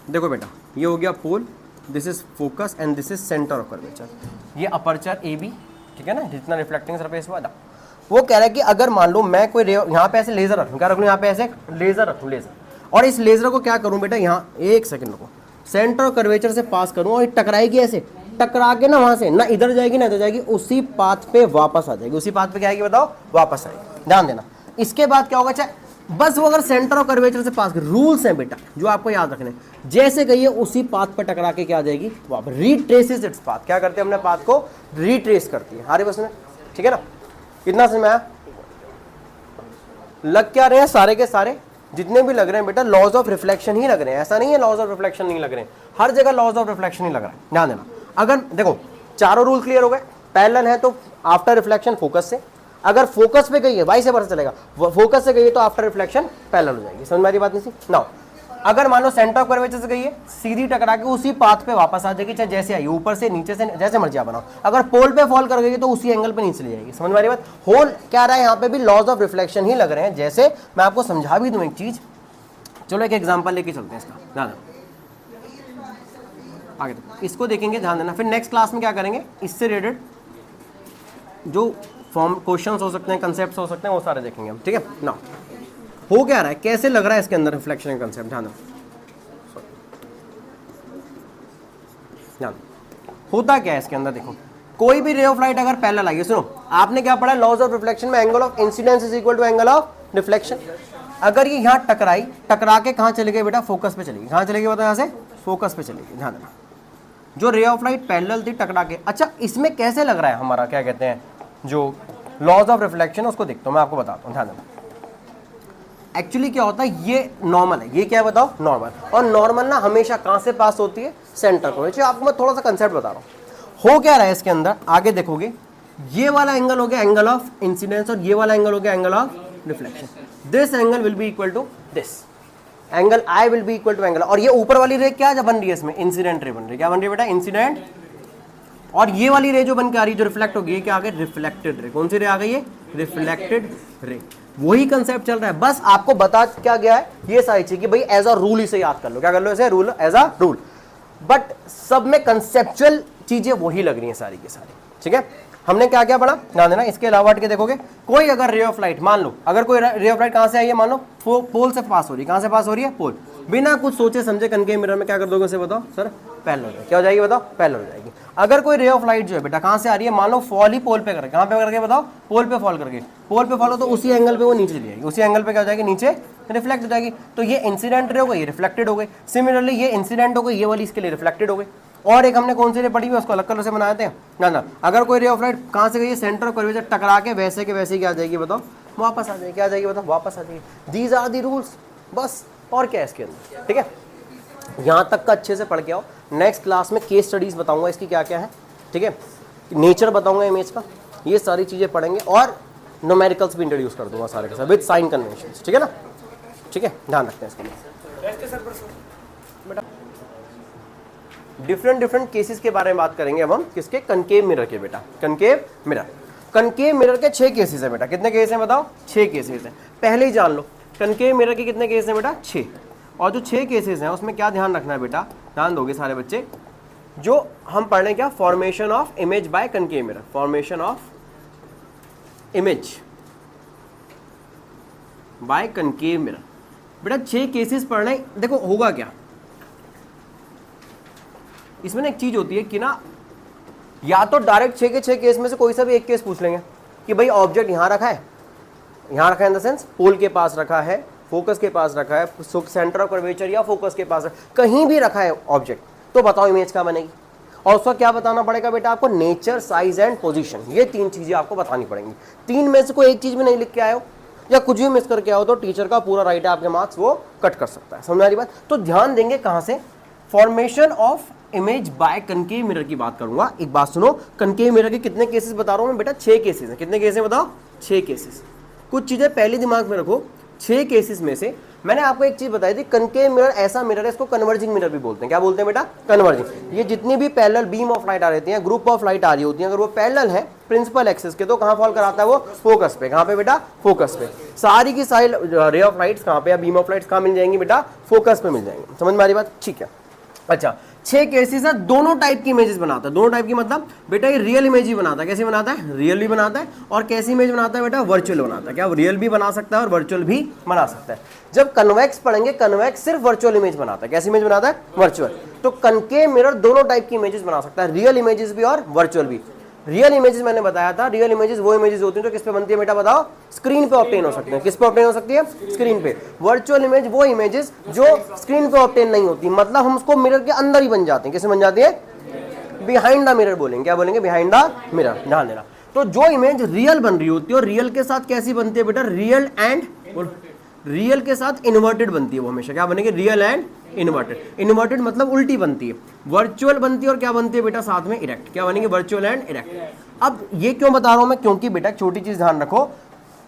देखो बेटा, ये हो गया pole, this is focus and this is centre of curvature. ये अपर्चर ए बी, ठीक है ना, जितना रिफ्लेक्टिंग सरफेस हुआ, वो कह रहा है कि अगर मान लो मैं कोई यहाँ पे ऐसे लेजर रखूँ, क्या रखूँ, यहाँ पे ऐसे लेजर रखूँ, लेजर, और इस लेजर को क्या करूँ बेटा, यहाँ एक सेकंड रुको, सेंटर ऑफ कर्वेचर से पास करूँ और टकराएगी, ऐसे टकरा के ना वहां से ना इधर जाएगी ना इधर जाएगी, उसी पाथ पे वापस आ जाएगी। उसी पाथ पे क्या आएगी बताओ, वापस आएगी। ध्यान देना, इसके बाद क्या होगा, चाहे बस वो अगर सेंटर ऑफ कर्वेचर से पास, रूल्स हैं बेटा जो आपको याद रखने, जैसे गई है उसी पाथ पे टकरा के क्या आ जाएगी, वापस रिट्रेसेस इट्स पाथ। क्या करते हैं, अपने पाथ को रिट्रेस करती है। हारे बस में, ठीक है ना, कितना समय आया, लग क्या रहे हैं सारे के सारे, जितने भी लग रहे हैं बेटा लॉज ऑफ रिफ्लेक्शन ही लग रहे हैं, ऐसा नहीं है लॉज ऑफ रिफ्लेक्शन नहीं लग रहे हैं, हर जगह लॉज ऑफ रिफ्लेक्शन ही लग रहा है, ध्यान देना। अगर देखो चारों रूल क्लियर हो गए, पैरेलल है तो आफ्टर रिफ्लेक्शन फोकस से, अगर फोकस पे गई है वाई से पता चलेगा, फोकस से गई है तो आफ्टर रिफ्लेक्शन पैरेलल हो जाएगी। समझ में आ रही बात नहीं सी? नाउ अगर मान लो सेंटर ऑफ कर्वेचर से गई है, सीधी टकरा के उसी पाथ पे वापस आ जाएगी, चाहे जैसे आई ऊपर से नीचे से जैसे मर्जी आप बनाओ। अगर पोल पे फॉल कर गई तो उसी एंगल पे नीचे चली जाएगी। समझ में आ रही बात? होल क्या रहा है यहाँ पे भी लॉज ऑफ रिफ्लेक्शन ही लग रहे हैं। जैसे मैं आपको समझा भी दूं एक चीज, चलो एक एग्जांपल लेके चलते हैं इसका, ध्यान आगे तो इसको देखेंगे, ध्यान देना। फिर नेक्स्ट क्लास में क्या करेंगे, इससे रिलेटेड जो फॉर्म क्वेश्चंस हो सकते हैं, कंसेप्ट्स हो सकते हैं, वो सारे देखेंगे हम, ठीक है ना। हो क्या रहा है, कैसे लग रहा है इसके अंदर रिफ्लेक्शन का कंसेप्ट, ध्यान होता क्या है इसके अंदर। देखो कोई भी रे ऑफ लाइट अगर पैरेलल आई है, सुनो आपने क्या पढ़ा, लॉज ऑफ रिफ्लेक्शन में angle of incidence is equal to angle of reflection. अगर ये यहाँ टकराई, टकरा के कहाँ चले गए बेटा, फोकस पे चलेगी। कहाँ चलेगी बताओ, यहाँ से फोकस पे चलेगी, ध्यान देना। जो रे ऑफ लाइट पैरेलल थी टकरा के, अच्छा इसमें कैसे लग रहा है हमारा क्या कहते हैं जो लॉज ऑफ रिफ्लेक्शन, उसको देखता हूँ मैं, आपको बताता हूँ, ध्यान देना। एक्चुअली क्या होता है, ये नॉर्मल है, ये क्या है बताओ, नॉर्मल। और नॉर्मल ना हमेशा कहां से पास होती है, सेंटर को। आपको मैं थोड़ा सा कंसेप्ट बता रहा हूं। हो क्या रहा है इसके अंदर, आगे देखोगे, ये वाला एंगल हो गया एंगल ऑफ इंसिडेंस और ये वाला एंगल हो गया angle of reflection. This angle will be equal to this angle, I will be equal to angle. और ये ऊपर वाली रे क्या बन रही है इसमें, इंसिडेंट रे बन रही है। क्या बन रही है बेटा, इंसिडेंट। और ये वाली रे जो बन के आ रही है, जो रिफ्लेक्ट होगी, क्या आ गई, रिफ्लेक्टेड रे। कौन सी रे आ गई है, रिफ्लेक्टेड रे। वही कंसेप्ट चल रहा है, बस आपको बता क्या गया है ये सारी चीज कि भाई एज अ रूल इसे याद कर लो। क्या कर लो इसे, rule, as a rule. But सब में कंसेप्चुअल चीजें वही लग रही हैं सारी की सारी, ठीक है। हमने क्या क्या पढ़ा, ध्यान देना। इसके अलावा हट के देखोगे, कोई अगर रे ऑफ लाइट, मान लो अगर कोई रे ऑफ लाइट कहां से आई है, मान लो पोल से पास हो रही है। कहां से पास हो रही है, पोल। बिना कुछ सोचे समझे कनकेव मिरर में क्या कर दोगे उसे बताओ सर, पैरेलल हो जाएगी। क्या हो जाएगी बताओ, पैरेलल हो जाएगी। अगर कोई रे ऑफ लाइट जो है बेटा कहां से आ रही है, मान लो फॉल ही पोल पे करके, कहां पे करके बताओ, पोल पे फॉल करके, पोल पे फॉल हो तो उसी एंगल पे वो नीचे चली जाएगी, उसी एंगल पे क्या हो जाएगी, नीचे रिफ्लेक्ट हो जाएगी। तो ये इंसिडेंट रे हो गई, ये रिफ्लेक्टेड हो गई। सिमिलरली ये इंसिडेंट हो गई, ये वाली इसके लिए रिफ्लेक्टेड हो गई। और एक हमने कौन सी रे पढ़ी हुई, उसको अलग कलर से बनाए थे ना। अगर कोई रे ऑफ लाइट कहां से गई है, सेंटर ऑफ कर्वेचर टकरा के वैसे के वैसे क्या आ जाएगी बताओ, वापस आ जाएगी। क्या आ जाएगी बताओ, वापस आ जाएगी। दीज आर दी रूल्स, बस। और क्या है इसके अंदर, ठीक है। यहां तक का अच्छे से पढ़ के आओ। नेक्स्ट क्लास में केस स्टडीज बताऊंगा इसकी क्या क्या है, ठीक है। नेचर बताऊंगा इमेज का, ये सारी चीजें पढ़ेंगे। और न्यूमेरिकल्स भी इंट्रोड्यूस कर दूंगा सारे के साथ विद साइन कन्वेंशन, ठीक है ना। ठीक है, ध्यान रखते हैं इसके लिए। बेटा डिफरेंट केसेस के बारे में बात करेंगे अब हम, किसके, कनकेव मिरर के बेटा। कनकेव मिरर, कनकेव मिरर के 6 केसेस है बेटा। कितने केस हैं बताओ, 6 केसेस हैं। पहले ही जान लो कनकेव मिरर के कितने केस हैं बेटा, 6। और जो 6 केसेस हैं उसमें क्या ध्यान रखना है बेटा, ध्यान दोगे सारे बच्चे, जो हम पढ़ रहे हैं क्या, formation of image by concave mirror. Formation of image by concave mirror. बेटा 6 केसेस पढ़ रहे हैं। देखो होगा क्या, इसमें ना एक चीज होती है कि ना, या तो डायरेक्ट 6 के 6 केस में से कोई सा भी एक केस पूछ लेंगे कि भाई ऑब्जेक्ट यहां रखा है, यहां रखा है इन द सेंस पोल के पास रखा है, फोकस के पास रखा है, सेंटर ऑफ कर्वेचर या फोकस के पास, कहीं भी रखा है ऑब्जेक्ट, तो बताओ इमेज क्या बनेगी। और उसका क्या बताना पड़ेगा बेटा आपको, नेचर, साइज एंड पोजीशन। ये 3 चीजें आपको बतानी पड़ेंगी। 3 में से कोई एक चीज भी नहीं लिख के आए हो या कुछ भी मिस करके आओ तो टीचर का पूरा राइट है, आपके मार्क्स वो कट कर सकता है। समझ आ रही बात। तो ध्यान देंगे कहां से, formation of image by concave mirror की बात करूंगा। एक बात सुनो, कनकेव मिरर के कितने केसेस बता रहा हूं मैं बेटा, 6 केसेस हैं। कितने केसेस बताओ, 6 केसेस। कुछ चीजें पहले दिमाग में रखो, 6 केसेस में से मैंने आपको एक चीज बताई थी, कनकेव मिरर ऐसा मिरर है, इसको कन्वर्जिंग मिरर भी बोलते हैं। क्या बोलते हैं बेटा, कन्वर्जिंग। ये जितनी भी पैरेलल बीम ऑफ लाइट आ रही है, ग्रुप ऑफ लाइट आ रही होती है, अगर वो पैरेलल है प्रिंसिपल एक्सिस के, तो कहां फॉल कराता है वो, फोकस पे। कहां पे बेटा, फोकस पे। सारी की सारी रे ऑफ लाइट्स कहां पे, या बीम ऑफ लाइट्स कहां मिल जाएंगी बेटा, फोकस पे मिल जाएंगी। समझ में आ रही बात, ठीक है। अच्छा 6 केसेस है, दोनों टाइप की इमेजेस बनाता है। दोनों टाइप की मतलब बेटा ये रियल इमेज ही बनाता है। कैसे बनाता है, रियल भी बनाता है। और कैसी इमेज बनाता है बेटा, वर्चुअल बनाता है। क्या रियल भी बना सकता है और वर्चुअल भी बना सकता है। जब कन्वेक्स पढ़ेंगे, कन्वेक्स सिर्फ वर्चुअल इमेज बनाता है। कैसी इमेज बनाता है, वर्चुअल। तो कनकेव मिरर दोनों टाइप की इमेजेस बना सकता है, रियल इमेजेस भी और वर्चुअल भी। रियल इमेजेस मैंने बताया था, रियल इमेजेस वो इमेजेस होती हैं जो किस पे बनती है बेटा बताओ, स्क्रीन पे ऑब्टेन हो सकते हैं। किस पे ऑब्टेन हो सकती है, स्क्रीन पे। वर्चुअल इमेज वो इमेजेस जो स्क्रीन पे ऑब्टेन नहीं होती, मतलब हम उसको मिरर के अंदर ही बन जाते हैं। कैसे बन जाती है, बिहाइंड द मिरर बोलेंगे। क्या बोलेंगे, बिहाइंड द मिरर। ध्यान देना। तो जो इमेज रियल बन रही होती है, और रियल के साथ कैसी बनती है बेटा, रियल एंड रियल के साथ इन्वर्टेड बनती है वो हमेशा, क्या बनेगी, रियल एंड इन्वर्टेड। इन्वर्टेड मतलब उल्टी बनती है, वर्चुअल बनती है और क्या बनती है बेटा साथ में इरेक्ट, क्या बनेगी, वर्चुअल एंड इरेक्ट। अब ये क्यों बता रहा हूं मैं, क्योंकि बेटा छोटी चीज ध्यान रखो,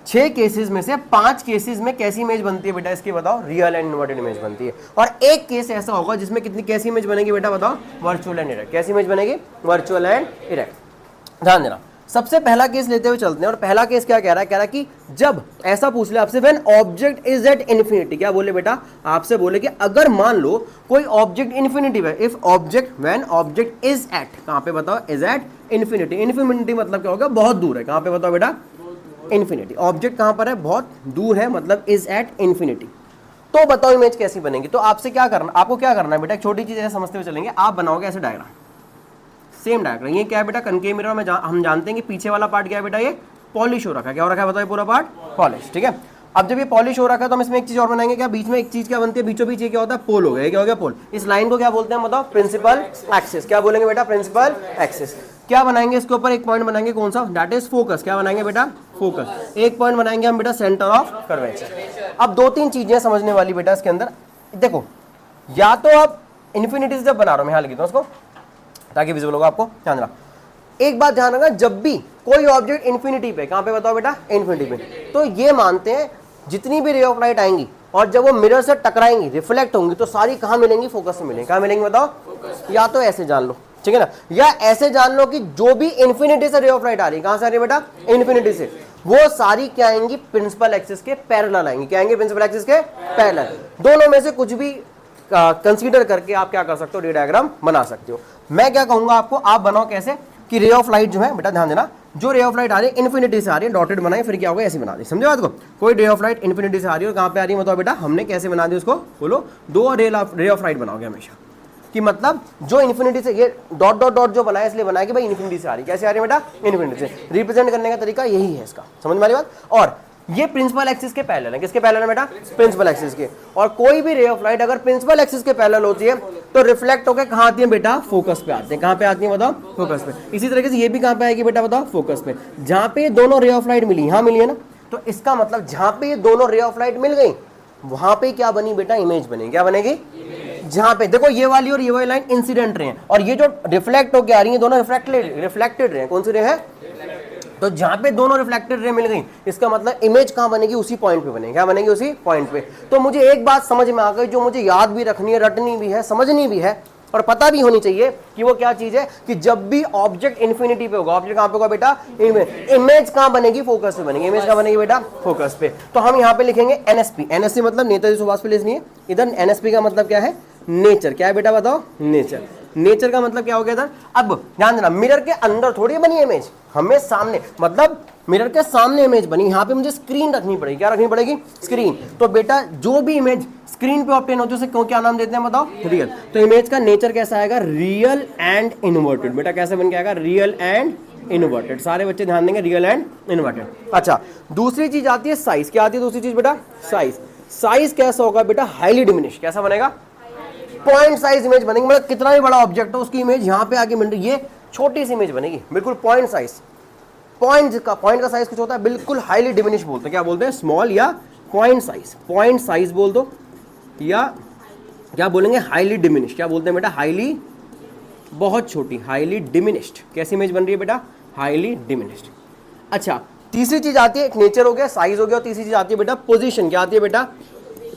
6 केसेस में से 5 केसेस में कैसी इमेज बनती है बेटा, इसकी बताओ, रियल एंड इन्वर्टेड इमेज बनती है। और एक केस ऐसा होगा जिसमें कितनी कैसी इमेज बनेगी बेटा बताओ, वर्चुअल एंड इरेक्ट। कैसी इमेज बनेगी, वर्चुअल एंड इरेक्ट। ध्यान देना, सबसे पहला केस लेते हुए चलते हैं। और पहला केस क्या कह रहा है, कह रहा है कि जब ऐसा पूछ ले आपसे, when object is at infinity, क्या बोले बेटा, आपसे बोले कि अगर मान लो कोई ऑब्जेक्ट इन्फिनिटी है, if object, when object is at, कहां पे बताओ, इज एट इन्फिनिटी। इन्फिनिटी मतलब क्या होगा, बहुत दूर है, कहां पे बताओ बेटा, इन्फिनिटी। ऑब्जेक्ट कहां पर है, बहुत दूर है, मतलब इज एट इन्फिनिटी। तो बताओ इमेज कैसी बनेगी। तो आपसे क्या करना, आपको क्या करना है बेटा, एक छोटी चीज ऐसे समझते हुए चलेंगे, आप बनाओगे ऐसे डायग्राम, सेम डायग्राम। ये क्या है बेटा, कनकेव मिरर में हम जानते हैं कि पीछे वाला पार्ट क्या है बेटा, ये पॉलिश हो रखा है। क्या हो रखा है बताओ, ये पूरा पार्ट पॉलिश, ठीक है। अब जब ये पॉलिश हो रखा है तो हम इसमें एक चीज और बनाएंगे, क्या, बीच में एक चीज क्या बनती है, बीचों बीच ये क्या होता है, पोल हो गया। क्या हो गया, पोल। इस लाइन को क्या बोलते हैं बताओ, प्रिंसिपल एक्सिस। क्या बोलेंगे बेटा, प्रिंसिपल एक्सिस। क्या बनाएंगे इसके ऊपर, एक पॉइंट बनाएंगे, कौन सा, दैट इज फोकस। क्या बनाएंगे बेटा, फोकस। एक पॉइंट बनाएंगे हम बेटा, सेंटर ऑफ कर्वेचर। अब 2-3 चीजें समझने वाली बेटा इसके अंदर, देखो, या तो आप इन्फिनिटी से जब बना रहे हो, मैं यहाँ लिखता हूँ उसको ताकि विजुअल होगा आपको, ध्यान रखना। एक बात ध्यान रखना, जब भी कोई ऑब्जेक्ट इन्फिनिटी पे, कहां पे बताओ बेटा, इन्फिनिटी पे, तो ये मानते हैं जितनी भी रे ऑफ लाइट आएंगी और जब वो मिरर से टकराएंगी, रिफ्लेक्ट होंगी, तो सारी कहां मिलेंगी, फोकस में मिलेंगी। कहां मिलेंगी बताओ, या तो ऐसे जान लो, ठीक है ना, या ऐसे जान लो कि जो भी इन्फिनिटी से रे ऑफ लाइट आ रही है, कहां से आ रही है बेटा, इन्फिनिटी से, वो सारी क्या आएंगी, प्रिंसिपल एक्सिस के पैरेलल आएंगी। क्या आएंगे, प्रिंसिपल एक्सिस के पैरेलल। दोनों में से कुछ भी कंसीडर करके आप क्या कर सकते हो, रे डायग्राम बना सकते हो। मैं क्या कहूंगा आपको, आप बनाओ कैसे, कि रे ऑफ लाइट जो है बेटा, ध्यान देना, जो रे ऑफ लाइट आ रही है इन्फिनिटी से आ रही है, डॉटेड बनाए, फिर क्या होगा, ऐसे बना दी, समझे बात को। कोई रे ऑफ लाइट इन्फिनिटी से आ रही है और कहां पे आ रही है बताओ बेटा, हमने कैसे बना दी उसको, बोलो, 2 रे ऑफ लाइट बनाओगे हमेशा, कि मतलब जो इन्फिनिटी से, ये डॉट डॉट डॉट जो बनाया इसलिए बनाया कि भाई इन्फिनिटी से आ रही है। कैसे आ रही है बेटा, इन्फिनिटी से। रिप्रेजेंट करने का तरीका यही है इसका, समझ में आ रही बात। और ये प्रिंसिपल एक्सिस के पैरेलल है, किसके पैरेलल है बेटा, प्रिंसिपल एक्सिस के। और कोई भी रे ऑफ लाइट अगर प्रिंसिपल एक्सिस के पैरेलल होती है तो रिफ्लेक्ट होकर कहां आती है बेटा, फोकस पे आते हैं। कहां पे आती है बताओ, फोकस पे। इसी तरीके से ये भी कहां पे आएगी बेटा बताओ, फोकस पे। जहां पे ये दोनों रे ऑफ लाइट मिली, यहां मिली है ना, तो इसका मतलब जहां पे ये दोनों रे ऑफ लाइट मिल गई, वहां पे क्या बनी बेटा, इमेज बनी। क्या बनेगी, जहां पे देखो ये वाली और ये वाली लाइन इंसिडेंट रहे हैं, और ये जो रिफ्लेक्ट होकर आ रही है दोनों रिफ्लेक्टेड रहे हैं। कौन सी रे है, तो जहां पे दोनों रिफ्लेक्टेड रे मिल गई, इसका मतलब इमेज कहां बनेगी, उसी पॉइंट पे बनेगी। क्या बनेगी, उसी पॉइंट पे। तो मुझे एक बात समझ में आ गई, जो मुझे याद भी रखनी है, रटनी भी है, समझनी भी है, और पता भी होनी चाहिए कि वो क्या चीज है, कि जब भी ऑब्जेक्ट इन्फिनिटी पे होगा, ऑब्जेक्ट कहां पे होगा बेटा, इमेज कहां बनेगी, फोकस पे बनेगी। इमेज कहां बनेगी बेटा, फोकस पे। तो हम यहाँ पे लिखेंगे एनएसपी। एनएसपी मतलब नेताजी सुभाष प्लेस नहीं है, इधर एनएसपी का मतलब क्या है, नेचर। क्या है बेटा बताओ, नेचर। नेचर का मतलब क्या हो गया इधर। अब ध्यान देना, मिरर के अंदर थोड़ी बनी इमेज, हमें सामने, मतलब मिरर के सामने इमेज बनी। यहाँ पे मुझे स्क्रीन रखनी पड़ेगी। क्या रखनी पड़ेगी, स्क्रीन। तो बेटा जो भी इमेज स्क्रीन पे ऑब्टेन होती है उसे क्या नाम देते हैं बताओ, रियल। तो इमेज का नेचर कैसा आएगा, रियल एंड इन्वर्टेड। बेटा कैसे बन के आएगा, रियल एंड इन्वर्टेड। सारे बच्चे ध्यान देंगे, रियल एंड इन्वर्टेड। अच्छा, दूसरी चीज आती है साइज। क्या आती है दूसरी चीज बेटा, साइज। साइज कैसा होगा बेटा, हाईली डिमिनिश। कैसा बनेगा, पॉइंट साइज इमेज बनेगी। मतलब कितना भी बड़ा ऑब्जेक्ट हो उसकी इमेज यहाँ पे आके मिल रही है, ये छोटी सी इमेज बनेगी, बिल्कुल पॉइंट साइज। पॉइंट का साइज कुछ होता है बिल्कुल हाईली डिमिनिश बोलते हैं। क्या बोलते हैं, स्मॉल या पॉइंट साइज। पॉइंट साइज बोल दो, या क्या बोलेंगे, हाईली डिमिनिश। क्या बोलते हैं बेटा, हाईली, बहुत छोटी, हाईली डिमिनिश्ड। कैसी इमेज बन रही है बेटा, हाईली डिमिनिश्ड। अच्छा, तीसरी चीज आती है, एक नेचर हो गया, साइज हो गया, और तीसरी चीज आती है बेटा पोजीशन। क्या आती है बेटा,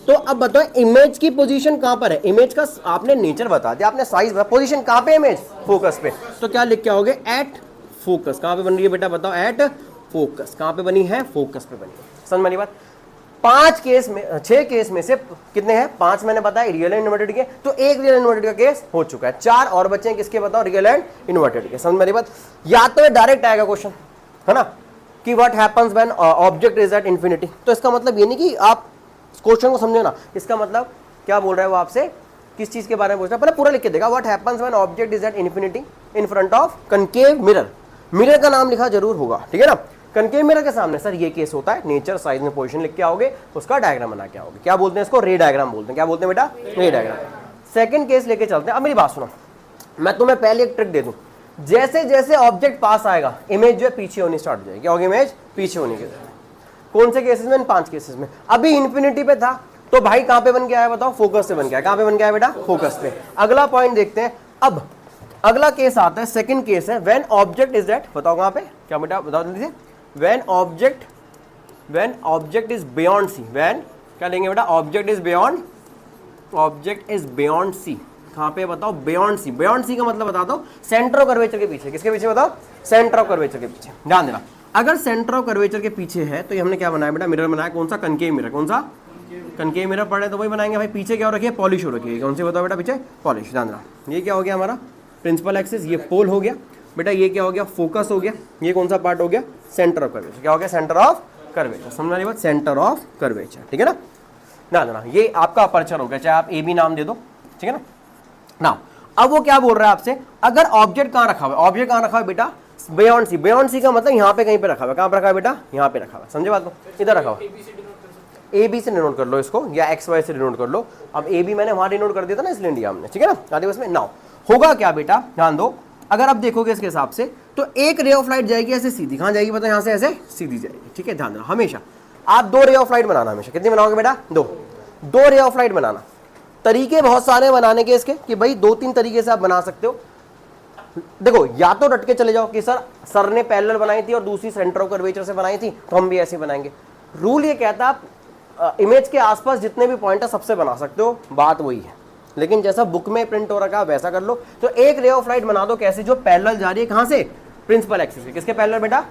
तो अब बताओ इमेज की पोजीशन कहां पर है। इमेज का आपने नेचर बता दिया, आपने साइज बता, पोजीशन कहां पे, इमेज फोकस पे। तो क्या लिख के आओगे, एट फोकस। कहां पे बन रही है बेटा बताओ, एट फोकस। कहां पे बनी है, फोकस पे बनी है। समझ में आई बात। 5 केस में, 6 केस में से कितने हैं, 5 मैंने बताया रियल एंड इन्वर्टेड के, तो एक रियल इन्वर्टेड का केस हो चुका है। 4 और बच्चे हैं किसके बताओ, रियल एंड इन्वर्टेड के। समझ में आई बात। या तो डायरेक्ट आएगा क्वेश्चन, है ना, कि what happens when object is at infinity. तो इसका मतलब ये नहीं कि आप क्वेश्चन को समझे ना, इसका मतलब क्या बोल रहा है वो आपसे, किस चीज के बारे में पूछ रहा है, पहले पूरा लिख के देगा। What happens when object is at infinity in front of concave mirror. Mirror का नाम लिखा जरूर होगा, ठीक है ना। कनकेव मिरर के सामने सर ये केस होता है, नेचर, साइज में पोजीशन लिख के आओगे, उसका डायग्राम बना के आओगे। क्या बोलते हैं इसको, रे डायग्राम बोलते हैं। क्या बोलते हैं बेटा, रे डायग्राम। सेकंड केस लेके चलते हैं। अब मेरी बात सुनो, मैं तुम्हें पहले एक ट्रिक दे दूं, जैसे जैसे ऑब्जेक्ट पास आएगा इमेज जो है पीछे होनी स्टार्ट हो जाएगी। क्या होगी, इमेज पीछे होने की। कौन से केसेस में? इन 5 केसेस में। अभी इन्फिनिटी पे था तो भाई कहां पे बन के आया बताओ? फोकस से बन के आया। कहां पे बन के आया बेटा? फोकस पे। अगला पॉइंट देखते हैं। अब अगला केस आता है, सेकंड केस है व्हेन ऑब्जेक्ट इज एट, बताओ कहां पे? क्या बेटा बताओ जल्दी से। When object is beyond C. When क्या लेंगे बेटा? Object is beyond C. कहां पे बताओ? बियॉन्ड सी। बियॉन्ड सी का मतलब बता दो, सेंटर ऑफ कर्वेचर के पीछे। किसके पीछे बताओ? सेंटर ऑफ कर्वेचर के पीछे। ध्यान देना, अगर सेंटर ऑफ कर्वेचर के पीछे है तो ये हमने क्या बनाया बेटा? मिरर बनाया। कौन सा? Concave mirror. कौन सा? कनकेव मिरर पढ़े तो वही बनाएंगे भाई। पीछे क्या हो रखी है? पॉलिश हो रखी है। कौन सी बताओ बेटा? पीछे पॉलिश। ध्यान देना, ये क्या हो गया हमारा? Principal axis. ये पोल हो गया बेटा। ये क्या हो गया? फोकस हो गया। ये कौन सा पार्ट हो गया? Centre of curvature. क्या हो गया? Centre of curvature. समझ वाली बात? सेंटर ऑफ कर्वेचर, ठीक है ना? ना ये आपका अपर्चर हो गया, चाहे आप ए बी नाम दे दो, ठीक है ना? ना अब वो क्या बोल रहा है आपसे? अगर ऑब्जेक्ट कहां रखा हुआ है? ऑब्जेक्ट कहां रखा है बेटा? बियॉन्ड सी। बियॉन्ड सी का मतलब यहाँ पे कहीं पे रखा हुआ है। कहां पे रखा है बेटा? यहाँ पे रखा हुआ है। समझे बात को? इधर रखा हुआ। ए बी से डिनोट कर लो इसको, या एक्स वाई से डिनोट कर लो। अब ए बी मैंने वहां डिनोट कर दिया था ना, इसलिए इंडिया हमने, ठीक है ना? आगे उसमें नाउ होगा क्या बेटा? ध्यान दो, अगर आप देखोगे इसके हिसाब से तो एक रे ऑफ लाइट जाएगी ऐसे सीधी। कहां जाएगी बताओ? यहाँ से ऐसे सीधी जाएगी, ठीक है? ध्यान देना, हमेशा आप 2 रे ऑफ लाइट बनाना। हमेशा कितनी बनाओगे बेटा? 2 रे ऑफ लाइट बनाना। तरीके बहुत सारे बनाने के इसके, कि भाई 2-3 तरीके से आप बना सकते हो। देखो, या तो रट के चले जाओ कि सर ने पैरेलल बनाई थी और दूसरी सेंटर ऑफ कर्वेचर से बनाई थी, तो हम भी ऐसे बनाएंगे। रूल ये कहता है आप इमेज के आसपास जितने भी पॉइंट है सबसे बना सकते हो, बात वही है। लेकिन जैसा बुक में प्रिंट हो रखा है वैसा कर लो। तो एक रे ऑफ लाइट बना दो, कैसे? जो पैरेलल जा रही है। कहां से? प्रिंसिपल एक्सिस से। किसके पैरेलल बेटा?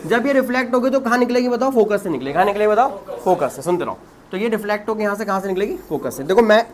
जब ये रिफ्लेक्ट होगी तो कहां निकलेगी बताओ? फोकस से निकलेगी। कहां निकलेगी बताओ? फोकस से। सुनते रहो, तो ये रिफ्लेक्ट होकर यहाँ से कहाँ से निकलेगी? फोकस से। देखो, मैं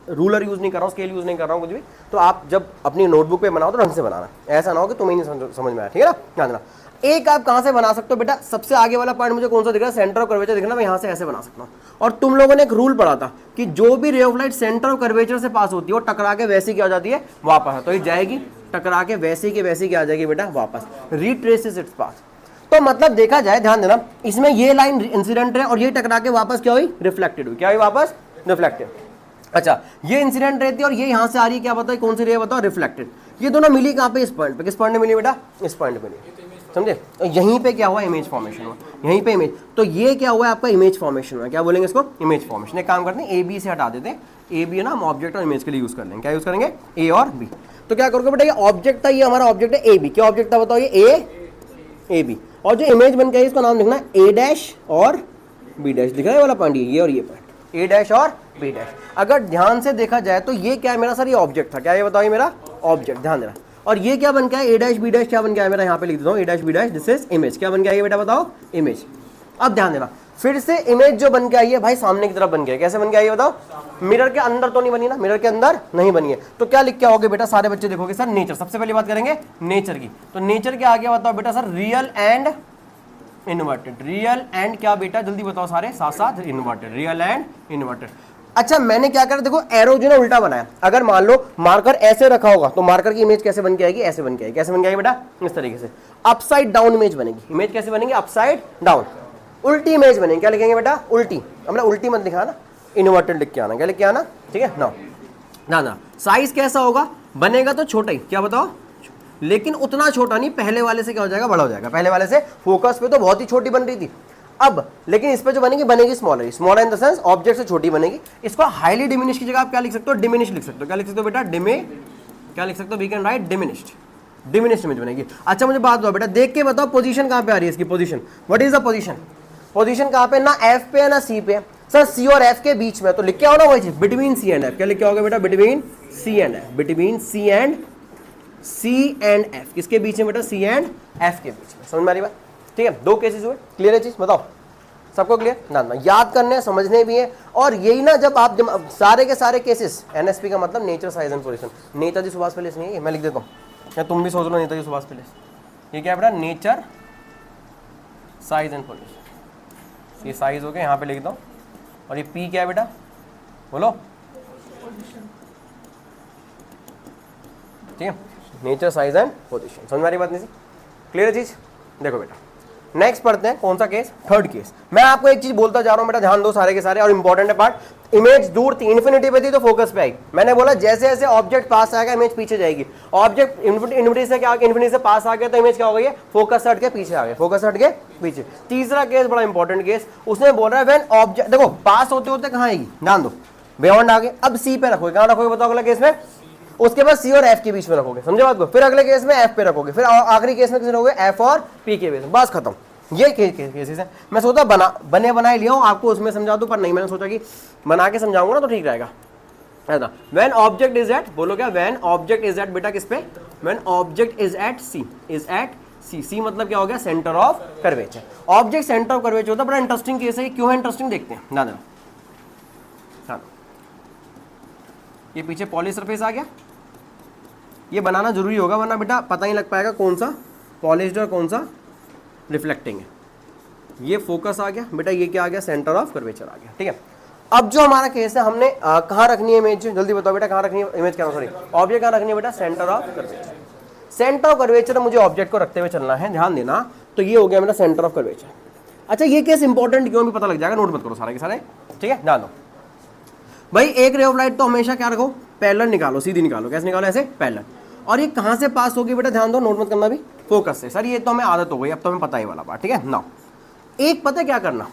रूलर यूज नहीं कर रहा हूँ, स्केल यूज नहीं कर रहा हूँ कुछ भी। तो आप जब अपनी नोटबुक पे बनाओ तो ढंग से बनाना, ऐसा ना हो कि तुम्हें नहीं समझ में आया, ठीक है ना? ध्यान देना। एक आप कहाँ से बना सकते हो बेटा? सबसे आगे वाला पॉइंट मुझे कौन सा दिख रहा है? सेंटर ऑफ कर्वेचर दिख रहा है। मैं यहाँ से ऐसे बना सकता हूँ। और तुम लोगों ने एक रूल पढ़ा था कि जो भी ray of light centre of curvature से पास होती है वो टकरा के वैसे क्या हो जाती है? वापस। तो ये जाएगी टकरा के वैसे की वैसी क्या आ जाएगी बेटा? वापस। Retraces its path. तो मतलब देखा जाए, ध्यान देना, इसमें ये लाइन इंसिडेंट है और ये टकरा के वापस क्या हुई? रिफ्लेक्टेड हुई। क्या हुई? वापस रिफ्लेक्टेड। अच्छा, ये इंसिडेंट रहती है और ये यहां से आ रही है। क्या बताओ? कौन सी रे बताओ? रिफ्लेक्टेड। ये दोनों मिली कहां पे? इस पॉइंट पे। किस पॉइंट में मिली बेटा? इस पॉइंट पे मिली। समझे? तो यहीं पे क्या हुआ? इमेज फॉर्मेशन हुआ। यहीं पे इमेज। तो ये क्या हुआ? आपका इमेज फॉर्मेशन हुआ। क्या बोलेंगे इसको? Image formation. एक काम करते हैं, ए बी से हटा देते हैं। ए बी है ना, हम ऑब्जेक्ट और इमेज के लिए यूज कर लेंगे। क्या यूज करेंगे? ए और बी। तो क्या करोगे बेटा? ये ऑब्जेक्ट था, ये हमारा ऑब्जेक्ट है ए बी। क्या ऑब्जेक्ट था बताओ? ये ए बी। और जो इमेज बन के आई इसका नाम लिखना है ए डैश और बी डैश। दिख रहा है वाला पॉइंट? ये और ये पॉइंट, ए डैश और बी डैश। अगर ध्यान से देखा जाए तो ये क्या है मेरा सर? ये ऑब्जेक्ट था। क्या ये बताओ? ये मेरा ऑब्जेक्ट। ध्यान देना। और ये क्या बन गया? ए डैश बी डैश क्या बन गया मेरा? यहाँ पे लिख देता हूँ, A dash B dash, this is image. क्या बन गया ये बेटा? बताओ, इमेज। अब ध्यान देना, फिर से इमेज जो बन के आई है भाई सामने की तरफ बन गया। कैसे बन के आई है बताओ? मिरर के अंदर तो नहीं बनी ना, मिरर के अंदर नहीं बनी है। तो क्या लिख के आओगे बेटा? सारे बच्चे देखोगे सर नेचर। सबसे पहले बात करेंगे नेचर की। तो नेचर के आगे बताओ बेटा sir real and inverted. Real and क्या बेटा? जल्दी बताओ सारे साथ साथ। इन्वर्टेड। Real and inverted. अच्छा, मैंने क्या करा? देखो, एरो जो ना उल्टा बनाया। अगर मान लो मार्कर ऐसे रखा होगा तो मार्कर की इमेज कैसे बन के आएगी? ऐसे बन के आएगी। कैसे बन के आएगी बेटा? इस तरीके से। अपसाइड डाउन इमेज बनेगी। इमेज कैसे बनेगी? Upside down. उल्टी इमेज बनेगी। क्या लिखेंगे बेटा? उल्टी। हमने उल्टी मत लिखा ना, इन्वर्टेड लिख के आना। क्या लिख के आना? ठीक है ना? ना साइज कैसा होगा? बनेगा तो छोटा ही। क्या बताओ? लेकिन उतना छोटा नहीं, पहले वाले से क्या हो जाएगा? बड़ा हो जाएगा। पहले वाले से फोकस पे तो बहुत ही छोटी बन रही थी, अब लेकिन इस पे जो बनेगी बनेगी smaller. Smaller in the sense object से छोटी बनेगी। इसको हाईली डिमिनिश की जगह आप क्या लिख सकते हो? डिमिनिश लिख सकते हो। क्या लिख सकते हो बेटा? क्या लिख सकते हो? We can write diminished. Diminished image बनेगी। अच्छा, मुझे बात बताओ बेटा, देख के बताओ पोजीशन कहां पे आ रही है इसकी? Position, what is the position? Position कहां पे? ना एफ पे है ना सी पे। सर सी और एफ के बीच में, तो लिख के आओ ना वही चीज, बिटवीन सी एंड एफ। क्या लिख के आओगे बेटा? Between C and F. Between C and F. किसके बीच में बेटा? सी एंड एफ के बीच में। समझ में आ रही बात? ठीक है, 2 केसेस हुए। क्लियर है चीज? बताओ सबको क्लियर? ना याद करने समझने भी है। और यही ना, जब सारे के सारे केसेस, एनएसपी का मतलब nature size and position. Netaji Subhash palace नहीं है, मैं लिख देता हूँ, या तुम भी सोच लो नेताजी सुभाष पैलेस। ये क्या है बेटा? Nature size and position. ये साइज हो गया, यहाँ पे लिख दो। और ये पी क्या है बेटा? बोलो। ठीक है, नेचर साइज एंड पोजीशन। समझ में आ रही बात? नहीं? क्लियर है चीज? देखो बेटा, नेक्स्ट पढ़ते हैं। कौन सा केस? Third case. मैं आपको एक चीज बोलता जा रहा हूं बेटा, ध्यान दो सारे के सारे, और इंपॉर्टेंट है पार्ट। इमेज दूर थी, इन्फिनिटी पे थी तो फोकस पे आई। मैंने बोला जैसे जैसे ऑब्जेक्ट पास आएगा इमेज पीछे जाएगी। ऑब्जेक्ट इन्फिनिटी से क्या, इन्फिनिटी से पास आ गया तो इमेज क्या हो गई है, फोकस से हट के पीछे आ गया, फोकस से हट के पीछे। तीसरा केस बड़ा इंपॉर्टेंट केस, उसने बोल रहा है व्हेन ऑब्जेक्ट, देखो पास होते होते कहाँ आएगी, ध्यान दो, बियॉन्ड आ गए। अब सी पे रखोगे, कहाँ रखोगे बताओ अगले केस में, उसके बाद सी और एफ के बीच में रखोगे, समझे बात को। फिर अगले केस में एफ पे रखोगे, फिर आखिरी केस में किसे रखोगे, एफ और पी के बीच में, बस खत्म। ये केसेस है। मैं सोचा बने बनाए लिया हूं आपको उसमें समझा दूं, पर नहीं, मैंने सोचा कि बना के समझाऊंगा ना तो ठीक रहेगा। व्हेन ऑब्जेक्ट इज एट, बोलो क्या, व्हेन ऑब्जेक्ट इज एट, बेटा किस पे, when object is at C, is at C, C मतलब क्या हो गया, centre of curvature. Object centre of curvature होता है, बड़ा इंटरेस्टिंग केस है। क्यों है इंटरेस्टिंग, देखते हैं ना। ये पीछे पॉली सरफेस आ गया, ये बनाना जरूरी होगा वरना बेटा पता नहीं लग पाएगा कौन सा पॉलिश्ड और कौन सा रिफ्लेक्टिंग है। ये फोकस आ गया बेटा, ये क्या आ गया, सेंटर ऑफ कर्वेचर आ गया, ठीक है। अब जो हमारा केस है, हमने कहाँ रखनी है इमेज, जल्दी बताओ बेटा, कहाँ रखनी है इमेज, क्या सॉरी ऑब्जेक्ट कहाँ रखनी है बेटा, centre of curvature. Centre of curvature मुझे ऑब्जेक्ट को रखते हुए चलना है, ध्यान देना। तो ये हो गया मेरा सेंटर ऑफ कर्वेचर। अच्छा ये केस इंपॉर्टेंट क्यों, भी पता लग जाएगा, नोट मत करो सारे के सारे, ठीक है। ध्यान दो भाई, एक रे ऑफ लाइट तो हमेशा क्या रखो, पैरेलल निकालो, सीधी निकालो। कैसे निकालो, ऐसे पैरेलल। और ये कहाँ से पास होगी बेटा, ध्यान दो, नोट मत करना भी, फोकस से। सर ये तो हमें आदत हो गई, अब तो हमें पता ही वाला बात, ठीक है ना। एक पता है क्या करना,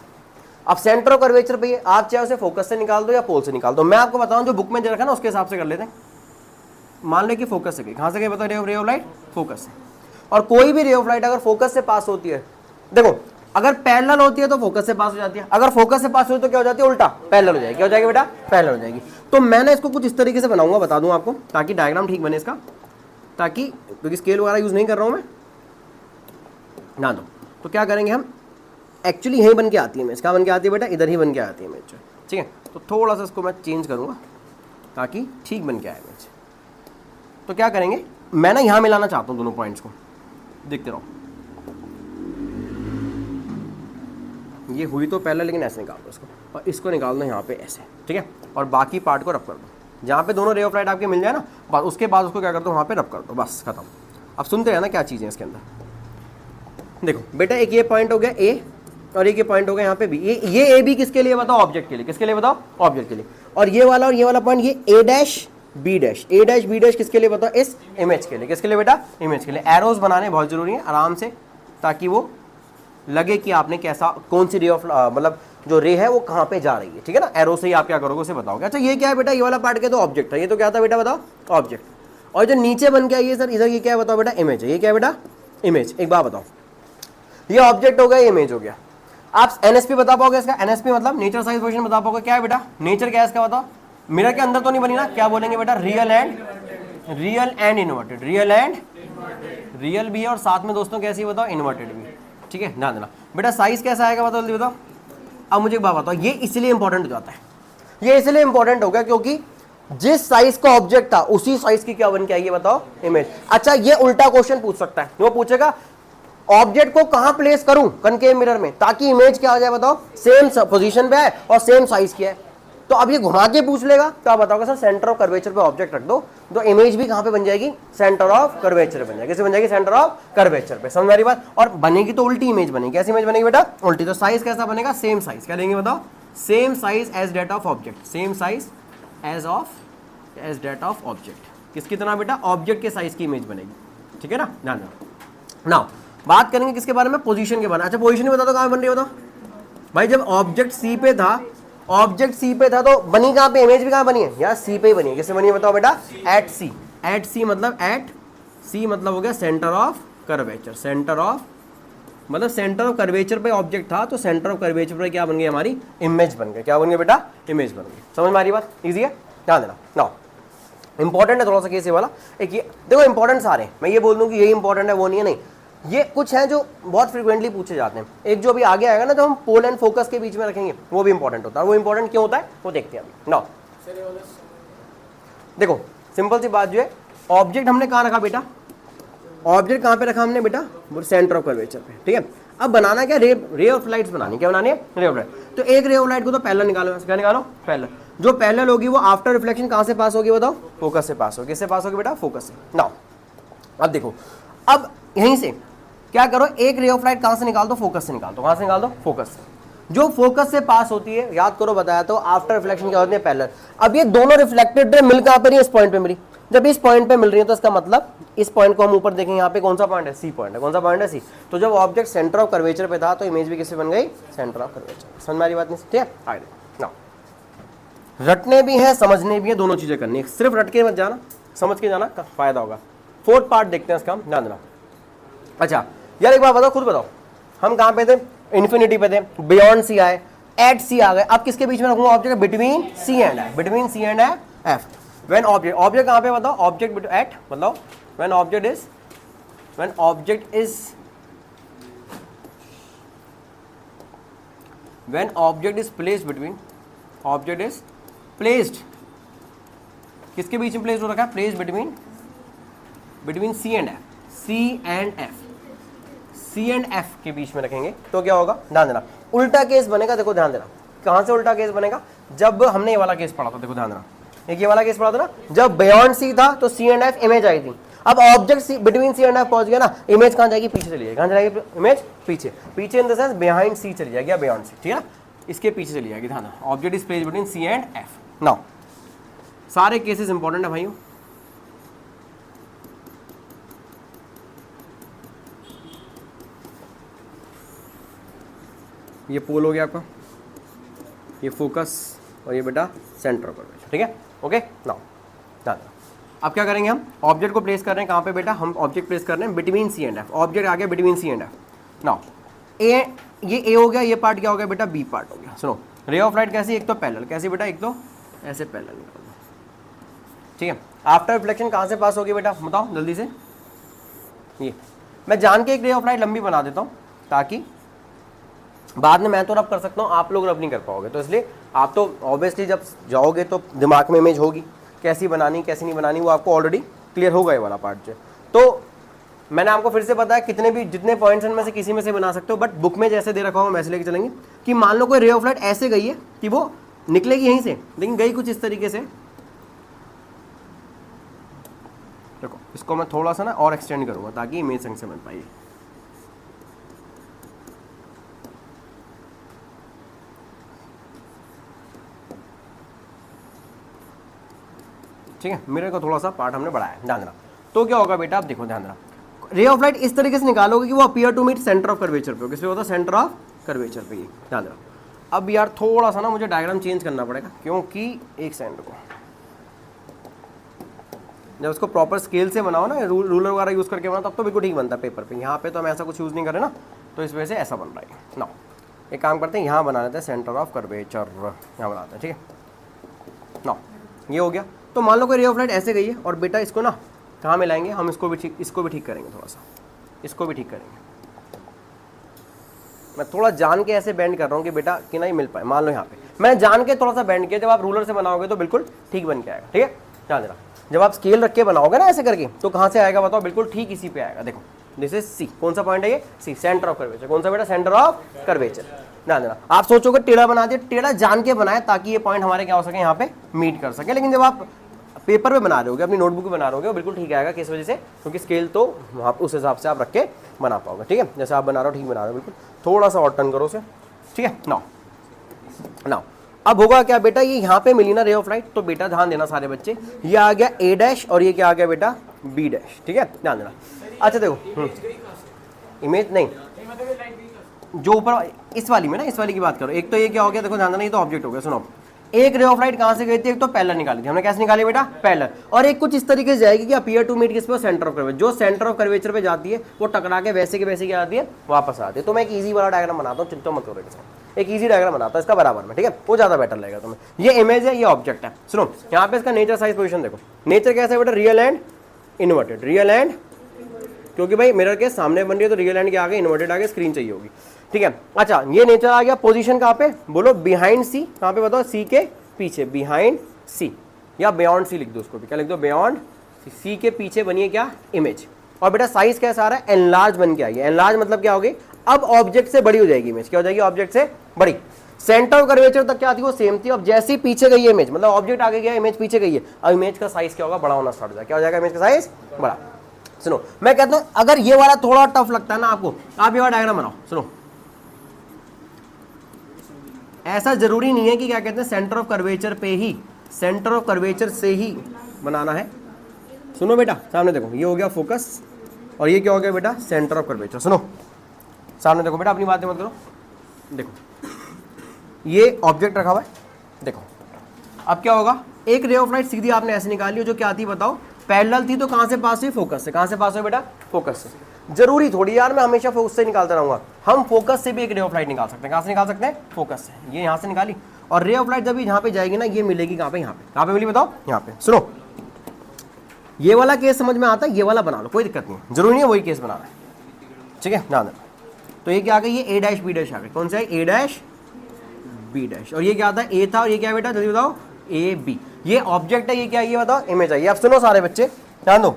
अब सेंटर ऑफ कर्वेचर पे आप चाहे उसे फोकस से निकाल दो या पोल से निकाल दो। मैं आपको बताऊं जो बुक में रखा ना उसके हिसाब से कर लेते हैं। मान ले कि फोकस से गई, कहाँ से गई बताओ, रे ऑफ लाइट फोकस से। और कोई भी रे ऑफ लाइट अगर फोकस से पास होती है, देखो अगर पैरेलल होती है तो फोकस से पास हो जाती है, अगर फोकस से पास होती है तो क्या हो जाती है, उल्टा पैरेलल हो जाएगी। क्या हो जाएगी बेटा, पैरेलल हो जाएगी। तो मैंने इसको कुछ इस तरीके से बनाऊंगा, बता दूं आपको, ताकि डायग्राम ठीक बने इसका, ताकि क्योंकि स्केल वगैरह यूज नहीं कर रहा हूं मैं ना। दो तो क्या करेंगे हम, एक्चुअली यही बन के आती है इमेज, क्या बन के आती है बेटा, इधर ही बन के आती है इमेज, ठीक है। तो थोड़ा सा इसको मैं चेंज करूंगा ताकि ठीक बन के आए इमेज। तो क्या करेंगे, मैं ना यहाँ मिलाना चाहता हूँ दोनों पॉइंट्स को, देखते रहो। ये हुई तो पहले, लेकिन ऐसे निकाल दो इसको, और इसको निकाल दो यहाँ पे ऐसे, ठीक है। और बाकी पार्ट को रब कर दो, जहाँ पे दोनों रे ऑफ लाइट आपके मिल जाए ना, बस उसके बाद उसको क्या कर दो, वहाँ पे रब कर दो, बस खत्म। अब सुनते हैं ना क्या चीज़ें इसके अंदर। देखो बेटा, एक ये पॉइंट हो गया ए, और एक ये पॉइंट हो गया यहाँ पे बी। ये ए बी किसके लिए बताओ, ऑब्जेक्ट के लिए। किसके लिए बताओ, ऑब्जेक्ट के लिए। और ये वाला पॉइंट, ये ए डैश बी डैश, ए डैश बी डैश किसके लिए बताओ, इस इमेज के लिए। किसके लिए बेटा, इमेज के लिए। एरोज बनाने बहुत जरूरी है आराम से, ताकि वो लगे कि आपने कैसा, कौन सी रे ऑफ, मतलब जो रे है वो कहाँ पे जा रही है, ठीक है ना। एरो से ही आप क्या करोगे उसे बताओगे। अच्छा ये क्या है बेटा, ये वाला पार्ट क्या, तो ऑब्जेक्ट है। ये तो क्या था बेटा बताओ, ऑब्जेक्ट। और जो नीचे बन के आई है सर इधर, ये क्या है बताओ बेटा, इमेज है। ये क्या है बेटा, इमेज। एक बात बताओ, ये ऑब्जेक्ट हो गया, ये इमेज हो गया। आप एनएसपी बता पाओगे इसका, एनएसपी मतलब नेचर साइज पोजीशन बता पाओगे। क्या है बेटा, नेचर क्या है इसका बताओ। मिरर के अंदर तो नहीं बनी ना, क्या बोलेंगे बेटा, रियल एंड इन्वर्टेड। रियल भी है और साथ में दोस्तों कैसी बताओ, इन्वर्टेड भी, ठीक है। ध्यान देना बेटा। साइज कैसा आएगा बताओ, जल्दी बताओ। अब मुझे एक बात बताओ, ये इसलिए इंपॉर्टेंट हो जाता है, ये इसलिए इंपॉर्टेंट हो गया क्योंकि जिस साइज का ऑब्जेक्ट था उसी साइज की क्या बन के आई है बताओ, इमेज। अच्छा ये उल्टा क्वेश्चन पूछ सकता है, वो पूछेगा ऑब्जेक्ट को कहां प्लेस करूं कनकेव मिरर में, ताकि इमेज क्या आ जाए बताओ, सेम पोजीशन पे है और सेम साइज की है। तो अब ये घुमा के पूछ लेगा, तो आप बताओगे सर सेंटर ऑफ कर्वेचर पे ऑब्जेक्ट रख दो, तो इमेज भी कहां पे बन जाएगी, सेंटर ऑफ कर्वेचर बन जाएगी। कैसे बन जाएगी, सेंटर ऑफ कर्वेचर पे। समझ मेरी बात। और बनेगी तो उल्टी इमेज बनेगी। कैसी इमेज बनेगी बेटा, उल्टी। तो साइज कैसा बनेगा, सेम साइज। क्या लेंगे बताओ, same size as that of object, same size as that of object. किसकी तरह बेटा, ऑब्जेक्ट के साइज की इमेज बनेगी, ठीक है ना। ध्यान देना। नाउ बात करेंगे किसके बारे में, पोजीशन के बारे में। अच्छा पोजीशन बता दो कहां बन रही है बताओ भाई। जब ऑब्जेक्ट सी पे था, तो बनी कहां पे, इमेज भी कहां बनी है, यार सी पे ही बनी है। किससे बनी है बताओ बेटा, एट सी मतलब हो गया centre of curvature. Centre of curvature पे ऑब्जेक्ट था, तो सेंटर ऑफ कर्वेचर पे क्या बन गई, हमारी इमेज बन गई। क्या बन गई बेटा, इमेज बन गई। समझ में आ रही बात, इजी है। ध्यान देना। नाउ इंपॉर्टेंट है थोड़ा सा केस ये वाला। एक ये देखो, इंपॉर्टेंट सारे, मैं ये बोल दूं कि यही इंपॉर्टेंट है वो नहीं है, नहीं। ये कुछ है जो बहुत फ्रीक्वेंटली पूछे जाते हैं। एक जो अभी आगे आएगा ना, जो हम पोल एंड फोकस के बीच में रखेंगे, वो भी इंपॉर्टेंट होता है। वो इंपॉर्टेंट क्यों होता है वो देखते हैं अभी। नाउ देखो सिंपल सी बात जो है, ऑब्जेक्ट हमने कहाँ रखा बेटा, ऑब्जेक्ट कहाँ पे रखा हमने बेटा, सेंटर ऑफ कर्वेचर पे, ठीक है। अब बनाना क्या, रे ऑफ लाइट्स बनानी। क्या बनानी है, रे ऑफ लाइट। तो एक रे ऑफ लाइट को तो पैरेलल निकालो। क्या निकालो, पैरेलल। जो पैरेलल होगी वो आफ्टर रिफ्लेक्शन कहाँ से पास होगी बताओ, फोकस से पास होगी। किससे पास होगी बेटा, फोकस से। नाउ अब देखो, अब यहीं से क्या करो, एक रे ऑफ लाइट कहां से निकाल दो, फोकस से निकाल दो। कहां से निकाल दो, फोकस से। जो फोकस से पास होती है, याद करो बताया तो आफ्टर रिफ्लेक्शन क्या होती है, पैरेलल। अब ये दोनों रिफ्लेक्टेड रे मिल कहां पर, इस पॉइंट पे मिली। जब इस पॉइंट पे मिल रही है तो इसका मतलब इस पॉइंट को हम ऊपर देखेंगे, यहाँ पे कौन सा पॉइंट है, सी पॉइंट है। कौन सा पॉइंट है, सी। तो जब ऑब्जेक्ट सेंटर ऑफ कर्वेचर पे था तो इमेज भी किससे बन गई, सेंटर ऑफ कर्वेचर। समझ में आ रही बात नहीं, ठीक है। आगे नाउ रटने भी है समझने भी है, दोनों चीजें करनी है। सिर्फ रट के मत जाना, समझ के जाना, फायदा होगा। फोर्थ पार्ट देखते हैं इसका, ध्यान देना। अच्छा यार एक बात बताओ, खुद बताओ, हम कहां पे थे, इन्फिनिटी पे थे, बियॉन्ड सी आए, एट सी आ गए। अब किसके बीच में रखूंगा object, between C and F, between C and F. When object, object कहां पे बताओ, ऑब्जेक्ट एट, बताओ when object is, when object is, when object is placed between, object is placed किसके बीच में प्लेस्ड हो रखा है, placed between, between C and F, C and F, C and F के बीच में रखेंगे तो क्या होगा, ध्यान देना। उल्टा केस बनेगा, देखो ध्यान देना, कहां से उल्टा केस बनेगा, जब हमने ये वाला केस पढ़ा था, देखो ध्यान देना, एक ये वाला केस पढ़ा था ना, जब बियॉन्ड सी था तो सी एंड एफ इमेज आई थी। अब object between C and F पहुंच गया ना, इमेज कहां जाएगी, पीछे चली जाएगी। कहां जाएगी इमेज, पीछे, पीछे इन द सेंस बिहाइंड सी चली जाएगी या बियॉन्ड सी, ठीक है ना, इसके पीछे चली जाएगी। ध्यान, object is placed between C and F. Now सारे केसेस इंपॉर्टेंट है भाइयों। ये पोल हो गया आपका, ये फोकस, और ये बेटा सेंटर ऑफ कर्वेचर, ठीक है। ओके नाउ ध्यान, अब क्या करेंगे, हम ऑब्जेक्ट को प्लेस कर रहे हैं कहाँ पे बेटा, हम ऑब्जेक्ट प्लेस कर रहे हैं between C and F. Object आ गया between C and F. Now A, ये ए हो गया, ये पार्ट क्या हो गया बेटा, बी पार्ट हो गया। सुनो, रे ऑफ लाइट कैसी, एक तो पैरेलल, कैसी बेटा, एक तो ऐसे पैरेलल निकाल दो, ठीक है। आफ्टर रिफ्लेक्शन कहाँ से पास होगी बेटा, बताओ जल्दी से। ये मैं जान के एक रे ऑफ लाइट लंबी बना देता हूँ ताकि बाद में मैं तो रब कर सकता हूँ, आप लोग रब नहीं कर पाओगे, तो इसलिए आप तो ऑब्वियसली जब जाओगे तो दिमाग में इमेज होगी, कैसी बनानी कैसी नहीं बनानी वो आपको ऑलरेडी क्लियर होगा ये वाला पार्ट जो। तो मैंने आपको फिर से बताया कितने भी जितने पॉइंट्स इनमें से किसी में से बना सकते हो, बट बुक में जैसे दे रखा हो वैसे लेके चलेंगे कि मान लो कोई रे ऑफ लाइट ऐसे गई है कि वो निकलेगी यहीं से, लेकिन गई कुछ इस तरीके से। देखो इसको मैं थोड़ा सा ना और एक्सटेंड करूंगा ताकि इमेज संग से बन पाए। ठीक है, मेरे को थोड़ा सा पार्ट हमने बढ़ाया, ध्यान देना। तो क्या होगा बेटा, आप देखो ध्यान देना, रे ऑफ लाइट इस तरीके से निकालोगे कि वो appear to meet centre of curvature पे, किस पे होता है, सेंटर ऑफ कर्वेचर पे, ध्यान देना। अब यार थोड़ा सा ना मुझे डायग्राम चेंज करना पड़ेगा, क्योंकि एक सेकंड को, जब उसको प्रॉपर स्केल से बनाओ ना, रूलर वगैरह यूज करके बनाओ तब तो बिल्कुल ठीक बनता है पेपर पे। यहाँ पे तो हम ऐसा कुछ यूज नहीं करें ना, तो इस वजह से ऐसा बन रहा है ना। एक काम करते हैं, यहाँ बना लेते हैं सेंटर ऑफ कर्वेचर, यहाँ बनाते हैं, ठीक है ना। ये हो गया। तो मान लो कोई रे ऑफ लाइट ऐसे गई है और बेटा इसको ना कहाँ मिलाएंगे हम, इसको भी ठीक करेंगे, थोड़ा सा इसको भी ठीक करेंगे। मैं थोड़ा जान के ऐसे बेंड कर रहा हूँ कि बेटा कि नहीं मिल पाए। मान लो यहाँ पे मैं जान के थोड़ा सा बेंड किया, जब आप रूलर से बनाओगे तो बिल्कुल ठीक बन के आएगा, ठीक है। ध्यान देना, जब आप स्केल रख के बनाओगे ना ऐसे करके, तो कहाँ से आएगा बताओ, बिल्कुल ठीक इसी पे आएगा। देखो दिस इज सी, कौन सा पॉइंट है ये, सी, सेंटर ऑफ कर्वेचर। कौन सा बेटा, सेंटर ऑफ कर्वेचर। ध्यान देना, आप सोचोगे टेढ़ा बना दिया, टेढ़ा जान के बनाया ताकि ये पॉइंट हमारे क्या हो सके, यहाँ पे मीट कर सके। लेकिन जब आप पेपर पे बना रहे होगे, अपनी नोटबुक पे बना रहे होगे, वो बिल्कुल ठीक आएगा। किस वजह से, क्योंकि स्केल तो आप उस हिसाब से आप रख के बना पाओगे, ठीक है। जैसे आप बना रहे हो ठीक बना रहे हो, बिल्कुल थोड़ा सा और टर्न करो उसे, ठीक है। नाउ अब होगा क्या बेटा, ये यहाँ पे मिली ना रे ऑफ लाइट, तो बेटा ध्यान देना सारे बच्चे, ये आ गया ए डैश और ये क्या आ गया बेटा, बी डैश, ठीक है। ध्यान देना। अच्छा देखो, इमेज नहीं, जो ऊपर इस वाली में ना, इस वाली की बात करो। एक तो ये क्या हो गया, देखो ध्यान देना, ये तो ऑब्जेक्ट हो गया। सुनो, एक रे ऑफ लाइट कहां से गई थी, एक तो पैरेलल निकाली थी हमने, कैसे निकाली बेटा, पैरेलल। और एक कुछ इस तरीके से जाएगी कि अपीयर टू मीट किस पे, सेंटर ऑफ कर्वेचर। जो सेंटर ऑफ कर्वेचर पे जाती है वो टकरा के वैसे के वैसे क्या आती है, वापस आती है। तो मैं एक इजी वाला डायग्राम बनाता हूँ, चिंता मत करो, एक इजी डायग्राम बनाता हूँ इसका बराबर में, ठीक है, वो ज्यादा बेटर लगेगा तुम्हें। ये इमेज है, ये ऑब्जेक्ट है। सुनो यहाँ पे इसका नेचर साइज पोजिशन देखो, नेचर कैसा है बेटा, real and inverted. Real and, क्योंकि भाई मिरर के सामने बन रही है तो रियल एंड के आगे इन्वर्टेड आगे स्क्रीन चाहिए होगी, ठीक है। अच्छा ये नेचर आ गया, पोजीशन कहाँ पे बोलो, बिहाइंड सी, कहाँ पे बताओ, सी के पीछे, बिहाइंड सी, या बियॉन्ड सी लिख दो, उसको भी क्या लिख दो, बियॉन्ड सी के पीछे बनी है क्या, इमेज। और बेटा साइज कैसा आ रहा है, एनलार्ज बन के आई है। एनलार्ज मतलब क्या होगी, अब ऑब्जेक्ट से बड़ी हो जाएगी इमेज, क्या हो जाएगी, ऑब्जेक्ट से बड़ी। सेंटर ऑफ कर्वेचर तक क्या थी, वो सेम थी। अब जैसे ही पीछे गई है इमेज, मतलब ऑब्जेक्ट आगे गया, इमेज पीछे गई है, अब इमेज का साइज क्या होगा, बड़ा होना स्टार्ट हो जाएगा। क्या हो जाएगा, इमेज का साइज बड़ा। सुनो मैं कहता हूं, अगर ये वाला थोड़ा टफ लगता है ना आपको, आप ये वाला डायग्राम बनाओ। सुनो ऐसा जरूरी नहीं है कि क्या कहते हैं सेंटर ऑफ कर्वेचर पे ही, सेंटर ऑफ कर्वेचर से ही बनाना है। सुनो बेटा सामने देखो, ये हो गया फोकस और ये क्या हो गया बेटा सेंटर ऑफ कर्वेचर। सुनो सामने देखो बेटा, अपनी बातें मत करो। देखो ये ऑब्जेक्ट रखा हुआ है, देखो अब क्या होगा, एक रे ऑफ लाइट सीधी आपने ऐसे निकाली हो, जो क्या थी बताओ, पैरेलल थी, तो कहां से पास हुई, फोकस से। कहां से पास हुई बेटा, फोकस से। जरूरी थोड़ी यार मैं हमेशा फोकस से निकालता रहूंगा, हम फोकस से भी एक रे ऑफ लाइट निकाल सकते हैं। कहां से निकाल सकते हैं, फोकस से। ये यहां से निकाली और रे ऑफ लाइट जब यहाँ पे जाएगी ना, ये मिलेगी कहां पे, यहाँ पे। कहां पे मिली बताओ, यहाँ पे। सुनो ये वाला केस समझ में आता है, ये वाला बना लो, कोई दिक्कत नहीं, जरूरी नहीं है वही केस बनाना है, ठीक है ध्यान देना। तो ये क्या आ गई, ये ए डैश बी डैश आ गई। कौन सा है, ए डैश बी डैश। और ये क्या था, ए था, और ये क्या है बेटा जल्दी बताओ, ए बी। ये ऑब्जेक्ट है, ये क्या है, ये बताओ इमेज है। ये अब सुनो सारे बच्चे ध्यान दो,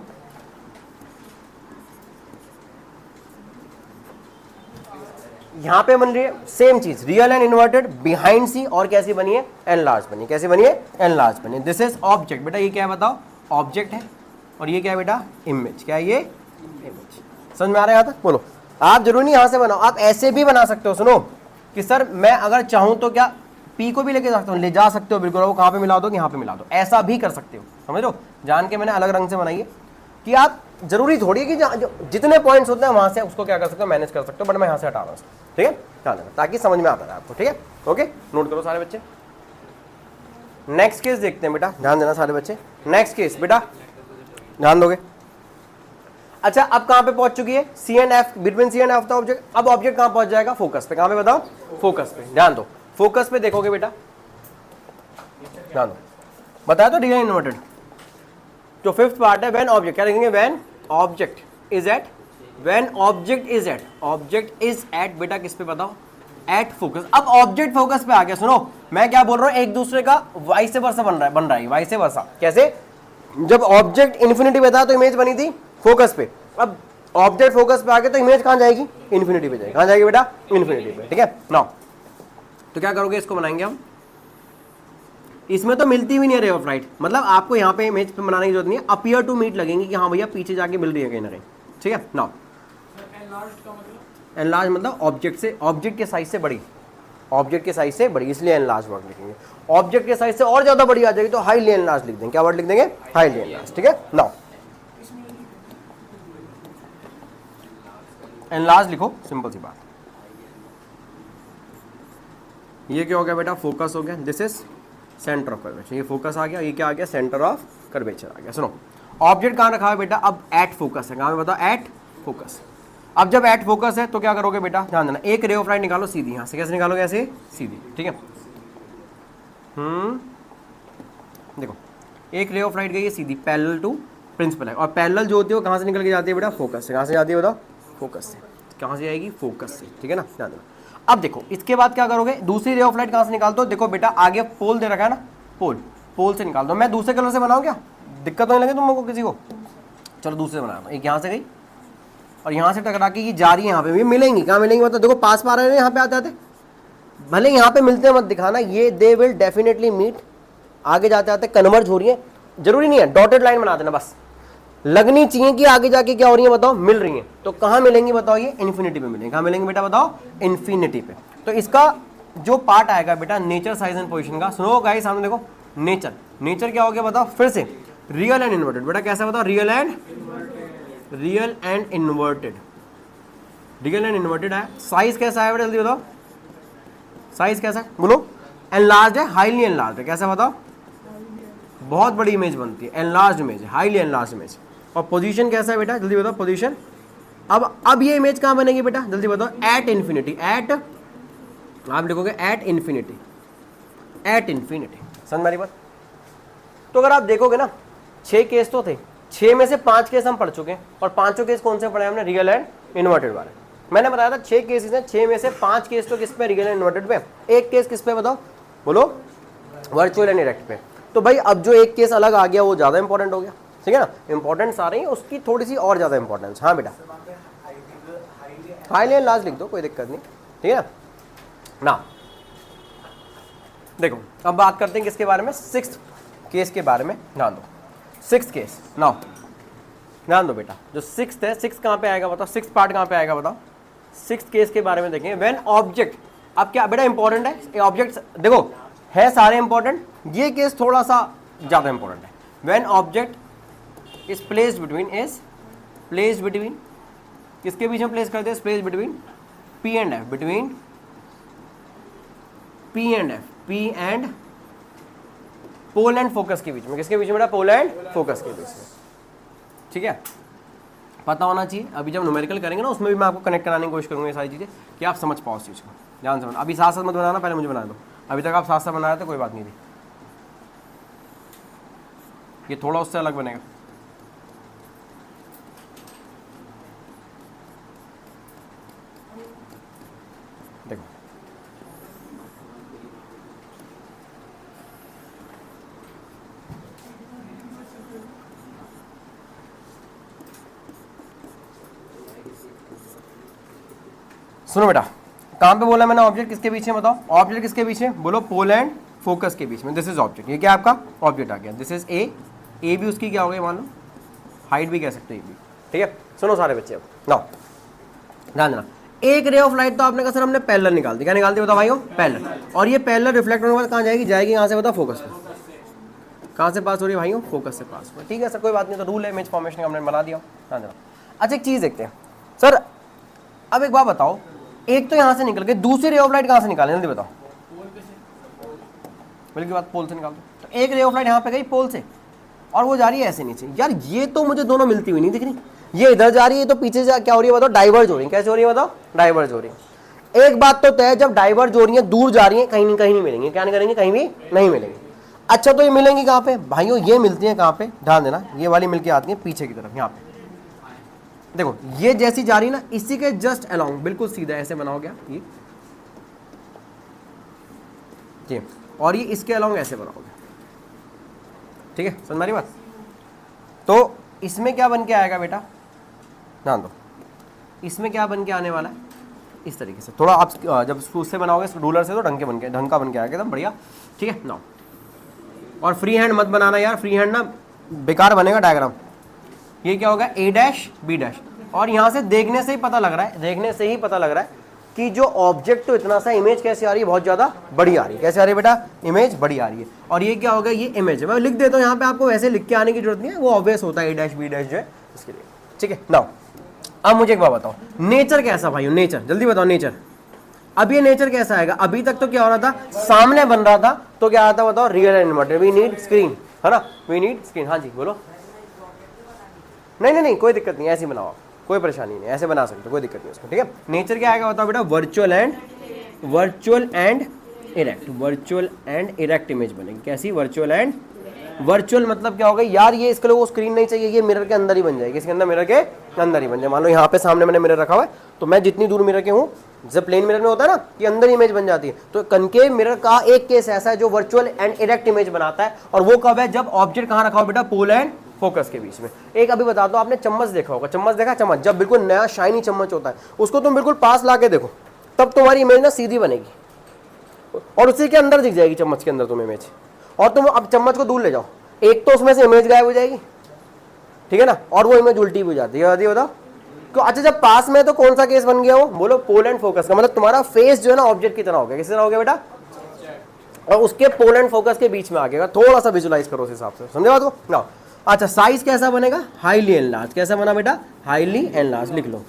यहां पे बन रही है सेम चीज, रियल एंड इन्वर्टेड बिहाइंड सी, और कैसी बनी है, एनलार्ज बनी। कैसी बनी है, एनलार्ज बनी। This is object. बेटा ये क्या है बताओ, ऑब्जेक्ट है, और ये क्या है बेटा, इमेज। क्या है ये, इमेज। समझ में आ रहा है यहां तक, बोलो। आप जरूरी नहीं यहां से बनाओ, आप ऐसे भी बना सकते हो। सुनो कि सर मैं अगर चाहूं तो क्या पी को भी लेके जा सकता हूं, ले जा सकते हो बिल्कुल। वो कहां पे मिला दो, यहाँ पे मिला दो, ऐसा भी कर सकते हो। समझ लो, जान के मैंने अलग रंग से बनाई है कि आप जरूरी थोड़ी है कि जितने पॉइंट्स होते हैं वहां से उसको क्या कर सकते हो, मैनेज कर सकते हो। बट मैं यहां से हटा रहा हूं, ठीक है ध्यान देना, ताकि समझ में आता है आपको। ठीक है, ओके, नोट करो सारे बच्चे। नेक्स्ट केस देखते हैं बेटा, ध्यान देना सारे बच्चे। नेक्स्ट केस बेटा ध्यान दोगे। अच्छा अब कहां पे पहुंच चुकी है, C and F, between C and F था ऑब्जेक्ट। अब ऑब्जेक्ट कहां पहुंच जाएगा, फोकस पे। कहां पे बताओ, फोकस पे। ध्यान दो, फोकस पे देखोगे बेटा, ध्यान दो, बताया तो रियल इन्वर्टेड। जो फिफ्थ पार्ट है, व्हेन ऑब्जेक्ट, क्या लिखेंगे, when object is at, when object is at, object is at बेटा किस पे बताओ, एट फोकस। अब ऑब्जेक्ट फोकस पे आ गया। सुनो मैं क्या बोल रहा हूं, एक दूसरे का वाइस वर्सा बन रहा है, वाइस वर्सा। कैसे, जब ऑब्जेक्ट इन्फिनिटी पे था तो इमेज बनी थी फोकस पे, अब ऑब्जेक्ट फोकस पे आ गया तो इमेज कहां जाएगी, इन्फिनिटी पे जाएगी। कहां जाएगी बेटा, इन्फिनिटी पे। ठीक है नाउ, तो क्या करोगे, इसको बनाएंगे हम। इसमें तो मिलती भी नहीं है रे ऑफ लाइट, मतलब आपको यहाँ पे इमेज पे बनाने की जरूरत नहीं है, अपीयर टू मीट लगेंगे कि हाँ भैया पीछे जाके मिल रही है कहीं ना कहीं। ठीक है नाउ, एनलार्ज मतलब ऑब्जेक्ट से, ऑब्जेक्ट के साइज से बड़ी, ऑब्जेक्ट के साइज से बड़ी, इसलिए एनलार्ज वर्ड लिखेंगे। ऑब्जेक्ट के साइज से और ज्यादा बड़ी आ जाएगी तो हाईली एनलार्ज लिख देंगे। क्या वर्ड लिख देंगे, हाईली एनलार्ज। ठीक है नाउ, एनलार्ज लिखो, सिंपल सी बात। ये क्या हो गया बेटा, फोकस हो गया, this is centre of curvature. ये फोकस आ गया, ये क्या आ गया, सेंटर ऑफ कर्वेचर आ गया। सुनो ऑब्जेक्ट कहां रखा है बेटा, अब एट फोकस है। कहां पे बताओ, एट फोकस। अब जब एट फोकस है तो क्या करोगे बेटा, ध्यान देना, एक रे ऑफ लाइट निकालो सीधी, यहां से। कैसे निकालोगे, ऐसे सीधी। ठीक है, देखो एक रे ऑफ लाइट गई है सीधी पैरेलल टू प्रिंसिपल है, और पैरेलल जो होती है वो कहां से निकल के जाती है बेटा, फोकस से। कहां से जाती है बताओ, फोकस से। कहां से आएगी, फोकस से। ठीक है ना, ध्यान देना। अब देखो इसके बाद क्या करोगे, दूसरी रे ऑफ लाइट कहां से निकाल दो, देखो बेटा आगे पोल दे रखा है ना, पोल, पोल से निकाल दो। मैं दूसरे कलर से बनाऊं क्या, दिक्कत नहीं लगे तुम लोगों को किसी को, चलो दूसरे बना दो। एक यहां से गई और यहां से टकरा के ये जा रही है, यहाँ पे भी मिलेंगी। कहां मिलेंगी बताओ, देखो पास पा रहे हैं, यहाँ पे आते आते, भले यहाँ पे मिलते मत दिखाना, ये दे विल डेफिनेटली मीट। आगे जाते आते कन्वर्ज हो रही है, जरूरी नहीं है डॉटेड लाइन बना देना, बस लगनी चाहिए कि आगे जाके क्या हो रही है बताओ, मिल रही है। तो कहां मिलेंगी बताओ, ये इन्फिनिटी पे मिलेंगी। कहां मिलेंगी बेटा बताओ, इन्फिनिटी पे। तो इसका जो पार्ट आएगा बेटा नेचर, साइज एंड पोजीशन का, सुनो गाइस सामने देखो, नेचर, नेचर क्या हो गया बताओ फिर से, रियल एंड इन्वर्टेड। बेटा कैसा बताओ, real and inverted, real and inverted है। साइज कैसा है बेटा जल्दी बताओ, साइज कैसा है बोलो, एनलार्ज्ड है, हाईली एनलार्ज्ड है। कैसा बताओ, बहुत बड़ी इमेज बनती है, एनलार्ज्ड इमेज है, हाईली एनलार्ज्ड इमेज। और पोजीशन कैसा है बेटा जल्दी बताओ, पोजीशन। अब ये इमेज कहां बनेगी बेटा जल्दी बताओ, एट इन्फिनिटी। एट, आप लिखोगे एट इन्फिनिटी, एट इन्फिनिटी। समझ मारी बात। तो अगर आप देखोगे ना, 6 केस तो थे, 6 में से 5 केस हम पढ़ चुके हैं, और पांचों केस कौन से पढ़े हमने, रियल एंड इन्वर्टेड वाले। मैंने बताया था 6 केसेस हैं, 6 में से 5 केस तो किस पे, रियल एंड इन्वर्टेड पे, एक केस किस पे बताओ, बोलो वर्चुअल एंड इरेक्ट पे। तो भाई अब जो एक केस अलग आ गया वो ज्यादा इंपॉर्टेंट हो गया। ठीक है ना, इंपॉर्टेंस आ रही है उसकी थोड़ी सी और ज्यादा इंपॉर्टेंस। हाँ बेटा, हाईली एनलार्ज्ड लिख दो, कोई दिक्कत नहीं। ठीक है ना, देखो अब बात करते हैं किसके बारे में, 6th केस के बारे में। ध्यान दो, 6th केस। नाउ ध्यान दो बेटा, जो 6th है, 6th कहां पे आएगा बताओ, 6th पार्ट कहां पे आएगा बताओ, 6th केस के बारे में देखेंगे। व्हेन ऑब्जेक्ट अब क्या बेटा इंपॉर्टेंट है, ऑब्जेक्ट देखो है सारे इंपॉर्टेंट, ये केस थोड़ा सा ज्यादा इंपॉर्टेंट है। When object is placed between किसके बीच में प्लेस करते हैं, place between P and F, between P and F, P and pole and focus के बीच में, किसके बीच में बेटा, पोल एंड फोकस के बीच में, ठीक है, पता होना चाहिए। अभी जब न्यूमेरिकल करेंगे ना उसमें भी मैं आपको कनेक्ट कराने की कोशिश करूंगा ये सारी चीजें, कि आप समझ पाओ उस चीज को, ध्यान से। अभी साथ साथ मत बनाना, पहले मुझे बना दो, अभी तक आप साथ साथ बना रहे थे कोई बात नहीं थी, ये थोड़ा उससे अलग बनेगा। देखो सुनो बेटा, कहां पे बोला मैंने ऑब्जेक्ट किसके बीच में, बताओ ऑब्जेक्ट किसके बीच में, बोलो पोल एंड फोकस के बीच में। दिस इज ऑब्जेक्ट, ये क्या आपका ऑब्जेक्ट आ गया, दिस इज ए भी उसकी क्या हो गई, मान लो हाइट भी कह सकते हैं, ठीक है। सुनो सारे बच्चे, अब नाउ ध्यान देना, एक रे ऑफ लाइट तो आपने कहा सर हमने पैरेलल निकाल दी, क्या निकाल दी बताओ भाइयों, पैरेलल, और ये पैरेलल रिफ्लेक्ट होने के बाद कहाँ जाएगी, जाएगी कहाँ से बताओ, फोकस पे, कहाँ से पास हो रही है भाइयों, फोकस से पास, ठीक है सर कोई बात नहीं, तो रूल है इमेज फॉर्मेशन का हमने बना दिया, ध्यान देना। अच्छा एक चीज देखते हैं सर, अब एक बात बताओ, एक तो यहाँ से निकल के दूसरी रे ऑफ लाइट कहाँ से निकालें, जल्दी बताओ, बोले की बात पोल से निकाल दो, तो एक रे ऑफ लाइट यहाँ पे गई पोल से, और वो जा रही है ऐसे नीचे, यार ये तो मुझे दोनों मिलती हुई नहीं दिख रही, ये इधर जा रही है तो पीछे से क्या हो रही है बताओ, डाइवर्ज हो रही है, कैसे हो रही है बताओ, डाइवर्ज हो रही है। एक बात तो तय है, जब डाइवर्ज हो रही है दूर जा रही है, कहीं नहीं मिलेंगे, क्या नहीं करेंगे, कहीं भी नहीं मिलेंगे। अच्छा तो ये मिलेंगी कहाँ पे भाइयों, ये मिलती है कहाँ पे, ध्यान देना, ये वाली मिलके आती है पीछे की तरफ, यहाँ पे देखो, ये जैसी जा रही है ना, इसी के जस्ट अलोंग बिल्कुल सीधा ऐसे बना हो गया ये, और ये इसके अलोंग ऐसे बना हो गया, ठीक है, समझ मेरी बात। तो इसमें क्या बन के आएगा बेटा, ध्यान दो, इसमें क्या बन के आने वाला है, इस तरीके से, थोड़ा आप जब उससे बनाओगे रूलर से तो ढंग का बन के आएगा एकदम बढ़िया, ठीक है ना। और फ्री हैंड मत बनाना यार, फ्री हैंड ना बेकार बनेगा डायग्राम। ये क्या होगा, ए डैश बी डैश, और यहाँ से देखने से ही पता लग रहा है, कि जो ऑब्जेक्ट तो इतना सा, इमेज कैसे आ रही है, बहुत ज्यादा बड़ी आ रही है, कैसे आ रही है बेटा, इमेज बड़ी आ रही है। और ये क्या होगा, ये इमेज है, मैं लिख देता हूँ यहाँ पे, आपको वैसे लिख के आने की जरूरत नहीं है, वो ऑब्वियस होता है ए डैश बी डैश जो है इसके लिए, ठीक है नाउ। अब मुझे एक बात बताओ, नेचर कैसा भाई, नेचर जल्दी बताओ, नेचर अब ये नेचर कैसा आएगा, अभी तक तो क्या हो रहा था, सामने बन रहा था, तो क्या आता बताओ, real and inverted, we need screen, है ना, वी नीड स्क्रीन, हाँ जी बोलो, नहीं कोई दिक्कत नहीं, ऐसे बनाओ, कोई परेशानी नहीं, ऐसे बना सकते हो, कोई दिक्कत नहीं उसको, ठीक है। नेचर क्या आएगा बताओ बेटा, वर्चुअल एंड इरेक्ट इमेज बनेगी, कैसी, वर्चुअल मतलब क्या होगा यार, ये इसके लिए वो स्क्रीन नहीं चाहिए, ये मिरर के अंदर ही बन जाएगी, इसके अंदर, मिरर के अंदर ही बन जाए। मान लो यहाँ पे सामने मैंने मिरर रखा हुआ है, तो मैं जितनी दूर मिरर के हूँ, जैसे प्लेन मिरर में होता है ना कि अंदर इमेज बन जाती है, तो कनकेव मिरर का एक केस ऐसा है जो वर्चुअल एंड इरेक्ट इमेज बनाता है, और वो कब है, जब ऑब्जेक्ट कहाँ रखा हो बेटा, पोल एंड फोकस के बीच में। एक अभी बता दो, आपने चम्मच देखा होगा, चम्मच देखा, चम्मच जब बिल्कुल नया शाइनी चम्मच होता है, उसको तुम बिल्कुल पास ला के देखो, तब तुम्हारी इमेज ना सीधी बनेगी, और उसी के अंदर दिख जाएगी, चम्मच के अंदर तुम इमेज। और तुम अब चम्मच को दूर ले जाओ, एक तो उसमें से इमेज गायब हो जाएगी, ठीक है ना, और वो इमेज उल्टी भी हो जाती है, बताओ क्यों। अच्छा जब पास में तो कौन सा केस बन गया वो, बोलो पोल एंड फोकस का, मतलब तुम्हारा फेस जो है ना ऑब्जेक्ट की तरह हो गया, किस तरह हो गया बेटा, और उसके पोल एंड फोकस के बीच में आ गया, थोड़ा सा विजुलाइज करो उस हिसाब से, समझे बात को ना। अच्छा साइज कैसा बनेगा, हाईली एनलार्ज, कैसा बना बेटा, हाईली एनलार्ज, लिख लो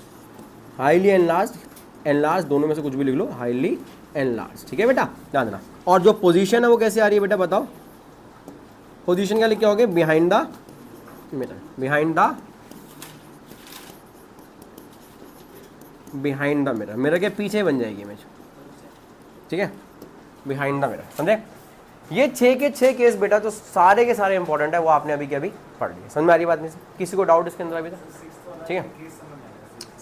हाईली एनलार्ज दोनों में से कुछ भी लिख लो, हाईली एनलार्ज, ठीक है बेटा, ध्यान देना। और जो पोजीशन है वो कैसे आ रही है बेटा, बताओ पोजीशन क्या लिख के होगे, behind the mirror, behind the mirror, mirror के पीछे बन जाएगी इमेज, ठीक है, बिहाइंड द मिरर, समझे। ये 6 के 6 केस बेटा तो सारे के सारे इंपॉर्टेंट है, वो आपने अभी के अभी पढ़ लिया, समझ में आ रही बात नहीं, किसी को डाउट इसके अंदर अभी तक, ठीक है।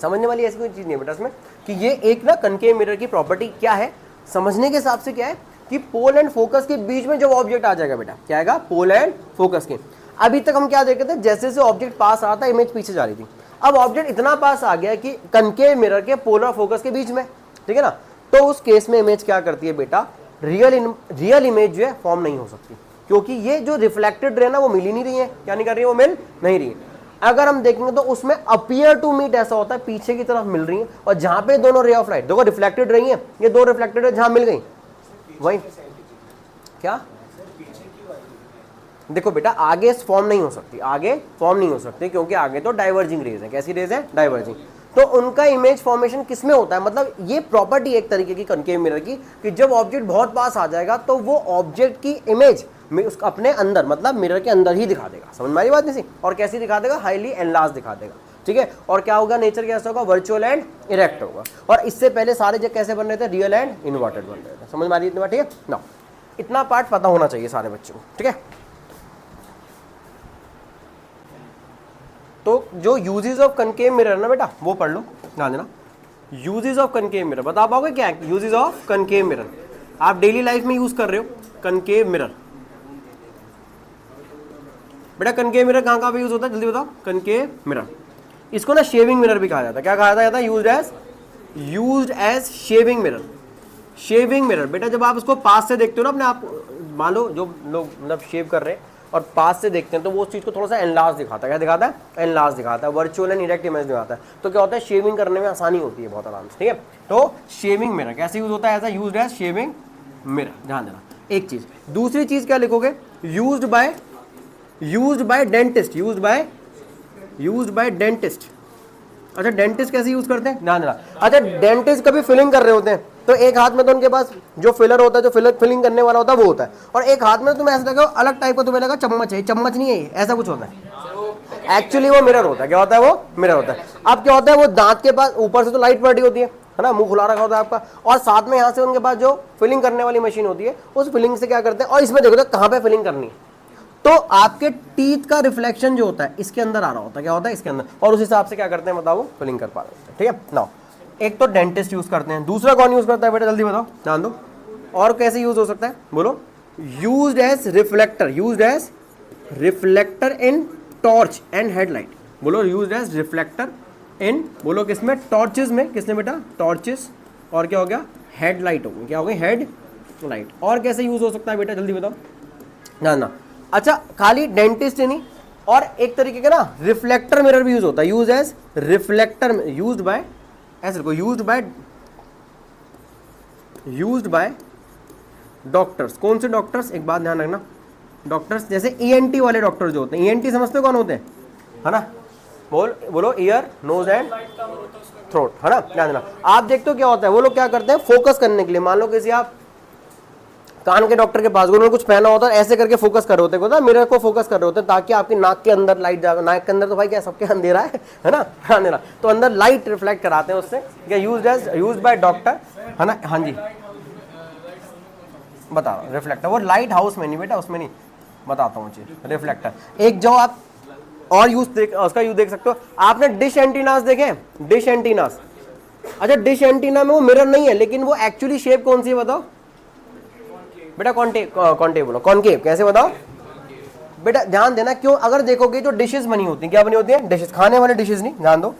समझने वाली ऐसी कोई चीज नहीं बेटा इसमें, कि ये एक ना कनकेव मिरर की प्रॉपर्टी क्या है, समझने के हिसाब से क्या है, कि पोल एंड फोकस के बीच में जब ऑब्जेक्ट आ जाएगा बेटा, क्या आएगा, पोल एंड फोकस के। अभी तक हम क्या देख रहे थे, जैसे जैसे ऑब्जेक्ट पास आ रहा था, इमेज पीछे जा रही थी, अब ऑब्जेक्ट इतना पास आ गया कि कनकेव मिरर के पोलर फोकस के बीच में, ठीक है ना, तो उस केस में इमेज क्या करती है बेटा, रियल इमेज जो है फॉर्म नहीं हो सकती, क्योंकि ये जो रिफ्लेक्टेड रे ना वो मिल ही नहीं रही है, क्या नहीं कर रही है, वो मिल नहीं रही है। अगर हम देखेंगे तो उसमें अपीयर टू मीट ऐसा होता है पीछे की तरफ मिल रही है, और जहां पे दोनों रे ऑफ लाइट देखो रिफ्लेक्टेड रही है, ये दो रिफ्लेक्टेड है, जहां मिल गई वही क्या, देखो बेटा आगे फॉर्म नहीं हो सकती, आगे फॉर्म नहीं हो सकती, क्योंकि आगे तो डाइवर्जिंग रेज है। कैसी रेज है? डाइवर्जिंग। तो उनका इमेज फॉर्मेशन किस में होता है, मतलब ये प्रॉपर्टी एक तरीके की कनकेव मिरर की, कि जब ऑब्जेक्ट बहुत पास आ जाएगा तो वो ऑब्जेक्ट की इमेज उसका अपने अंदर, मतलब मिरर के अंदर ही दिखा देगा। समझ में आई बात नहीं सी? और कैसी दिखा देगा? हाईली एनलार्ज दिखा देगा। ठीक है, और क्या होगा, नेचर कैसा होगा, वर्चुअल एंड इरेक्ट होगा। और इससे पहले सारे जगह कैसे बन रहे थे, रियल एंड इन्वर्टेड बन रहे थे। समझ में आ रही है इतनी बात? ठीक है ना, इतना पार्ट पता होना चाहिए सारे बच्चों को। ठीक है, तो जो यूजेस ऑफ कनकेव मिरर ना बेटा वो पढ़ लो, ध्यान देना। यूजेस ऑफ कनकेव मिरर बता पाओगे क्या है? यूजेस ऑफ कनकेव मिरर आप डेली लाइफ में यूज कर रहे हो। कनकेव मिरर बेटा, कनकेव मिरर कहाँ कहाँ पे यूज होता है जल्दी बताओ। कनकेव मिरर, इसको ना शेविंग मिरर भी कहा जाता है। क्या कहा जाता है? Used as shaving mirror. Shaving mirror बेटा, जब आप उसको पास से देखते हो ना अपने आप, मान लो जो लोग मतलब शेव कर रहे हैं और पास से देखते हैं, तो वो उस चीज़ को थोड़ा सा एनलार्ज दिखाता है। क्या दिखाता है? एनलार्ज दिखाता है, वर्चुअल एंड इरेक्ट इमेज दिखाता है। तो क्या होता है, शेविंग करने में आसानी होती है बहुत आराम से। ठीक है, तो शेविंग मिरर कैसे यूज होता है? ऐसा यूज्ड एज शेविंग मिरर, ध्यान देना एक चीज। दूसरी चीज क्या लिखोगे? Used by dentist. Used by dentist. अच्छा, डेंटिस्ट कैसे यूज करते हैं? ध्यान देना। अच्छा, डेंटिस्ट कभी फिलिंग कर रहे होते हैं तो एक हाथ में तो उनके पास जो फिलर होता है, जो फिलिंग करने वाला होता है वो होता है, और एक हाथ में तुम्हें ऐसा लगा अलग टाइप का, तुम्हें लगा चम्मच है। चम्मच नहीं है, ऐसा कुछ होता है। एक्चुअली वो मिरर होता है। क्या होता है? वो मिरर होता है। अब क्या होता है, वो दांत के पास ऊपर से तो लाइट पड़ी होती है ना, मुंह खुला रखा होता है आपका, और साथ में यहाँ से उनके पास जो फिलिंग करने वाली मशीन होती है, उस फिलिंग से क्या करते हैं, और इसमें देखो तो कहाँ पे फिलिंग करनी है, तो आपके टीथ का रिफ्लेक्शन जो होता है इसके अंदर आ रहा होता है। क्या होता है? इसके अंदर, और उस हिसाब से क्या करते हैं बताओ, फिलिंग कर पा रहे हैं। ठीक है ना, एक तो डेंटिस्ट यूज करते हैं, दूसरा कौन यूज करता है बेटा जल्दी बताओ, ध्यान दो। और कैसे यूज हो सकता है बोलो? Used as reflector in torch and headlight. बोलो, यूज्ड एज रिफ्लेक्टर इन, बोलो किसमें? टॉर्चेस में। किसने बेटा? टॉर्चेस। और क्या हो गया? हेडलाइट हो गई। क्या हो गई? हेडलाइट। और कैसे यूज हो सकता है बेटा जल्दी बताओ, ध्यान ना। अच्छा, खाली डेंटिस्ट ही नहीं, और एक तरीके का ना रिफ्लेक्टर मिरर भी यूज होता है। Use as reflector, used by, ऐसे देखो, यूज्ड बाय डॉक्टर्स। कौन से डॉक्टर्स? एक बात ध्यान रखना, डॉक्टर्स जैसे ईएनटी वाले डॉक्टर जो होते हैं। ईएनटी समझते हो कौन होते हैं? है ना, बोलो ईयर, नोज एंड थ्रोट, है ना, ध्यान देना। आप देखते हो क्या होता है, वो लोग क्या करते हैं, फोकस करने के लिए, मान लो किसी आप कान के डॉक्टर के पास, उन्होंने कुछ पहना होता है, ऐसे करके फोकस कर रहे होते हैं, मिरर को फोकस कर रहे होते हैं, ताकि आपकी नाक के अंदर लाइट जाए। नाक के अंदर तो भाई क्या सबके अंधेरा है ना, अंधेरा, तो अंदर लाइट रिफ्लेक्ट कराते हैं उससे। क्या यूज्ड बाय डॉक्टर, है ना। हाँ जी, बता रहा हूँ रिफ्लेक्टर, वो लाइट हाउस में नहीं बेटा, उसमें नहीं, बताता हूँ चीज। रिफ्लेक्टर एक जो आप और उसका यूज देख सकते हो। आपने डिश एंटीनास देखे? Dish antennas. अच्छा, डिश एंटीना में वो मिरर नहीं है, लेकिन वो एक्चुअली शेप कौन सी है बताओ बेटा? कॉन्केव बोलो, कॉन्केव। कैसे बताओ बेटा? ध्यान देना, क्यों? अगर देखोगे जो डिशेस बनी होती हैं, क्या बनी होती है? डिशेस, खाने वाले डिशेस नहीं, ध्यान दो।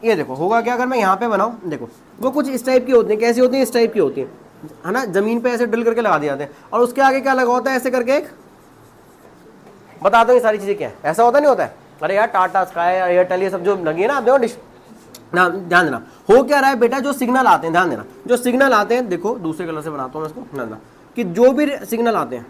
ये देखो होगा क्या, अगर मैं यहाँ पे बनाऊँ, देखो वो कुछ इस टाइप की होती है। कैसी होती है? इस टाइप की होती है ना, जमीन पे ऐसे ड्रिल करके लगा दिए जाते हैं, और उसके आगे क्या लगा होता है, ऐसे करके एक, बताता हूँ ये सारी चीजें क्या है। ऐसा होता नहीं होता है? अरे यार, टाटा स्काई, एयरटेल, ये सब जो लगी है ना, आप देखो डिश, ध्यान देना। हो क्या रहा है बेटा, जो सिग्नल आते हैं, ध्यान देना, जो सिग्नल आते हैं, देखो दूसरे कलर से बनाता हूँ मैं इसको, ध्यान देना, कि जो भी सिग्नल आते हैं,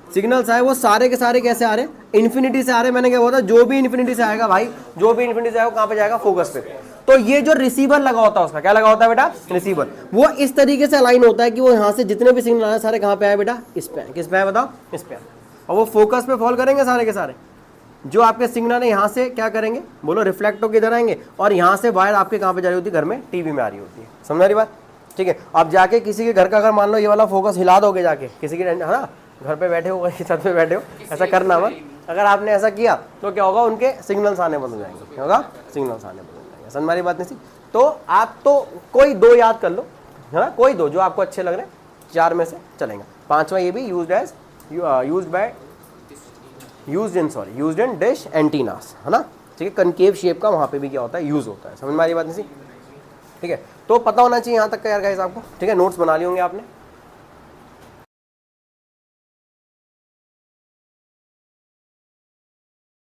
सिग्नल्स आए, वो सारे के सारे कैसे आ रहे हैं? इन्फिनिटी से आ रहे हैं। मैंने क्या बोला, जो भी इन्फिनिटी से आएगा भाई, जो भी इन्फिनिटी से आएगा कहाँ पे जाएगा? फोकस पे। तो ये जो रिसीवर लगा होता है, उसका क्या लगा होता है बेटा? रिसीवर। वो इस तरीके से अलाइन होता है कि वो यहाँ से जितने भी सिग्नल आए सारे कहाँ पे आए बेटा? इस पे। किस पे है बताओ? इस पे। और वो फोकस पे फॉल करेंगे सारे के सारे। जो आपके सिग्नल है यहाँ से क्या करेंगे बोलो? रिफ्लेक्ट होकर इधर आएंगे, और यहाँ से वायर आपके कहाँ पे जा रही होती है? घर में टीवी में आ रही होती है। समझ रही बात? ठीक है, आप जाके किसी के घर का, अगर मान लो ये वाला फोकस हिला दोगे जाके किसी के, है ना, घर पे बैठे हो, छत पे बैठे हो, ऐसा करना मत। अगर आपने ऐसा किया तो क्या होगा? उनके सिग्नल्स आने बंद हो जाएंगे। क्या होगा? सिग्नल्स आने बंद हो जाएंगे। समझ हमारी बात नहीं सी? तो आप तो कोई दो याद कर लो, है ना, कोई दो जो आपको अच्छे लग रहे हैं, चार में से चलेगा। पांचवा ये भी यूज्ड इन डिश एंटीनास, है ना। ठीक है, कनकेव शेप का वहाँ पे भी क्या होता है? यूज होता है। समझ में आ रही बात नहीं सी? ठीक है, तो पता होना चाहिए यहाँ तक का यार गाइस आपको। ठीक है, नोट्स बना लिए होंगे आपने।